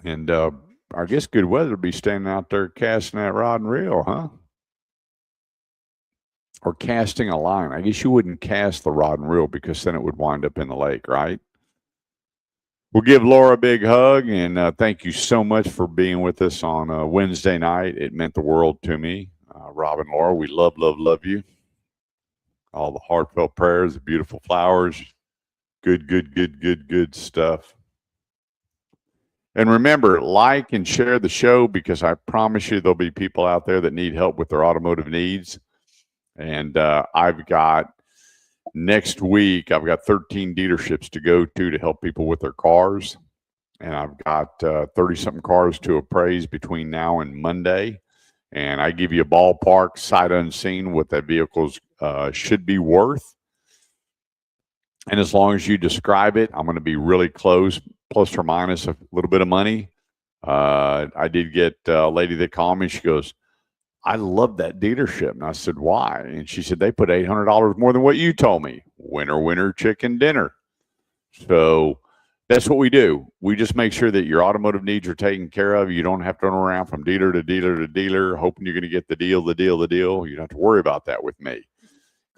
And I guess good weather to be standing out there casting that rod and reel, huh? Or casting a line. I guess you wouldn't cast the rod and reel because then it would wind up in the lake, right? We'll give Laura a big hug, and thank you so much for being with us on Wednesday night. It meant the world to me. Rob and Laura, we love, love, love you. All the heartfelt prayers, the beautiful flowers, good stuff. And remember, like and share the show, because I promise you there'll be people out there that need help with their automotive needs. And I've got next week, I've got 13 dealerships to go to help people with their cars. And I've got 30-something cars to appraise between now and Monday. And I give you a ballpark, sight unseen, what that vehicle's should be worth. And as long as you describe it, I'm going to be really close, plus or minus a little bit of money. I did get a lady that called me. She goes, I love that dealership. And I said, why? And she said, they put $800 more than what you told me. Winner, chicken dinner. So that's what we do. We just make sure that your automotive needs are taken care of. You don't have to run around from dealer to dealer to dealer, hoping you're going to get the deal. You don't have to worry about that with me.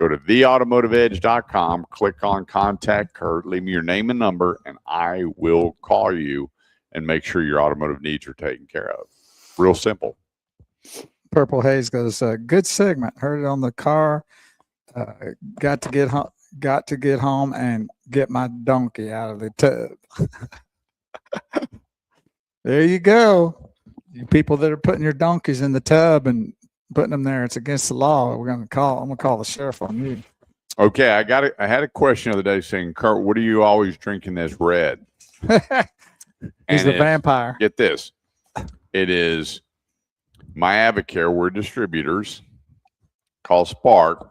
Go to theautomotiveedge.com, click on Contact Kurt, leave me your name and number, and I will call you and make sure your automotive needs are taken care of. Real simple. Purple Haze goes, good segment. Heard it on the car. Got to get home and get my donkey out of the tub. There you go. You people that are putting your donkeys in the tub and putting them there, it's against the law. I'm gonna call the sheriff on you. Okay, I had a question the other day saying, Kurt, what are you always drinking that's red? He's the vampire. Get this. It is my Avocare. We're distributors, called Spark,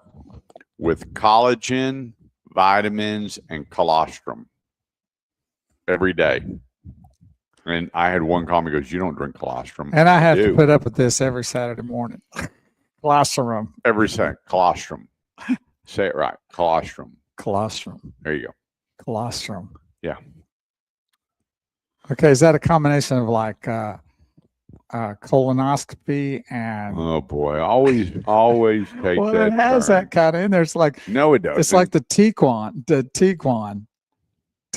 with collagen, vitamins, and colostrum every day. And I had one call me, goes, you don't drink colostrum. And I have to put up with this every Saturday morning. Colostrum. Every second. Colostrum. Say it right. Colostrum. Colostrum. There you go. Colostrum. Yeah. Okay. Is that a combination of like colonoscopy and? Oh boy. Always take well, that. It has turn. that kind of in there. It's like, no, it doesn't. It's like the Tiguan.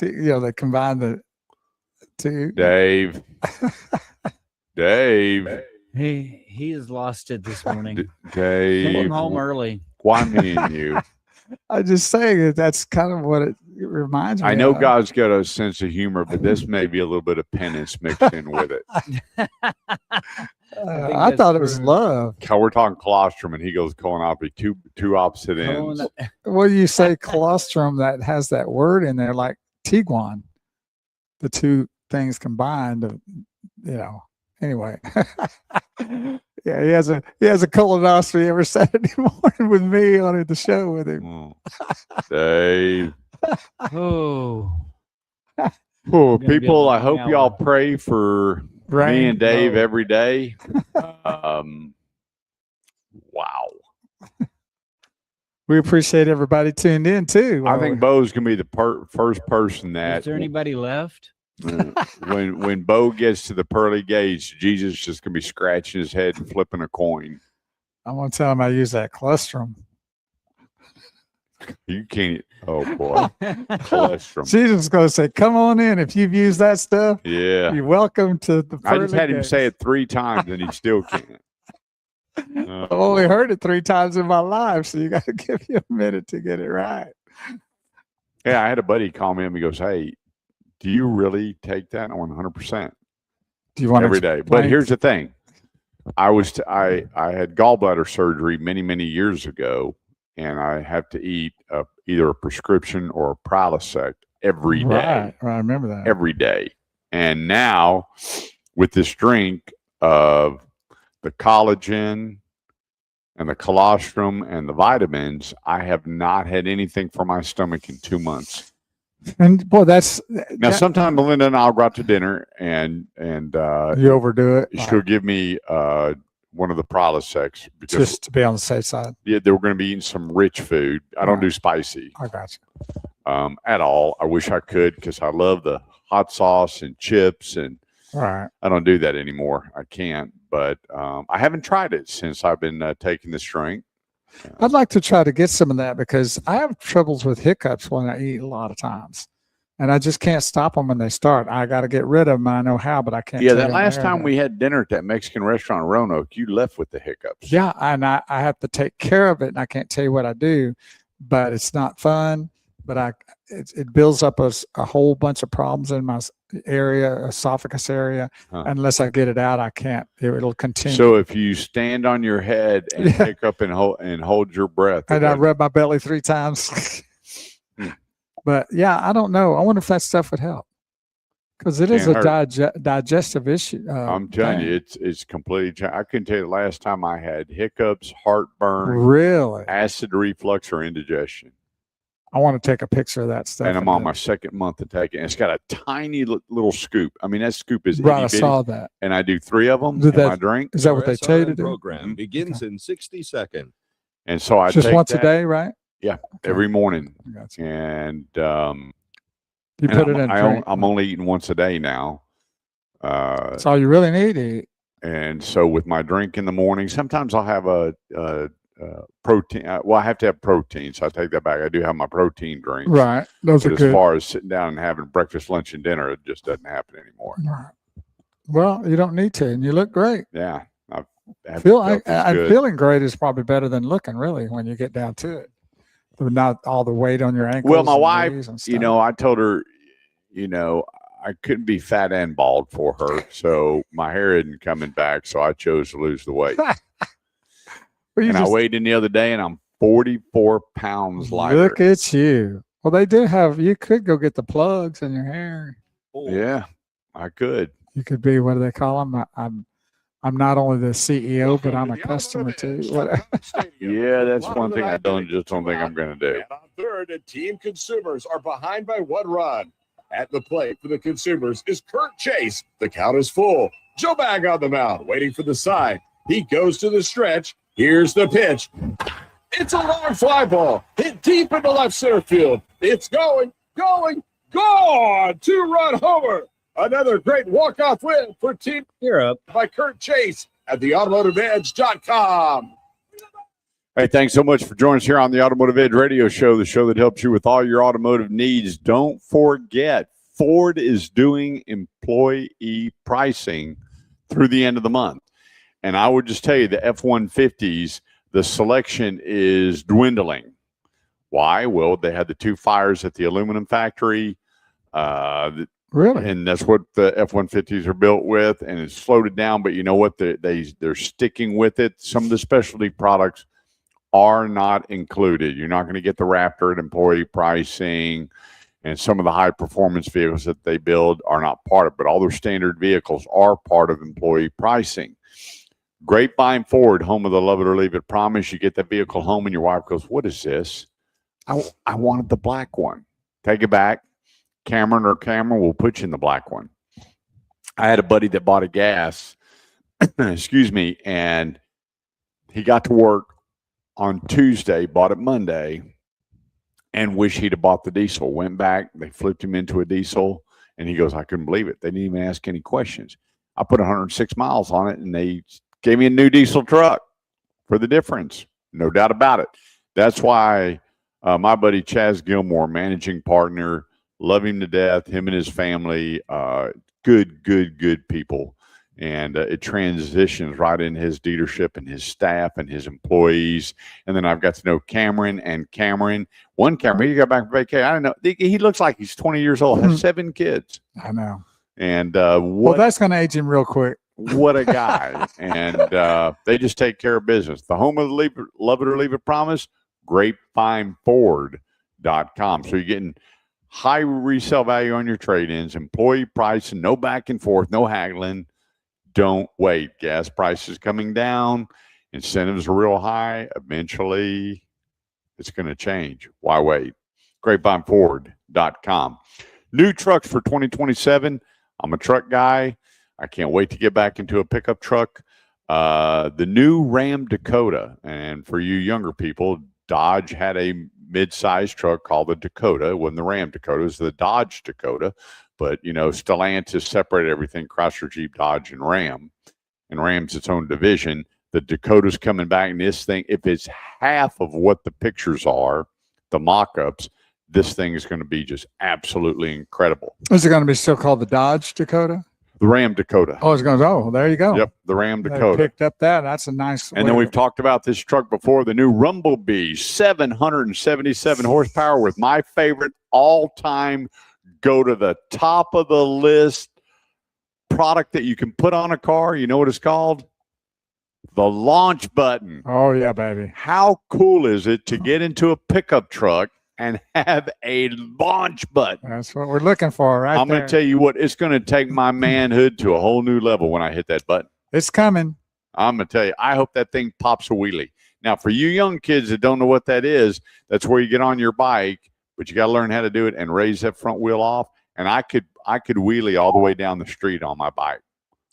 They combine the two. Dave. He has lost it this morning. Dave. Came home early. Why me and you? I'm just saying that's kind of what it reminds me. I know of. God's got a sense of humor, but this may be a little bit of penance mixed in with it. I thought it was love. We're talking colostrum, and he goes colonoscopy, two opposite ends. Well, you say colostrum that has that word in there, like Tiguan. The two things combined, Anyway, yeah, he has a colonoscopy every Saturday morning with me on the show with him. Dave. Oh. Oh, people, I hope y'all pray for me and Dave Bo. every day. Wow. We appreciate everybody tuned in too. I think Bo's gonna be the first person that. Is there anybody left? when Bo gets to the pearly gates, Jesus is just gonna be scratching his head and flipping a coin. I'm gonna tell him I use that colostrum. You can't. Oh boy, colostrum. Jesus is gonna say, "Come on in if you've used that stuff." Yeah, you're welcome to the. I just had him say it 3 times and he still can't. I've only heard it 3 times in my life, so you got to give you a minute to get it right. Yeah, I had a buddy call me and he goes, "Hey, do you really take that?" I went 100%. Do you want every day? But here's the thing: I had gallbladder surgery many years ago, and I have to eat either a prescription or a Prilosec every day. Right, I remember that every day. And now, with this drink of the collagen and the colostrum and the vitamins, I have not had anything for my stomach in 2 months. And boy, now. Sometimes Melinda and I'll go out to dinner, and you overdo it. She'll give me one of the Prilosec because just to be on the safe side. Yeah, they were going to be eating some rich food. I don't do spicy. I got you. At all. I wish I could because I love the hot sauce and chips, and right. I don't do that anymore. I can't. But I haven't tried it since I've been taking this drink. I'd like to try to get some of that because I have troubles with hiccups when I eat a lot of times, and I just can't stop them when they start. I got to get rid of them. I know how, but I can't. Yeah, that last time we had dinner at that Mexican restaurant in Roanoke, you left with the hiccups. Yeah, and I have to take care of it, and I can't tell you what I do, but it's not fun. But it builds up a whole bunch of problems in my area, esophagus area. Unless I get it out, I can't. It'll continue. So if you stand on your head and hiccup and hold your breath, and I rub my belly 3 times. But yeah, I don't know. I wonder if that stuff would help because it is a digestive issue. I'm telling you, it's completely. I couldn't tell you the last time I had hiccups, heartburn, really, acid reflux, or indigestion. I want to take a picture of that stuff. And I'm on my 2nd month of taking it. It's got a tiny little scoop. I mean, that scoop is right. I saw that. And I do 3 of them in my drink. Is that what they tell you to do? Program begins in 60 seconds. And so I just take once that, a day, right? Yeah, every morning. Gotcha. And you put it in. I'm only eating once a day now. That's all you really need to eat. And so with my drink in the morning, sometimes I'll have a protein. Well, I have to have protein, so I take that back. I do have my protein drinks. Right. Those are good. As far as sitting down and having breakfast, lunch, and dinner, it just doesn't happen anymore. Right. Well, you don't need to, and you look great. Yeah. I'm feeling great is probably better than looking, really, when you get down to it. Not all the weight on your ankles. Well, my wife, I told her, I couldn't be fat and bald for her, so my hair isn't coming back, so I chose to lose the weight. I weighed in the other day, and I'm 44 pounds lighter. Look at you. Well, they do have. You could go get the plugs in your hair. Yeah, I could. You could be. What do they call them? I'm not only the CEO, but I'm a customer too. Yeah, that's one thing I don't think I'm going to do. And on third, and Team Consumers are behind by 1 run. At the plate for the Consumers is Kurt Chase. The count is full. Joe Bag on the mound, waiting for the side. He goes to the stretch. Here's the pitch. It's a long fly ball. Hit deep into left center field. It's going. 2-run homer. Another great walk-off win for Team Europe by Kurt Chase at the AutomotiveEdge.com. Hey, thanks so much for joining us here on the Automotive Edge Radio Show, the show that helps you with all your automotive needs. Don't forget, Ford is doing employee pricing through the end of the month. And I would just tell you, the F-150s, the selection is dwindling. Why? Well, they had the 2 fires at the aluminum factory. Really? And that's what the F-150s are built with, and it's slowed it down. But you know what? They're sticking with it. Some of the specialty products are not included. You're not going to get the Raptor at employee pricing. And some of the high performance vehicles that they build are not part of it, but all their standard vehicles are part of employee pricing. Grapevine Ford, home of the love it or leave it promise. You get that vehicle home and your wife goes, what is this? I wanted the black one. Take it back. Cameron will put you in the black one. I had a buddy that bought a gas, excuse me, and he got to work on Tuesday, bought it Monday, and wish he'd have bought the diesel. Went back, they flipped him into a diesel, and he goes, I couldn't believe it. They didn't even ask any questions. I put 106 miles on it, and they gave me a new diesel truck for the difference. No doubt about it. That's why my buddy Chaz Gilmore, managing partner, love him to death, him and his family, good people. And it transitions right in his dealership and his staff and his employees. And then I've got to know Cameron. One Cameron, he got back from vacation. I don't know. He looks like he's 20 years old, has 7 kids. I know. And well, that's going to age him real quick. What a guy. And they just take care of business. The home of the love it or leave it promise, grapevine.ford.com. So you're getting high resale value on your trade-ins, employee price, and no back and forth, no haggling. Don't wait. Gas prices coming down. Incentives are real high. Eventually, it's going to change. Why wait? grapevine.ford.com. New trucks for 2027. I'm a truck guy. I can't wait to get back into a pickup truck. The new Ram Dakota. And for you younger people, Dodge had a mid-sized truck called the Dakota. It wasn't the Ram Dakota. It was the Dodge Dakota. But, Stellantis separated everything, Chrysler, Jeep, Dodge, and Ram. And Ram's its own division. The Dakota's coming back, and this thing, if it's half of what the pictures are, the mock-ups, this thing is going to be just absolutely incredible. Is it going to be still called the Dodge Dakota? The Ram Dakota. Oh, it's going to go. There you go. Yep, the Ram Dakota. They picked up that. That's a nice. And then we've talked about this truck before, the new Rumblebee, 777 horsepower with my favorite all-time go to the top of the list product that you can put on a car. You know what it's called? The launch button. Oh, yeah, baby. How cool is it to get into a pickup truck and have a launch button? That's what we're looking for, right? I'm going to tell you what, it's going to take my manhood to a whole new level when I hit that button. It's coming. I'm going to tell you, I hope that thing pops a wheelie. Now, for you young kids that don't know what that is, that's where you get on your bike, but you got to learn how to do it and raise that front wheel off. And I could wheelie all the way down the street on my bike.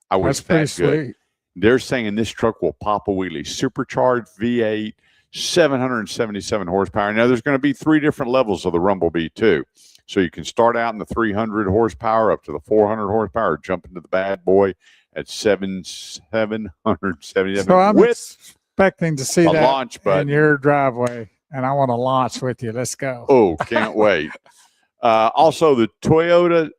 I was That's that good. Sweet. They're saying this truck will pop a wheelie. Supercharged V8, 777 horsepower. Now, there's going to be 3 different levels of the Rumblebee, too. So you can start out in the 300 horsepower up to the 400 horsepower, jump into the bad boy at 777. So I'm expecting to see that launch button in your driveway, and I want to launch with you. Let's go. Oh, can't wait. Also, the Toyota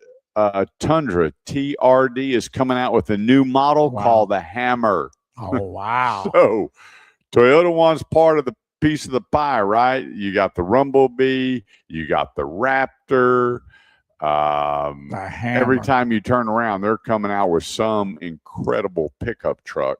Tundra TRD is coming out with a new model called the Hammer. Oh, wow. So Toyota wants part of the piece of the pie, right? You got the Rumblebee, you got the Raptor. Every time you turn around, they're coming out with some incredible pickup truck.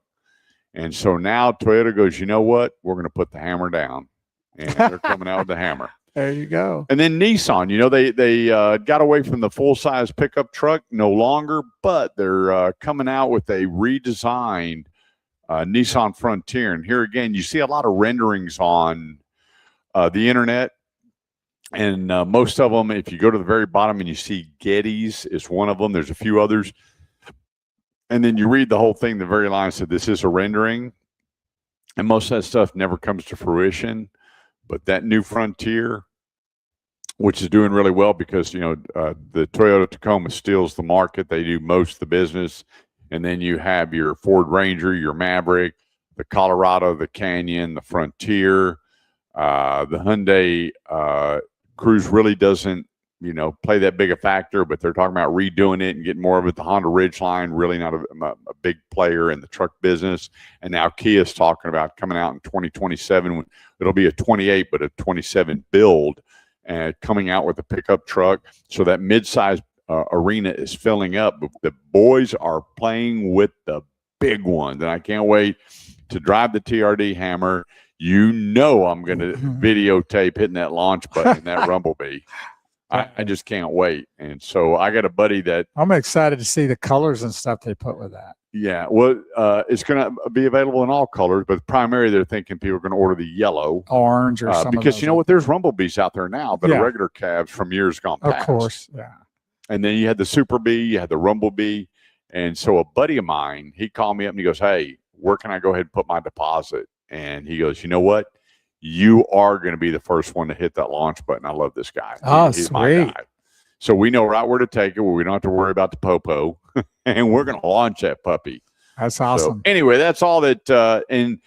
And so now Toyota goes, you know what? We're going to put the hammer down. And they're coming out with the Hammer. There you go. And then Nissan, they got away from the full-size pickup truck no longer, but they're coming out with a redesigned Nissan Frontier. And here again, you see a lot of renderings on the internet. And most of them, if you go to the very bottom and you see Getty's is one of them. There's a few others. And then you read the whole thing, the very line said, this is a rendering. And most of that stuff never comes to fruition. But that new Frontier, which is doing really well because, the Toyota Tacoma steals the market. They do most of the business. And then you have your Ford Ranger, your Maverick, the Colorado, the Canyon, the Frontier. The Hyundai Cruise really doesn't, play that big a factor, but they're talking about redoing it and getting more of it. The Honda Ridgeline, really not a big player in the truck business. And now Kia's talking about coming out in 2027. It'll be a 28, but a 27 build, and coming out with a pickup truck. So that mid-size arena is filling up. But the boys are playing with the big ones, and I can't wait to drive the TRD Hammer. I'm going to videotape hitting that launch button in that Rumblebee. I just can't wait. And so I got a buddy that I'm excited to see the colors and stuff they put with that. Yeah, well, it's going to be available in all colors, but primarily they're thinking people are going to order the yellow, orange, or some because you know what? There's Rumblebees out there now that are regular cabs from years gone past. Of course, yeah. And then you had the Super Bee, you had the Rumblebee, and so a buddy of mine, he called me up and he goes, "Hey, where can I go ahead and put my deposit?" And he goes, "You know what? You are going to be the first one to hit that launch button. I love this guy. He's sweet. My guy." So we know right where to take it, where we don't have to worry about the popo, and we're going to launch that puppy. That's awesome. So anyway, that's all that. And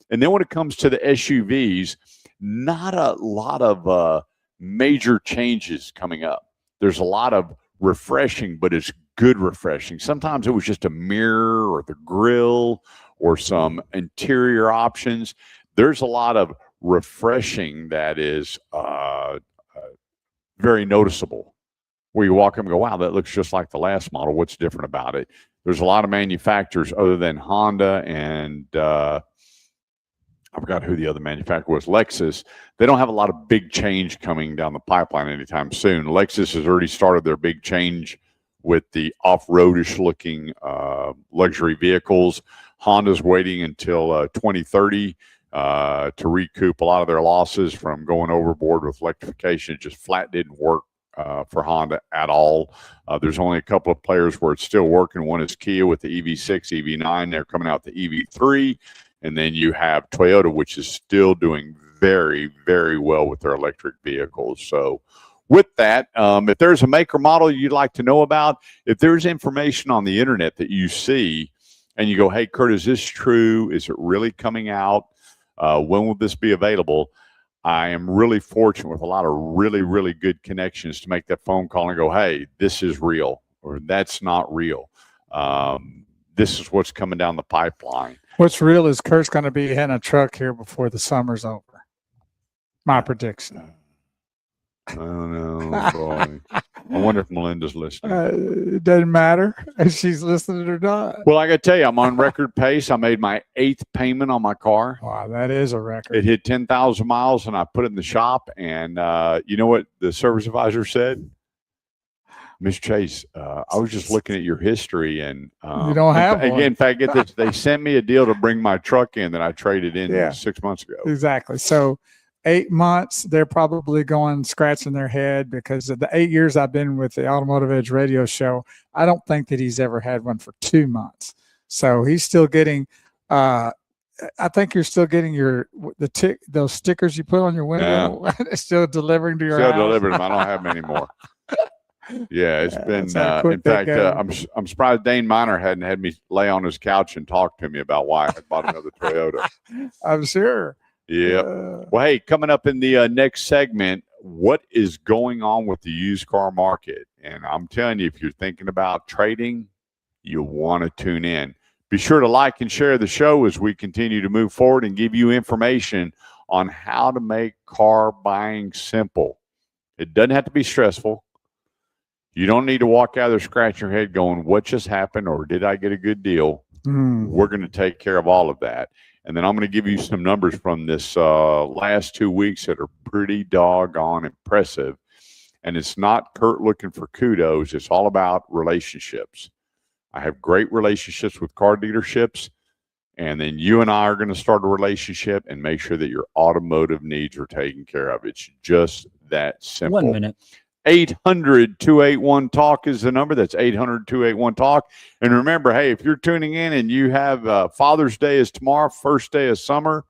then when it comes to the SUVs, not a lot of major changes coming up. There's a lot of refreshing, but it's good refreshing. Sometimes it was just a mirror or the grill or some interior options. There's a lot of refreshing that is very noticeable, where you walk up and go, "Wow, that looks just like the last model. What's different about it?" There's a lot of manufacturers other than Honda and I forgot who the other manufacturer was, Lexus. They don't have a lot of big change coming down the pipeline anytime soon. Lexus has already started their big change with the off-roadish looking luxury vehicles. Honda's waiting until 2030 to recoup a lot of their losses from going overboard with electrification. It just flat didn't work for Honda at all. There's only a couple of players where it's still working. One is Kia with the EV6, EV9. They're coming out the EV3. And then you have Toyota, which is still doing very, very well with their electric vehicles. So with that, if there's a maker model you'd like to know about, if there's information on the internet that you see and you go, "Hey, Kurt, is this true? Is it really coming out? When will this be available?" I am really fortunate with a lot of really, really good connections to make that phone call and go, "Hey, this is real," or "That's not real. This is what's coming down the pipeline." What's real is Kurt's going to be in a truck here before the summer's over. My prediction. I don't know, boy. I wonder if Melinda's listening. It doesn't matter if she's listening or not. Well, I got to tell you, I'm on record pace. I made my 8th payment on my car. Wow, that is a record. It hit 10,000 miles, and I put it in the shop. And you know what the service advisor said? "Ms. Chase, I was just looking at your history, and you don't have one." In fact, get this: they sent me a deal to bring my truck in that I traded in 6 months ago. Exactly. So 8 months, they're probably going scratching their head, because of the 8 years I've been with the Automotive Edge radio show, I don't think that he's ever had one for 2 months. So he's still getting. I think you're still getting those stickers you put on your window. Yeah. Still delivering to your house. Still delivering them. I don't have them anymore. Yeah, it's been. In fact, I'm surprised Dane Miner hadn't had me lay on his couch and talk to me about why I had bought another Toyota. I'm sure. Yeah. Well, hey, coming up in the next segment, what is going on with the used car market? And I'm telling you, if you're thinking about trading, you want to tune in. Be sure to like and share the show as we continue to move forward and give you information on how to make car buying simple. It doesn't have to be stressful. You don't need to walk out there scratching your head going, "What just happened?" or "Did I get a good deal?" We're going to take care of all of that. And then I'm going to give you some numbers from this last 2 weeks that are pretty doggone impressive. And it's not Kurt looking for kudos. It's all about relationships. I have great relationships with car dealerships. And then you and I are going to start a relationship and make sure that your automotive needs are taken care of. It's just that simple. 1 minute. 800-281-TALK is the number. That's 800-281-TALK. And remember, hey, if you're tuning in and you have Father's Day is tomorrow, first day of summer,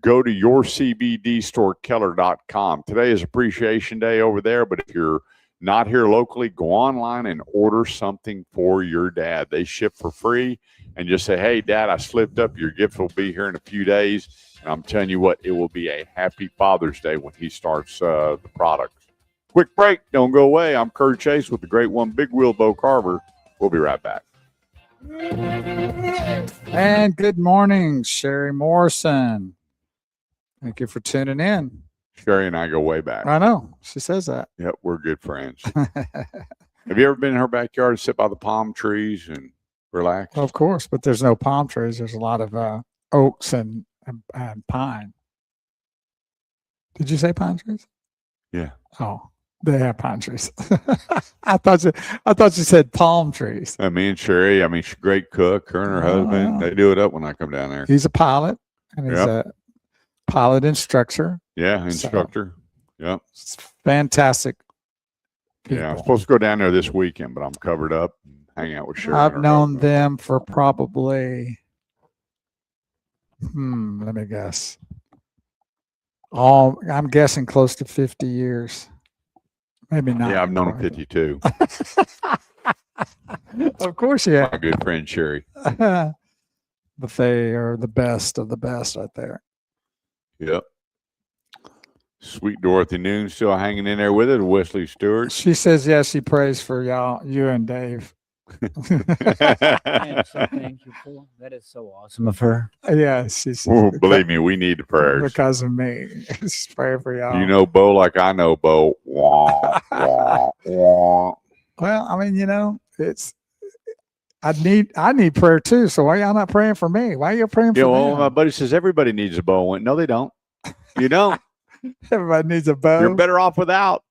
go to yourcbdstorekeller.com. Today is Appreciation Day over there, but if you're not here locally, go online and order something for your dad. They ship for free, and just say, "Hey, Dad, I slipped up. Your gift will be here in a few days." And I'm telling you what, it will be a happy Father's Day when he starts the product. Quick break. Don't go away. I'm Kurt Chase with the great one, Big Wheel Bo Carver. We'll be right back. And good morning, Sherry Morrison. Thank you for tuning in. Sherry and I go way back. I know. She says that. Yep, we're good friends. Have you ever been in her backyard and sit by the palm trees and relax? Of course, but there's no palm trees. There's a lot of oaks and pine. Did you say pine trees? Yeah. Oh. They have pine trees. I thought you said palm trees. Me and Sherry, she's a great cook. Her and her husband, they do it up when I come down there. He's a pilot, and he's a pilot instructor. Yeah, instructor. Yep. It's fantastic people. Yeah, I'm supposed to go down there this weekend, but I'm covered up and hang out with Sherry. I've known them for probably, let me guess. I'm guessing close to 50 years. Maybe not. Yeah, I've known him 52. Of course, yeah. My good friend Sherry. But they are the best of the best right there. Yep. Sweet Dorothy Noon still hanging in there with it. Wesley Stewart. She says yes. She prays for you and Dave. I am so thankful. That is so awesome of her. Yeah, she's. Believe me, we need the prayers because of me. She's praying for y'all. You know Bo like I know Bo. Wah, wah, wah. Well, it's. I need prayer too. So why y'all not praying for me? Why are you praying for me? Well, my buddy says everybody needs a bow. No, they don't. You don't. Everybody needs a bow. You're better off without.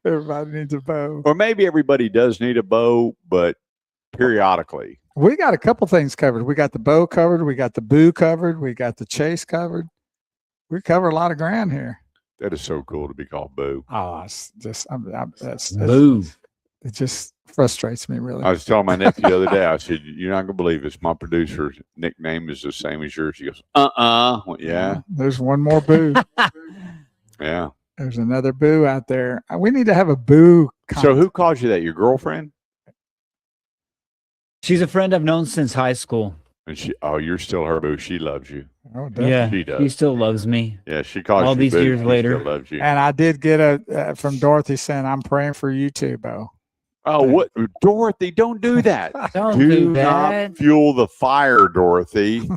Everybody needs a bow. Or maybe everybody does need a bow, but periodically. We got a couple things covered. We got the bow covered. We got the boo covered. We got the chase covered. We cover a lot of ground here. That is so cool to be called Boo. Oh, it's just that's Boo. It just frustrates me, really. I was telling my nephew the other day, I said, "You're not gonna believe this. My producer's nickname is the same as yours." He goes, Well, yeah. There's one more Boo. Yeah. There's another Boo out there. We need to have a Boo. So who calls you that? Your girlfriend? She's a friend I've known since high school. And you're still her Boo. She loves you. Oh, definitely. Yeah, she does. He still loves me. Yeah, she calls all you these Boo. years She later. still loves you. And I did get from Dorothy saying, "I'm praying for you too, Bo." Oh, what, Dorothy? Don't do that. Don't do not that. fuel the fire, Dorothy.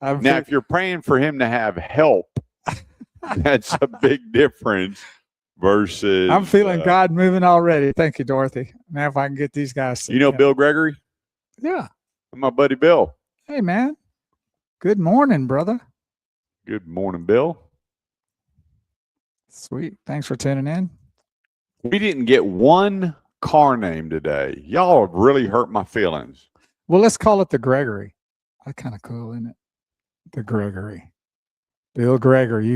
Now, if you're praying for him to have help, that's a big difference versus. I'm feeling God moving already. Thank you, Dorothy. Now, if I can get these guys. You know Bill Gregory? Yeah. My buddy Bill. Hey, man. Good morning, brother. Good morning, Bill. Sweet. Thanks for tuning in. We didn't get one car name today. Y'all have really hurt my feelings. Well, let's call it the Gregory. That's kind of cool, isn't it? The Gregory. Bill Gregory.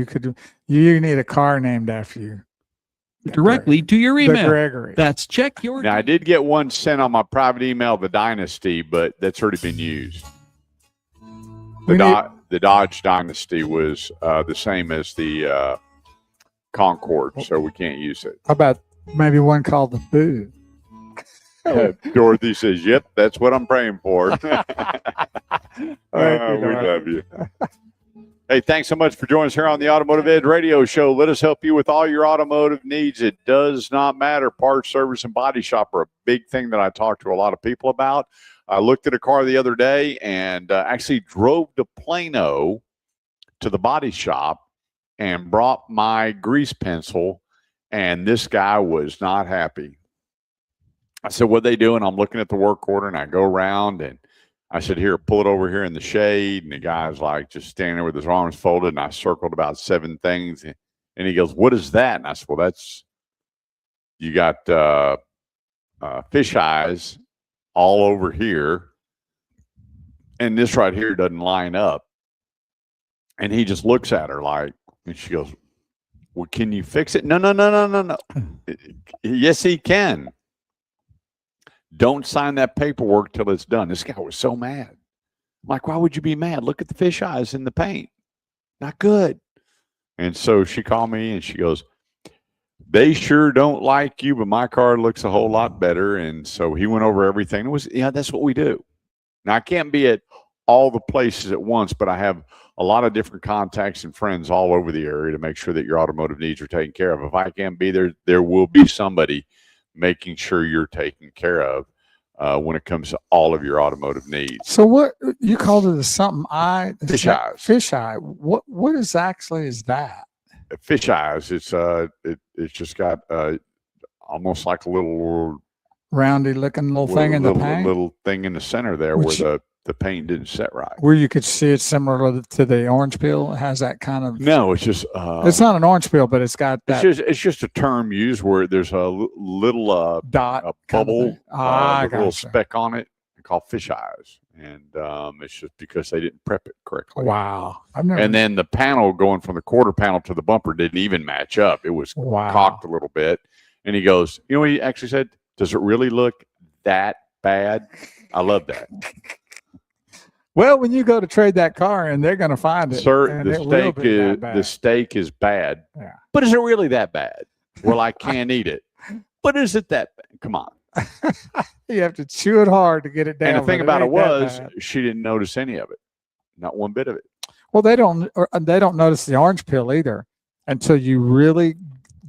You need a car named after you. Directly to your email. The Gregory. That's check your. Now, I did get one sent on my private email, the Dynasty, but that's already been used. The Dodge Dynasty was the same as the Concorde, so we can't use it. How about maybe one called the Boo? Dorothy says, "Yep, that's what I'm praying for." We love you. Hey, thanks so much for joining us here on the Automotive Edge Radio Show. Let us help you with all your automotive needs. It does not matter. Parts, service, and body shop are a big thing that I talk to a lot of people about. I looked at a car the other day and actually drove to Plano to the body shop and brought my grease pencil, and this guy was not happy. I said, "What are they doing?" I'm looking at the work order, and I go around, and I said, "Here, pull it over here in the shade." And the guy's like just standing there with his arms folded, and I circled about 7 things. And he goes, "What is that?" And I said, "Well, you got fish eyes all over here, and this right here doesn't line up." And he just looks at her like, and she goes, "Well, can you fix it?" No. Yes, he can. Don't sign that paperwork till it's done. This guy was so mad. I'm like, "Why would you be mad? Look at the fish eyes in the paint. Not good." And so she called me and she goes, "They sure don't like you, but my car looks a whole lot better." And so he went over everything. It was, that's what we do. Now, I can't be at all the places at once, but I have a lot of different contacts and friends all over the area to make sure that your automotive needs are taken care of. If I can't be there, there will be somebody making sure you're taken care of when it comes to all of your automotive needs. So what you called it something fish eyes. Fish eye. What exactly is that? Fish eyes. It's just got almost like a little roundy looking little thing in the paint. Little thing in the center there where the paint didn't set right. Where you could see it similar to the orange peel. It has that kind of. No, it's just. It's not an orange peel, but it's got that. It's just a term used where there's a little dot, a bubble, with a little gotcha. speck on it, called fish eyes, and it's just because they didn't prep it correctly. Wow. And then the panel going from the quarter panel to the bumper didn't even match up. It was cocked a little bit. And he goes, you know what he actually said? Does it really look that bad? I love that. Well, when you go to trade that car and they're going to find it. Sir, the steak is bad. Yeah. But is it really that bad? Well, I can't eat it. But is it that bad? Come on. You have to chew it hard to get it down. And the thing about it was she didn't notice any of it. Not one bit of it. Well, they don't notice the orange peel either until you really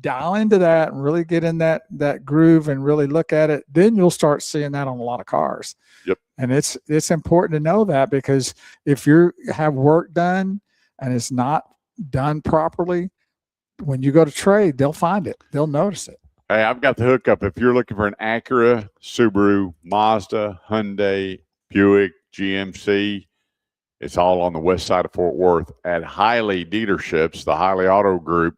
dial into that and really get in that groove and really look at it. Then you'll start seeing that on a lot of cars. Yep. And it's important to know that, because if you have work done and it's not done properly, when you go to trade, they'll find it. They'll notice it. Hey, I've got the hookup. If you're looking for an Acura, Subaru, Mazda, Hyundai, Buick, GMC, it's all on the west side of Fort Worth at Hiley dealerships, the Hiley Auto Group.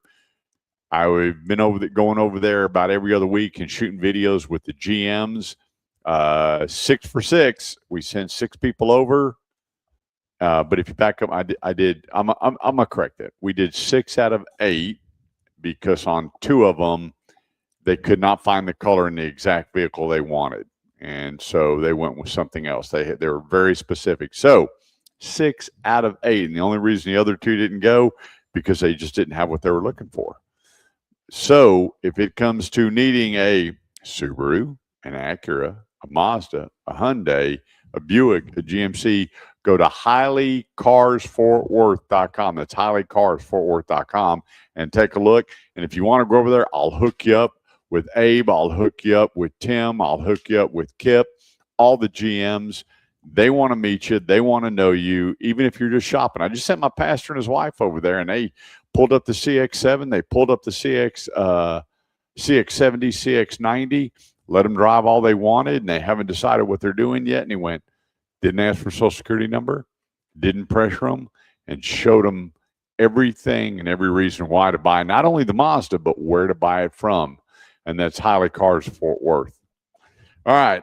I've been going over there about every other week and shooting videos with the GMs. 6 for 6. We sent 6 people over. But if you back up, I'm gonna correct it. We did 6 out of 8 because on 2 of them they could not find the color in the exact vehicle they wanted, and so they went with something else. They were very specific. So 6 out of 8, and the only reason the other 2 didn't go because they just didn't have what they were looking for. So if it comes to needing a Subaru, an Acura, a Mazda, a Hyundai, a Buick, a GMC, go to HileyCarsFortWorth.com. That's HileyCarsFortWorth.com and take a look. And if you want to go over there, I'll hook you up with Abe. I'll hook you up with Tim. I'll hook you up with Kip. All the GMs, they want to meet you. They want to know you, even if you're just shopping. I just sent my pastor and his wife over there, and they pulled up the CX-7. They pulled up the CX-70, CX-90, let them drive all they wanted, and they haven't decided what they're doing yet. And he went, didn't ask for Social Security number, didn't pressure them, and showed them everything and every reason why to buy not only the Mazda, but where to buy it from. And that's Hiley Cars Fort Worth. All right.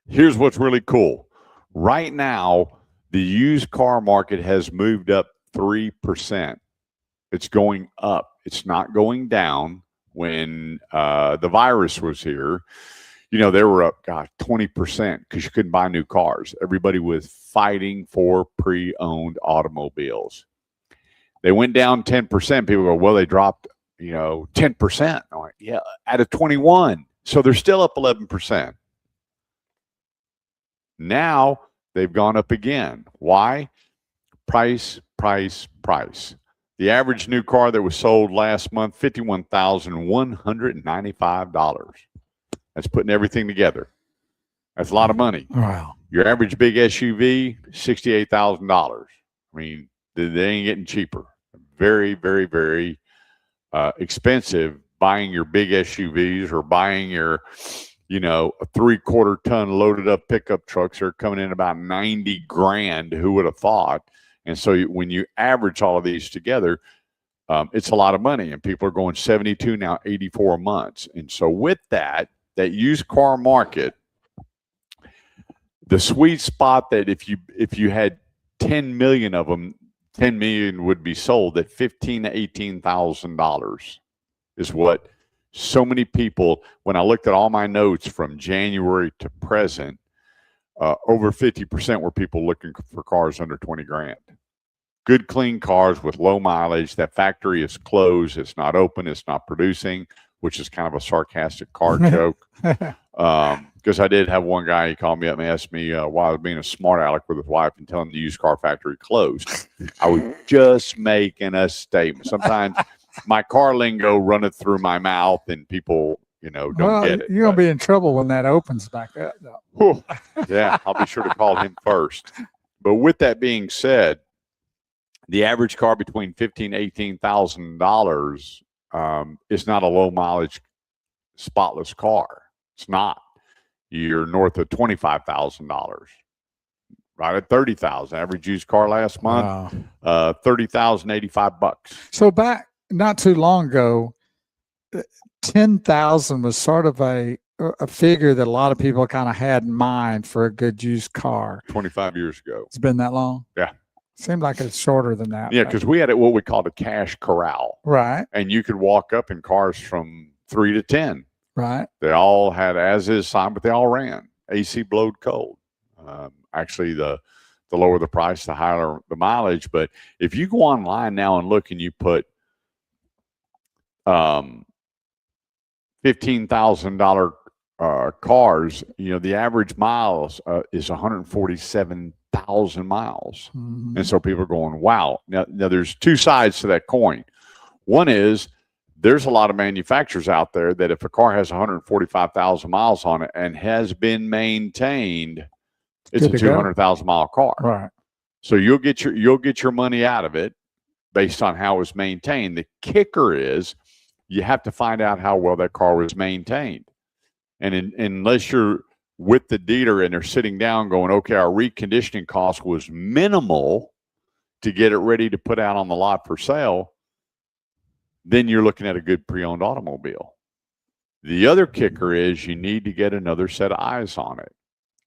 Here's what's really cool. Right now, the used car market has moved up 3%. It's going up. It's not going down. When the virus was here, you know, they were up, 20% because you couldn't buy new cars. Everybody was fighting for pre-owned automobiles. They went down 10%. People go, well, they dropped, 10%. I'm like, yeah, out of 21. So they're still up 11%. Now they've gone up again. Why? Price. The average new car that was sold last month, $51,195. That's putting everything together. That's a lot of money. Wow. Your average big SUV, $68,000. I mean, they ain't getting cheaper. Very, very, very expensive buying your big SUVs or buying your, a 3/4 ton loaded up pickup trucks are coming in about $90,000. Who would have thought? And so when you average all of these together, it's a lot of money, and people are going 72 now, 84 months. And so with that used car market, the sweet spot that if you had 10 million of them, 10 million would be sold at $15,000 to $18,000 is what so many people, when I looked at all my notes from January to present, over 50% were people looking for cars under 20 grand. Good, clean cars with low mileage. That factory is closed. It's not open. It's not producing, which is kind of a sarcastic car joke. Because I did have one guy, he called me up and asked me why I was being a smart aleck with his wife and telling him the used car factory closed. I was just making a statement. Sometimes my car lingo runneth through my mouth and people, don't get it. You're going to be in trouble when that opens back up, though. Yeah, I'll be sure to call him first. But with that being said, the average car between $15,000 and $18,000 is not a low mileage, spotless car. It's not. You're north of $25,000. right at 30,000. Average used car last month, Wow. $30,085. So back not too long ago, 10,000 was sort of a figure that a lot of people kind of had in mind for a good used car. 25 years ago. It's been that long? Yeah. Seemed like it's shorter than that. Yeah, because we had what we called a cash corral. Right. And you could walk up in cars from 3 to 10. Right. They all had as is sign, but they all ran. AC blowed cold. Actually, the lower the price, the higher the mileage. But if you go online now and look and you put $15,000 cars, the average miles is 147,000 miles. Mm-hmm. And so people are going, wow. Now there's two sides to that coin. One is there's a lot of manufacturers out there that if a car has 145,000 miles on it and has been maintained, it's a 200,000 mile car. Right. So you'll get your money out of it based on how it was maintained. The kicker is you have to find out how well that car was maintained. And unless you're with the dealer and they're sitting down going, okay, our reconditioning cost was minimal to get it ready to put out on the lot for sale, then you're looking at a good pre-owned automobile. The other kicker is you need to get another set of eyes on it.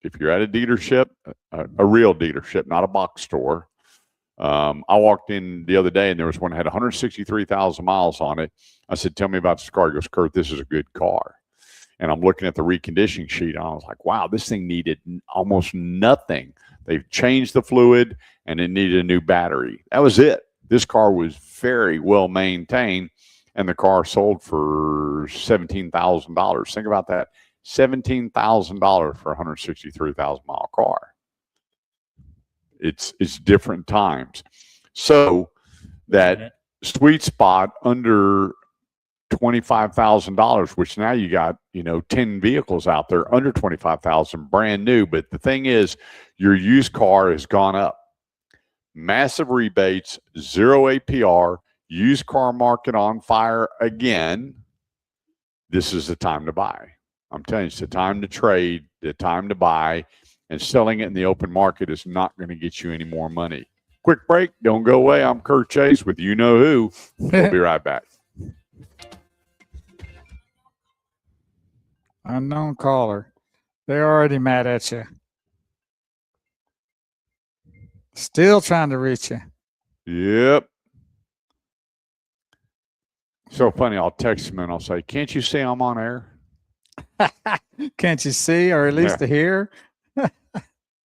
If you're at a dealership, a real dealership, not a box store. I walked in the other day and there was one that had 163,000 miles on it. I said, tell me about this car. He goes, Kurt, this is a good car. And I'm looking at the reconditioning sheet and I was like, wow, this thing needed almost nothing. They've changed the fluid and it needed a new battery. That was it. This car was very well maintained and the car sold for $17,000. Think about that. $17,000 for a 163,000 mile car. It's different times. So that sweet spot under $25,000, which now you got, 10 vehicles out there under $25,000, brand new. But the thing is, your used car has gone up. Massive rebates, 0 APR, used car market on fire again. This is the time to buy. I'm telling you, it's the time to trade, the time to buy, and selling it in the open market is not going to get you any more money. Quick break. Don't go away. I'm Kurt Chase with You Know Who. We'll be right back. Unknown caller. They're already mad at you. Still trying to reach you. Yep. So funny. I'll text them and I'll say, can't you see I'm on air? Can't you see, or at least to hear?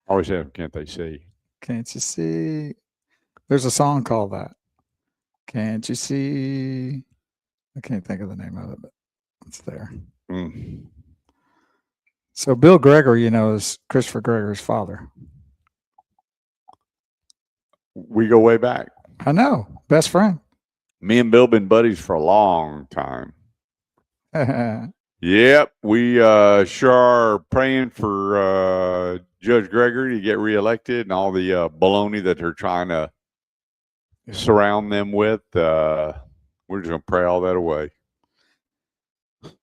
Always have, can't they see? Can't you see? There's a song called that. Can't you see? I can't think of the name of it, but it's there. Mm. So Bill Gregory, is Christopher Gregory's father. We go way back. I know. Best friend. Me and Bill been buddies for a long time. Yep, we sure are praying for Judge Gregory to get reelected and all the baloney that they're trying to surround them with. We're just going to pray all that away.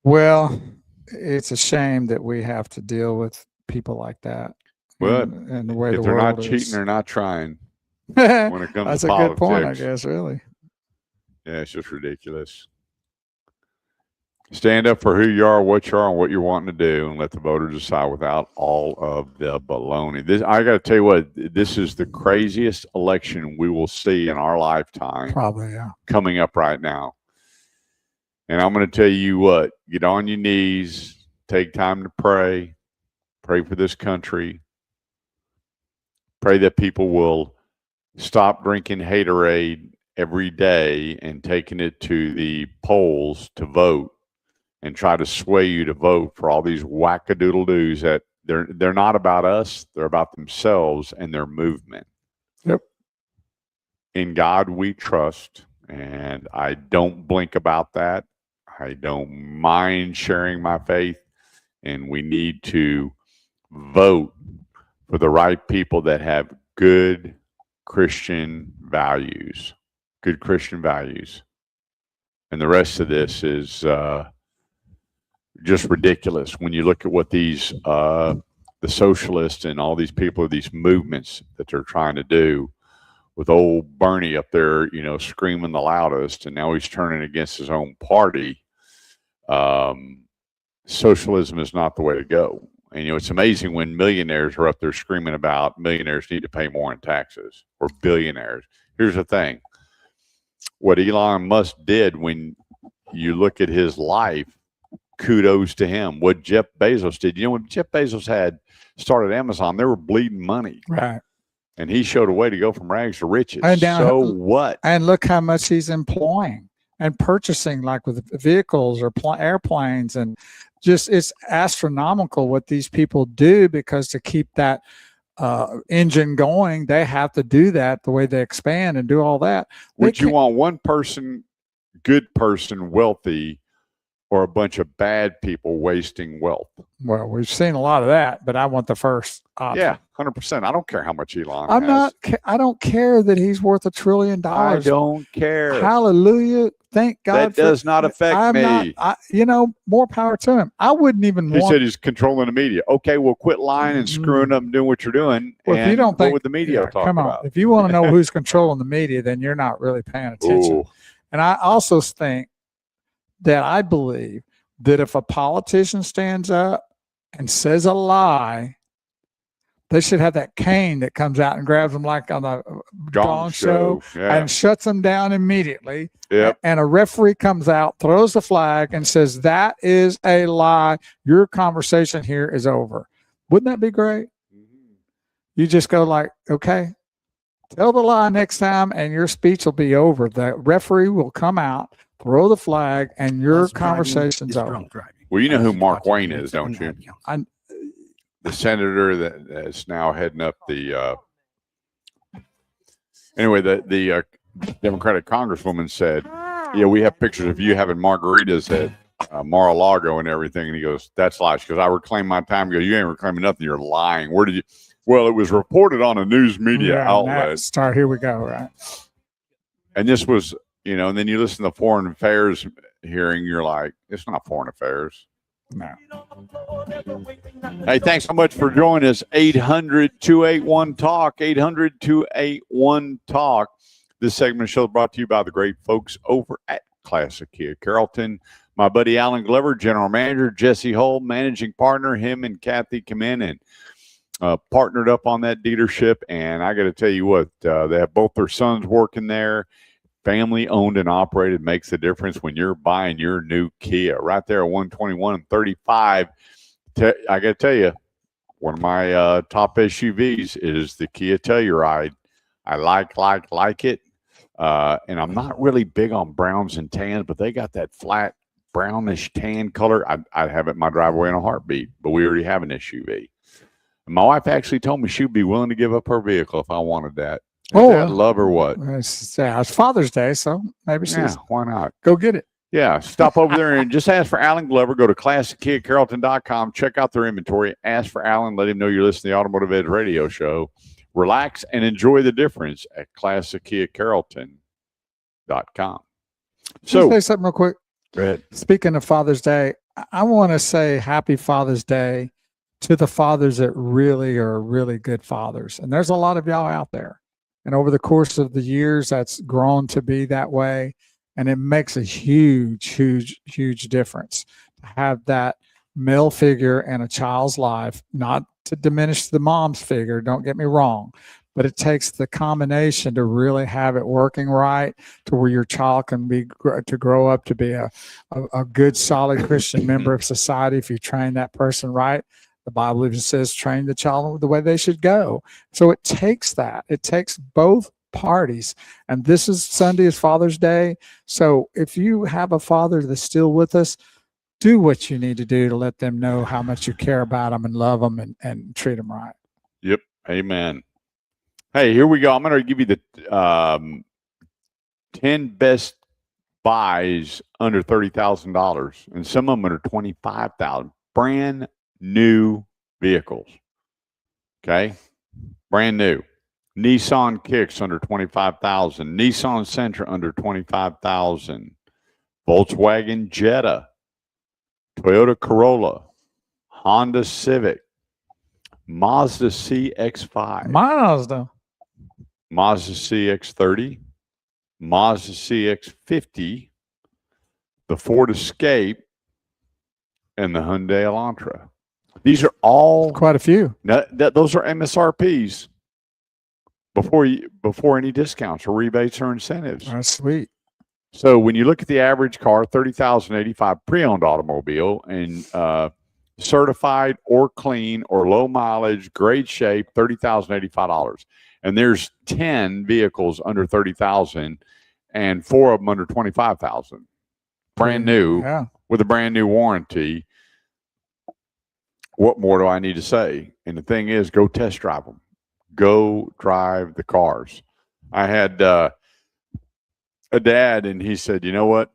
Well, it's a shame that we have to deal with people like that. But and the way if the they're world not cheating, is. they're not trying. When it comes That's to a politics. good point, I guess, really. Yeah, it's just ridiculous. Stand up for who you are, what you are, and what you're wanting to do, and let the voters decide without all of the baloney. I got to tell you what, this is the craziest election we will see in our lifetime. Probably, yeah. Coming up right now. And I'm going to tell you what, get on your knees, take time to pray for this country, pray that people will stop drinking Haterade every day and taking it to the polls to vote and try to sway you to vote for all these wackadoodle-doos that they're not about us, they're about themselves and their movement. Yep. In God we trust, and I don't blink about that. I don't mind sharing my faith, and we need to vote for the right people that have good Christian values. Good Christian values. And the rest of this is just ridiculous when you look at what the the socialists and all these people, these movements that they're trying to do, with old Bernie up there, screaming the loudest, and now he's turning against his own party. Socialism is not the way to go. And, it's amazing when millionaires are up there screaming about millionaires need to pay more in taxes, or billionaires. Here's the thing. What Elon Musk did, when you look at his life, kudos to him. What Jeff Bezos did, when Jeff Bezos had started Amazon, they were bleeding money. Right. And he showed a way to go from rags to riches. And now, so what? And look how much he's employing and purchasing, like with vehicles or airplanes, and just it's astronomical what these people do, because to keep that engine going, they have to do that the way they expand and do all that. Would you want one person, good person, wealthy, or a bunch of bad people wasting wealth? Well, we've seen a lot of that, but I want the first option. Yeah, 100%. I don't care how much Elon I don't care that he's worth $1 trillion. I don't care. Hallelujah. Thank God. That does not affect me. More power to him. I wouldn't even He said he's controlling the media. Okay, well, quit lying and screwing up and doing what you're doing. Well, if you don't think, what would the media talk come on. about? If you want to know who's controlling the media, then you're not really paying attention. Ooh. And I also think that I believe that if a politician stands up and says a lie, they should have that cane that comes out and grabs them like on the Dawn show and shuts them down immediately. Yep. And a referee comes out, throws the flag, and says, that is a lie. Your conversation here is over. Wouldn't that be great? You just go like, okay, tell the lie next time and your speech will be over. The referee will come out, throw the flag, and your conversation's over. Well, you know who Mark Wayne is, don't you? The senator that's now heading up the anyway, the Democratic congresswoman said, yeah, we have pictures of you having margaritas at Mar-a-Lago and everything. And he goes, that's lies. Because I reclaim my time. He goes, you ain't reclaiming nothing. You're lying. Where did you? Well, it was reported on a news media outlet. Here we go. Right. And this was, and then you listen to the foreign affairs hearing, you're like, it's not foreign affairs. No. Hey, thanks so much for joining us. 800-281-TALK, 800-281-TALK. This segment of the show is brought to you by the great folks over at Classic Kia Carrollton. My buddy Alan Glover, General Manager, Jesse Hull, Managing Partner, him and Kathy come in and partnered up on that dealership. And I got to tell you what, they have both their sons working there. Family owned and operated makes a difference when you're buying your new Kia. Right there at 121 and 35. I got to tell you, one of my top SUVs is the Kia Telluride. I like it. And I'm not really big on browns and tans, but they got that flat brownish tan color. I'd have it in my driveway in a heartbeat, but we already have an SUV. And my wife actually told me she'd be willing to give up her vehicle if I wanted that. Is that love or what? It's Father's Day, so maybe she's. Yeah, why not? Go get it. Yeah, stop over there and just ask for Alan Glover. Go to ClassicKiaCarrollton.com. Check out their inventory. Ask for Alan. Let him know you're listening to the Automotive Edge radio show. Relax and enjoy the difference at ClassicKiaCarrollton.com. So, say something real quick. Go ahead. Speaking of Father's Day, I want to say Happy Father's Day to the fathers that really are really good fathers. And there's a lot of y'all out there. And over the course of the years, that's grown to be that way. And it makes a huge, huge, huge difference to have that male figure in a child's life, not to diminish the mom's figure, don't get me wrong, but it takes the combination to really have it working right to where your child can grow up to be a good, solid Christian member of society if you train that person right. The Bible even says, train the child the way they should go. So it takes that. It takes both parties. And this is Sunday is Father's Day. So if you have a father that's still with us, do what you need to do to let them know how much you care about them and love them and treat them right. Yep. Amen. Hey, here we go. I'm going to give you the 10 best buys under $30,000. And some of them are $25,000. Brand new vehicles. Okay. Brand new. Nissan Kicks under $25,000. Nissan Sentra under $25,000. Volkswagen Jetta. Toyota Corolla. Honda Civic. Mazda CX-5, Mazda. Mazda CX-30, Mazda CX-50, the Ford Escape, and the Hyundai Elantra. These are all quite a few. Those are MSRPs before any discounts or rebates or incentives. That's sweet. So when you look at the average car, $30,085 pre-owned automobile, and certified or clean or low mileage, great shape, $30,085. And there's 10 vehicles under 30,000 and 4 of them under 25,000. Brand new, with a brand new warranty. What more do I need to say? And the thing is, go test drive them. Go drive the cars. I had a dad, and he said, you know what?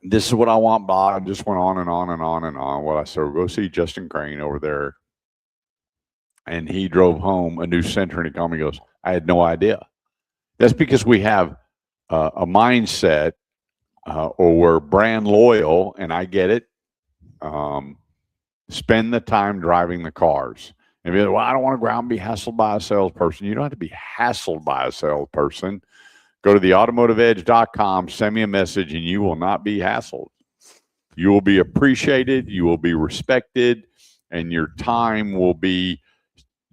This is what I want, Bob. I just went on and on and on and on. Well, I said, well, go see Justin Crane over there. And he drove home a new Sentra, and he called me and goes, I had no idea. That's because we have a mindset, or we're brand loyal, and I get it. Spend the time driving the cars. And be like, well, I don't want to go out and be hassled by a salesperson. You don't have to be hassled by a salesperson. Go to theautomotiveedge.com, send me a message, and you will not be hassled. You will be appreciated, you will be respected, and your time will be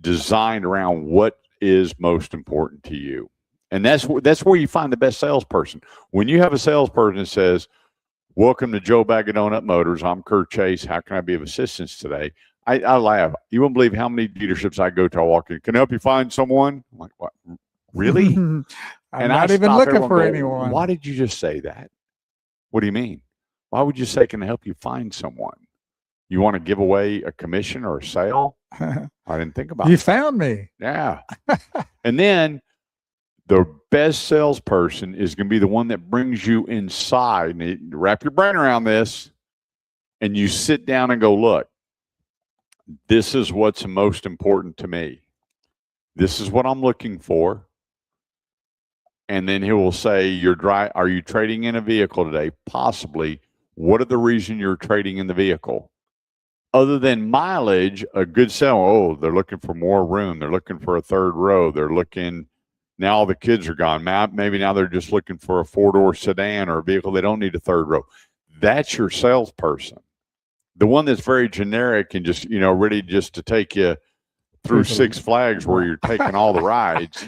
designed around what is most important to you. And that's where you find the best salesperson. When you have a salesperson that says, welcome to Joe Bag of Donut Motors. I'm Kurt Chase. How can I be of assistance today? I laugh. You won't believe how many dealerships I go to. I walk in. Can I help you find someone? I'm like, what? Really? I'm and not I even stop looking for everyone, anyone. Why did you just say that? What do you mean? Why would you say, can I help you find someone? You want to give away a commission or a sale? I didn't think about You it. found me. Yeah. And then the best salesperson is going to be the one that brings you inside. And wrap your brain around this, and you sit down and go, look, this is what's most important to me. This is what I'm looking for. And then he will say, are you trading in a vehicle today? Possibly. What are the reason you're trading in the vehicle? Other than mileage, a good sale, oh, they're looking for more room. They're looking for a third row. They're looking, now all the kids are gone. Maybe now they're just looking for a 4-door sedan or a vehicle. They don't need a third row. That's your salesperson. The one that's very generic and just, ready just to take you through Six Flags where you're taking all the rides.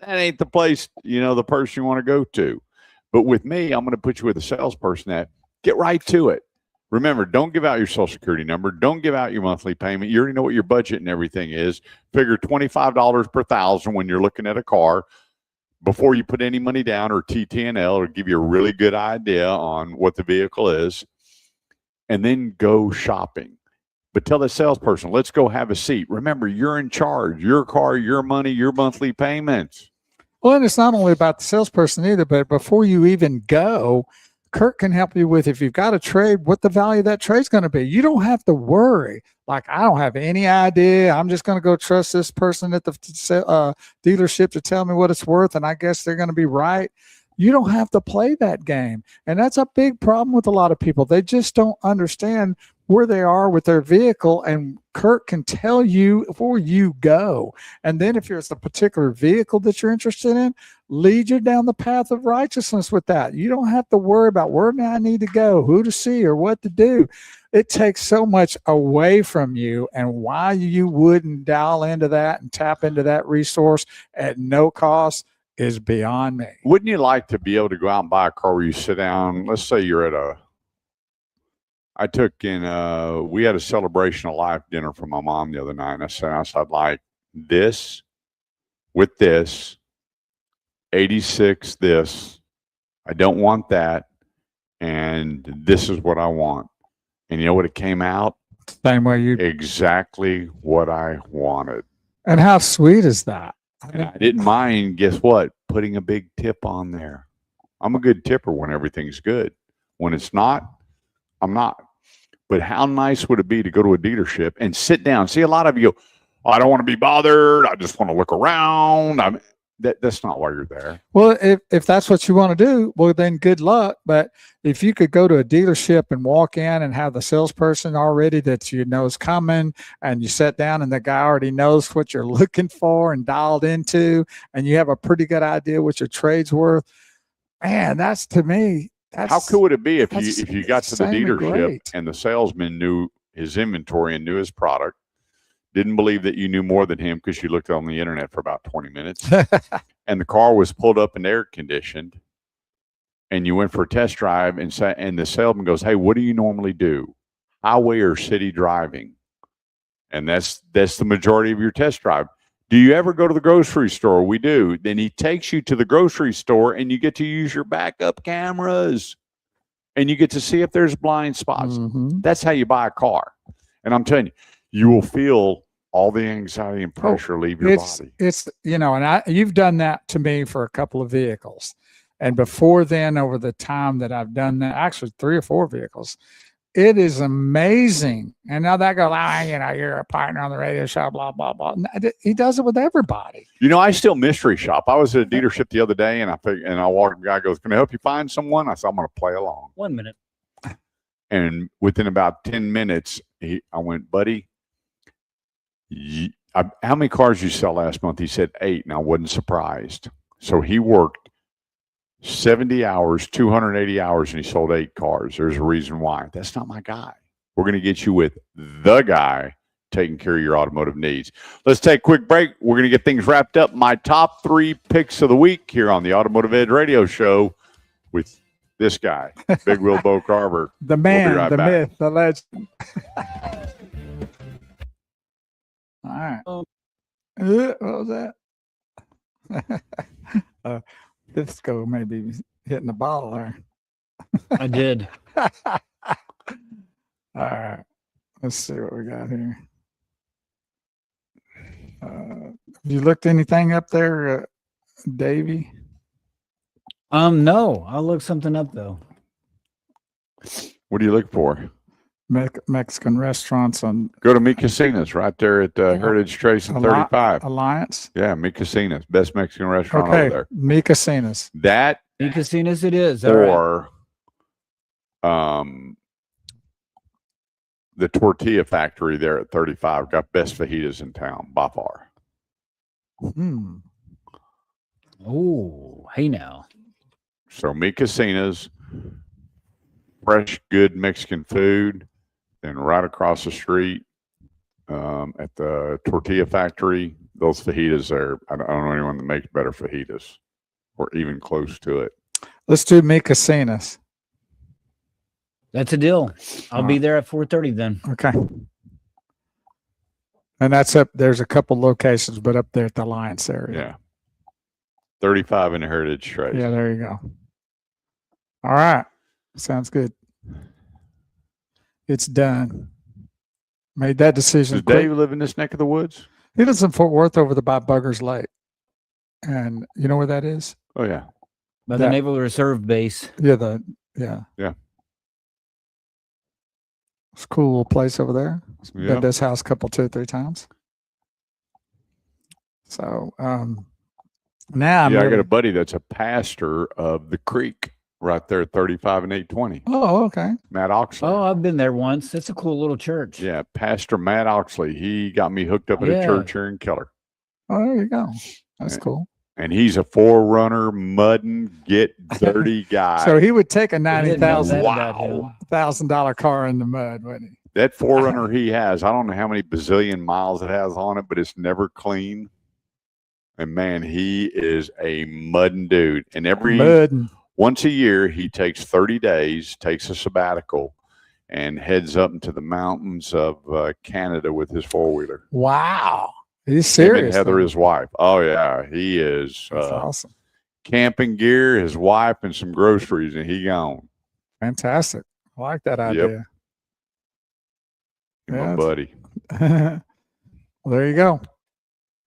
That ain't the place, the person you want to go to. But with me, I'm going to put you with a salesperson that get right to it. Remember, don't give out your social security number. Don't give out your monthly payment. You already know what your budget and everything is. Figure $25 per thousand when you're looking at a car before you put any money down, or TTNL, or give you a really good idea on what the vehicle is. And then go shopping. But tell the salesperson, let's go have a seat. Remember, you're in charge. Your car, your money, your monthly payments. Well, and it's not only about the salesperson either, but before you even go, Kurt can help you with, if you've got a trade, what the value of that trade's going to be. You don't have to worry. Like, I don't have any idea. I'm just going to go trust this person at the dealership to tell me what it's worth, and I guess they're going to be right. You don't have to play that game. And that's a big problem with a lot of people. They just don't understand where they are with their vehicle, and Kurt can tell you before you go. And then if it's a particular vehicle that you're interested in, lead you down the path of righteousness with that. You don't have to worry about where I need to go, who to see, or what to do. It takes so much away from you, and why you wouldn't dial into that and tap into that resource at no cost is beyond me. Wouldn't you like to be able to go out and buy a car where you sit down? Let's say you're at we had a celebration of life dinner for my mom the other night. And I said, I'd like this with this, 86 this. I don't want that. And this is what I want. And you know what it came out? Same way you. Exactly what I wanted. And how sweet is that? And I didn't mind, guess what? Putting a big tip on there. I'm a good tipper when everything's good. When it's not, I'm not. But how nice would it be to go to a dealership and sit down? See, a lot of you go, oh, I don't want to be bothered. I just want to look around. That's not why you're there. Well, if that's what you want to do, well, then good luck. But if you could go to a dealership and walk in and have the salesperson already that you know is coming, and you sit down and the guy already knows what you're looking for and dialed into, and you have a pretty good idea what your trade's worth, man, that's to me. How cool would it be if you got to the insane and dealership great. and the salesman knew his inventory and knew his product, didn't believe that you knew more than him because you looked on the internet for about 20 minutes, and the car was pulled up and air conditioned, and you went for a test drive, and the salesman goes, "Hey, what do you normally do? Highway or city driving?" And that's the majority of your test drive. Do you ever go to the grocery store? We do. Then he takes you to the grocery store, and you get to use your backup cameras, and you get to see if there's blind spots. Mm-hmm. That's how you buy a car. And I'm telling you, you will feel all the anxiety and pressure leave your body. It's and you've done that to me for a couple of vehicles, and before then, over the time that I've done that, actually 3 or 4 vehicles, it is amazing. And now that goes, you're a partner on the radio show, blah blah blah. He does it with everybody. I still mystery shop. I was at a dealership the other day, and I walked. The guy goes, "Can I help you find someone?" I said, "I'm going to play along." 1 minute. And within about 10 minutes, I went, "Buddy, how many cars you sell last month?" He said 8, and I wasn't surprised. So he worked 70 hours, 280 hours, and he sold 8 cars. There's a reason why. That's not my guy. We're going to get you with the guy taking care of your automotive needs. Let's take a quick break. We're going to get things wrapped up. My top 3 picks of the week here on the Automotive Edge Radio Show with this guy, Big Wheel Bo Carver. The man, we'll the back. myth, the legend. All right. What was that? Disco may be hitting the bottle there. I did. All right. Let's see what we got here. Have you looked anything up there, Davey? No. I'll look something up though. What do you look for? Mexican restaurants on. Go to Mi Casinas right there at Heritage Trace and 35. Alliance? Yeah, Mi Casinas, best Mexican restaurant over there. Mi Casinas. That Mi Casinas it is. or the Tortilla Factory there at 35 got best fajitas in town by far. Oh, hey now. So Mi Casinas, fresh, good Mexican food. Then right across the street at the Tortilla Factory, those fajitas there. I don't know anyone that makes better fajitas or even close to it. Let's do Mi Casinas. That's a deal. I'll be there at 4:30 then. Okay. And that's up. There's a couple locations, but up there at the Alliance area. Yeah. 35 in the Heritage Trace. Yeah, there you go. All right. Sounds good. It's done. Made that decision. Does Dave live in this neck of the woods? He lives in Fort Worth over by Bugger's Lake. And you know where that is? Oh, yeah. By the Naval Reserve Base. Yeah, Yeah. It's a cool little place over there. Yeah. Been to this house 2 or 3 times. So now I got a buddy that's a pastor of the Creek right there at 35 and 820. Oh, okay. Matt Oxley. Oh, I've been there once. It's a cool little church. Yeah, Pastor Matt Oxley. He got me hooked up at a church here in Keller. Oh, there you go. That's cool. And he's a forerunner, mudding, get dirty guy. So he would take a $90,000 Wow. car in the mud, wouldn't he? That forerunner he has, I don't know how many bazillion miles it has on it, but it's never clean. And man, he is a mudding dude. And once a year, he takes 30 days, takes a sabbatical, and heads up into the mountains of Canada with his 4-wheeler. Wow. He's serious. Heather, his wife. Oh, yeah. He is. That's awesome. Camping gear, his wife, and some groceries, and he gone. Fantastic. I like that idea. Yep. My buddy. Well, there you go.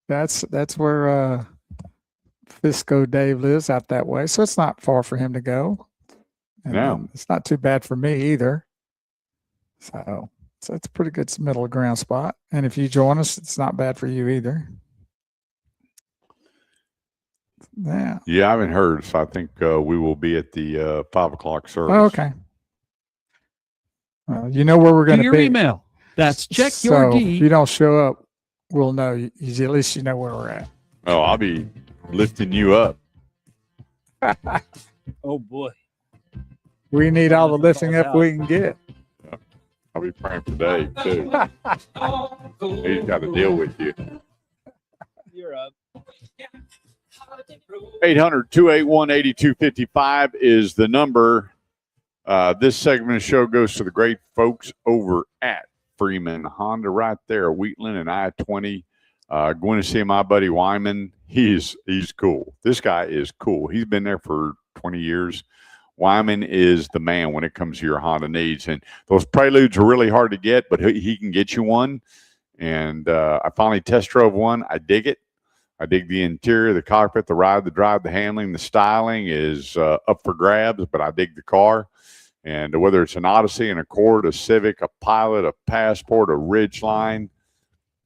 That's where Fisco Dave lives, out that way. So it's not far for him to go. And No. It's not too bad for me either. So it's a pretty good middle ground spot. And if you join us, it's not bad for you either. Yeah. Yeah, I haven't heard. So I think we will be at the 5 o'clock service. Oh, okay. You know where we're going To to your be. email. That's check So your if D. you don't show up, we'll know. At least you know where we're at. Oh, I'll be lifting you up. Oh boy. We need all the lifting up we can get. I'll be praying for Dave too. He's got to deal with you. You're up. 800-281-8255 is the number. This segment of the show goes to the great folks over at Freeman Honda right there, Wheatland and I-20. Going to see my buddy Wyman. He's cool. This guy is cool. He's been there for 20 years. Wyman is the man when it comes to your Honda needs. And those Preludes are really hard to get, but he can get you one. And I finally test drove one. I dig it. I dig the interior, the cockpit, the ride, the drive, the handling, the styling is up for grabs, but I dig the car. And whether it's an Odyssey, an Accord, a Civic, a Pilot, a Passport, a Ridgeline,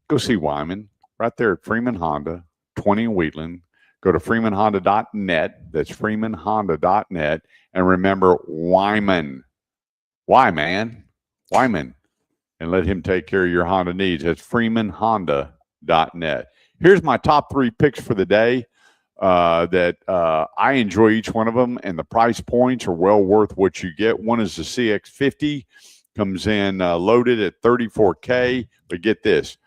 go see Wyman right there at Freeman Honda, 20 in Wheatland. Go to freemanhonda.net. That's freemanhonda.net. And remember, Wyman. Wyman. And let him take care of your Honda needs. That's freemanhonda.net. Here's my top 3 picks for the day that I enjoy each one of them, and the price points are well worth what you get. One is the CX-50. Comes in loaded at $34K. But get this,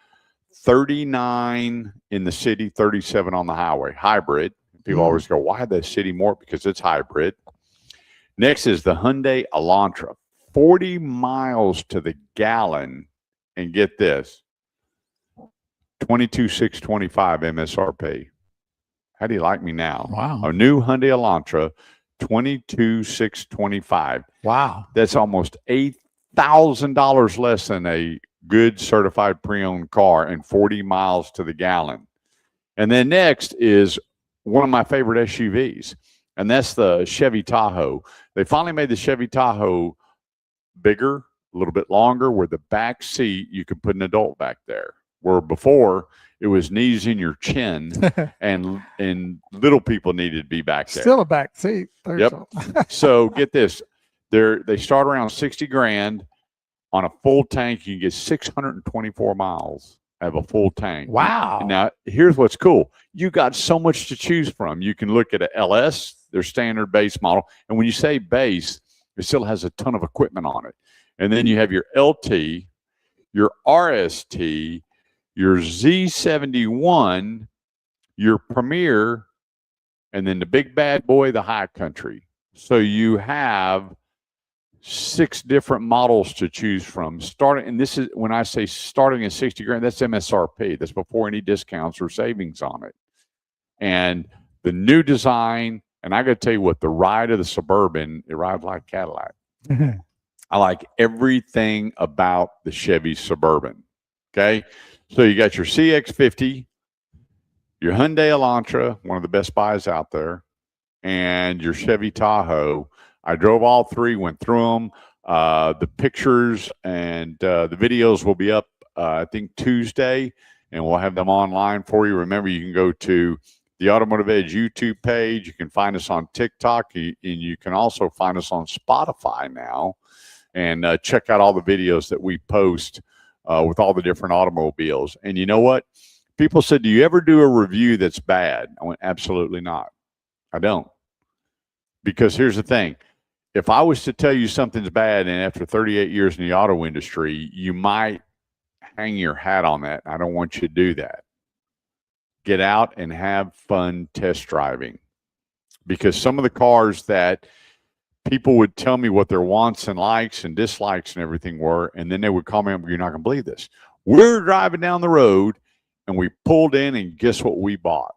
39 in the city, 37 on the highway. Hybrid. People always go, why the city more? Because it's hybrid. Next is the Hyundai Elantra. 40 miles to the gallon. And get this, $22,625 MSRP. How do you like me now? Wow. A new Hyundai Elantra, $22,625. Wow. That's almost $8,000 less than a good certified pre-owned car and 40 miles to the gallon. And then next is one of my favorite SUVs, and that's the Chevy Tahoe. They finally made the Chevy Tahoe bigger, a little bit longer, where the back seat, you could put an adult back there. Where before it was knees in your chin and little people needed to be back there. Still a back seat. Yep. So get this. They start around 60 grand on a full tank. You can get 624 miles of a full tank. Wow. Now, here's what's cool. You got so much to choose from. You can look at a LS, their standard base model. And when you say base, it still has a ton of equipment on it. And then you have your LT, your RST, your Z71, your Premier, and then the big bad boy, the High Country. So you have 6 different models to choose from. Starting, and this is when I say starting at 60 grand, that's MSRP. That's before any discounts or savings on it. And the new design, and I got to tell you what, the ride of the Suburban, it rides like Cadillac. I like everything about the Chevy Suburban. Okay. So you got your CX-50, your Hyundai Elantra, one of the best buys out there, and your Chevy Tahoe. I drove all 3, went through them. The pictures and the videos will be up, I think, Tuesday, and we'll have them online for you. Remember, you can go to the Automotive Edge YouTube page. You can find us on TikTok, and you can also find us on Spotify now, and check out all the videos that we post with all the different automobiles. And you know what? People said, do you ever do a review that's bad? I went, absolutely not. I don't. Because here's the thing. If I was to tell you something's bad, and after 38 years in the auto industry, you might hang your hat on that. I don't want you to do that. Get out and have fun test driving. Because some of the cars that people would tell me what their wants and likes and dislikes and everything were, and then they would call me up, you're not going to believe this. We're driving down the road, and we pulled in, and guess what we bought?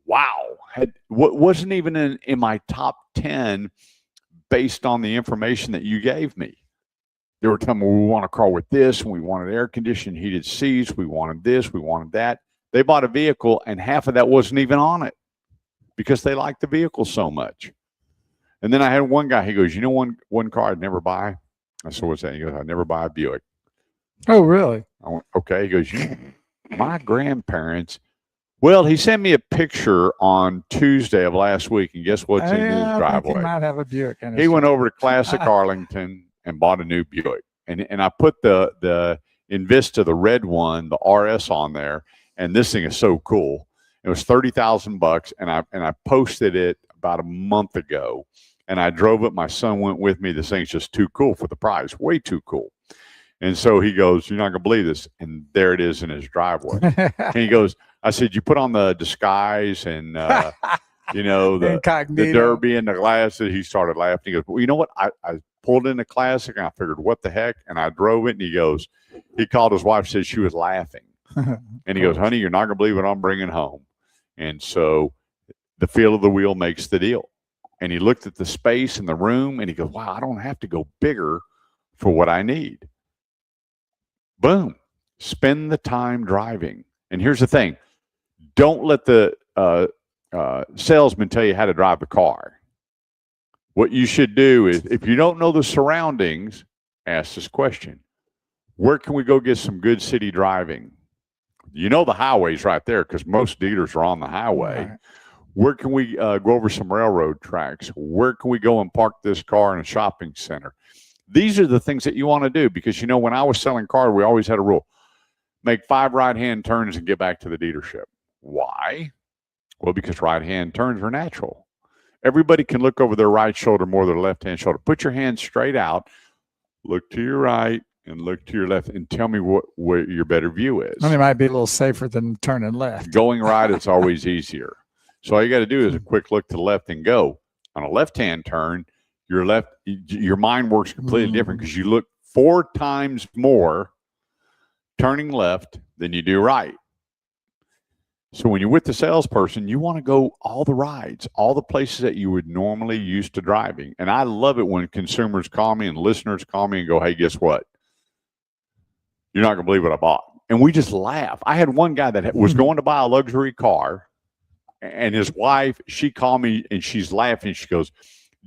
Wow. Wasn't even in my top 10 based on the information that you gave me. They were telling me, we want a car with this, and we wanted air conditioned, heated seats, we wanted this, we wanted that. They bought a vehicle, and half of that wasn't even on it because they liked the vehicle so much. And then I had one guy, he goes, you know one car I'd never buy? I said, what's that? He goes, I'd never buy a Buick. Oh, really? I went, okay. He goes, my grandparents Well, he sent me a picture on Tuesday of last week, and guess what's in his I think driveway? he might have a Buick in his He went over to Classic Arlington and bought a new Buick, and I put the Invista, the red one, the RS on there, and this thing is so cool. It was $30,000, and I posted it about a month ago, and I drove it. My son went with me. This thing's just too cool for the price, way too cool. And so he goes, "You're not gonna believe this," and there it is in his driveway. And he goes, I said, "You put on the disguise and you know the derby and the glasses." He started laughing. He goes, "Well, you know what? I pulled in the Classic and I figured, what the heck?" And I drove it. And he goes, he called his wife, said she was laughing, and he goes, "Honey, you're not gonna believe what I'm bringing home." And so the feel of the wheel makes the deal. And he looked at the space in the room and he goes, "Wow, I don't have to go bigger for what I need." Boom. Spend the time driving. And here's the thing. Don't let the salesman tell you how to drive the car. What you should do is, if you don't know the surroundings, ask this question. Where can we go get some good city driving? You know the highway's right there because most dealers are on the highway. Right. Where can we go over some railroad tracks? Where can we go and park this car in a shopping center? These are the things that you want to do because, you know, when I was selling cars, we always had a rule. Make 5 right-hand turns and get back to the dealership. Why? Well, because right-hand turns are natural. Everybody can look over their right shoulder more than their left-hand shoulder. Put your hands straight out, look to your right, and look to your left, and tell me what your better view is. And it might be a little safer than turning left. Going right is always easier. So all you got to do is a quick look to the left and go. On a left-hand turn, your mind works completely different because you look 4 times more turning left than you do right. So when you're with the salesperson, you want to go all the rides, all the places that you would normally used to driving. And I love it when consumers call me and listeners call me and go, "Hey, guess what? You're not going to believe what I bought." And we just laugh. I had one guy that was going to buy a luxury car, and his wife, she called me and she's laughing. She goes,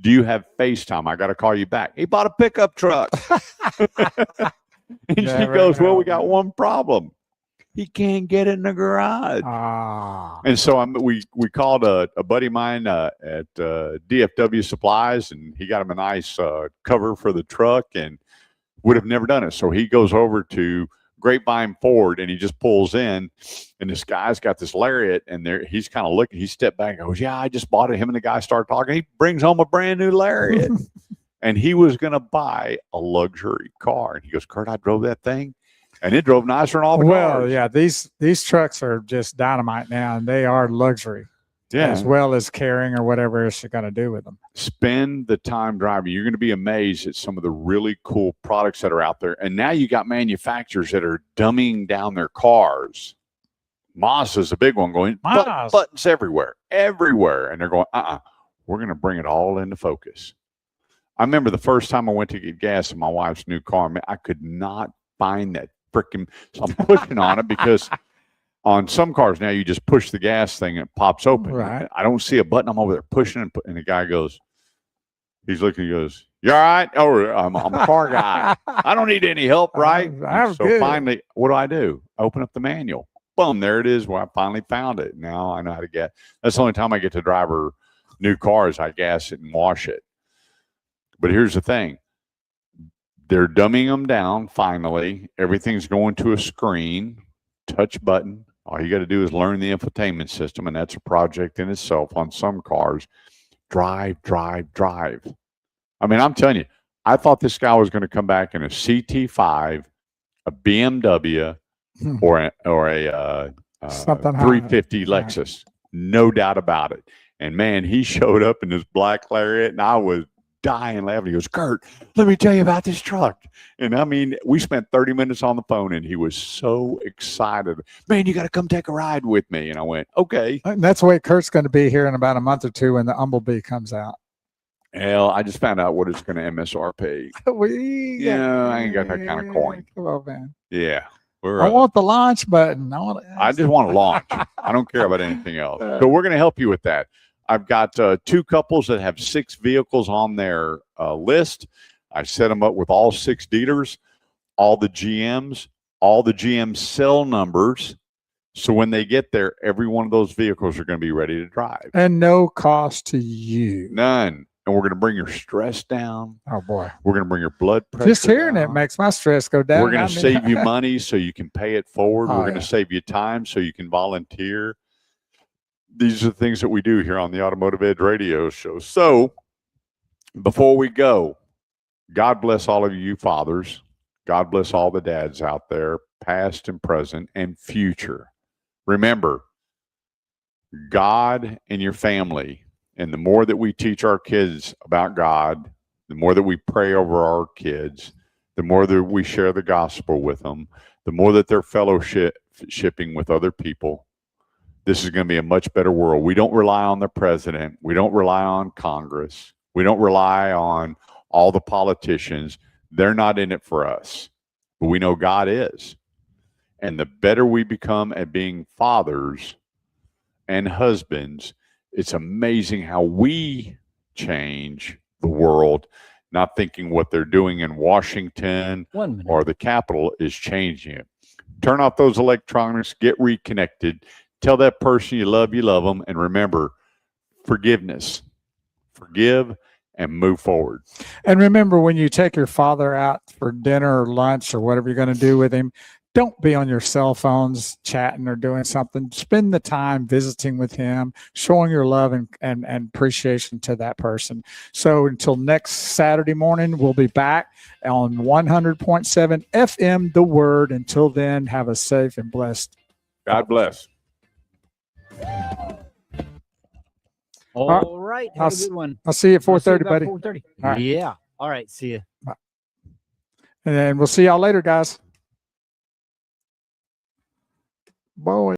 "Do you have FaceTime? I got to call you back." He bought a pickup truck. And she goes, "Well, we got one problem. He can't get it in the garage." And so we called a buddy of mine at DFW Supplies, and he got him a nice cover for the truck and would have never done it. So he goes over to Grapevine Ford and he just pulls in, and this guy's got this Lariat, and he's kind of looking. He stepped back and goes, "Yeah, I just bought it." Him and the guy start talking. He brings home a brand new Lariat. And he was going to buy a luxury car. And he goes, "Kurt, I drove that thing, and it drove nicer than all the cars." Well, yeah, these trucks are just dynamite now, and they are luxury. Yeah. As well as carrying or whatever else you're going to do with them. Spend the time driving. You're going to be amazed at some of the really cool products that are out there. And now you got manufacturers that are dumbing down their cars. Mazda's a big one going, buttons everywhere. And they're going, we're going to bring it all into focus. I remember the first time I went to get gas in my wife's new car, man, I could not find that freaking, so I'm pushing on it because on some cars now you just push the gas thing and it pops open. Right. I don't see a button. I'm over there pushing and the guy goes, he's looking, he goes, "You all right?" "Oh, I'm a car guy. I don't need any help, right?" So finally, what do? I open up the manual. Boom, there it is. Well, I finally found it. Now I know how to gas. That's the only time I get to drive her new cars. I gas it and wash it. But here's the thing. They're dumbing them down finally. Everything's going to a screen, touch button. All you got to do is learn the infotainment system, and that's a project in itself on some cars. Drive. I mean, I'm telling you, I thought this guy was going to come back in a CT5, a BMW, or a 350 Lexus. No doubt about it. And, man, he showed up in this black Lariat, and I was dying laughing. He goes, "Kurt, let me tell you about this truck." And I mean, we spent 30 minutes on the phone, and he was so excited. "Man, you got to come take a ride with me." And I went, "Okay." And that's the way Kurt's going to be here in about a month or two when the Humblebee comes out. Hell, I just found out what it's going to MSRP. I ain't got that kind of coin. Come on, man. Yeah. I want the launch button. I just want to launch. I don't care about anything else. So we're going to help you with that. I've got 2 couples that have 6 vehicles on their list. I set them up with all 6 dealers, all the GMs, all the GM cell numbers. So when they get there, every one of those vehicles are going to be ready to drive. And no cost to you. None. And we're going to bring your stress down. Oh, boy. We're going to bring your blood pressure Just hearing down. it makes my stress go down. We're going to save you money so you can pay it forward. Oh, We're going to save you time so you can volunteer. These are the things that we do here on the Automotive Edge Radio Show. So before we go, God bless all of you fathers. God bless all the dads out there, past and present and future. Remember, God and your family, and the more that we teach our kids about God, the more that we pray over our kids, the more that we share the gospel with them, the more that they're fellowshipping with other people, this is going to be a much better world. We don't rely on the president. We don't rely on Congress. We don't rely on all the politicians. They're not in it for us, but we know God is. And the better we become at being fathers and husbands, it's amazing how we change the world, not thinking what they're doing in Washington or the Capitol is changing it. Turn off those electronics, get reconnected, tell that person you love them, and remember, forgiveness. Forgive and move forward. And remember, when you take your father out for dinner or lunch or whatever you're going to do with him, don't be on your cell phones chatting or doing something. Spend the time visiting with him, showing your love and appreciation to that person. So until next Saturday morning, we'll be back on 100.7 FM, The Word. Until then, have a safe and blessed. God bless. All right. Have a good one. I'll see you at 4:30, buddy. 4:30. All right. Yeah. All right. See you. And then we'll see y'all later, guys. Boy.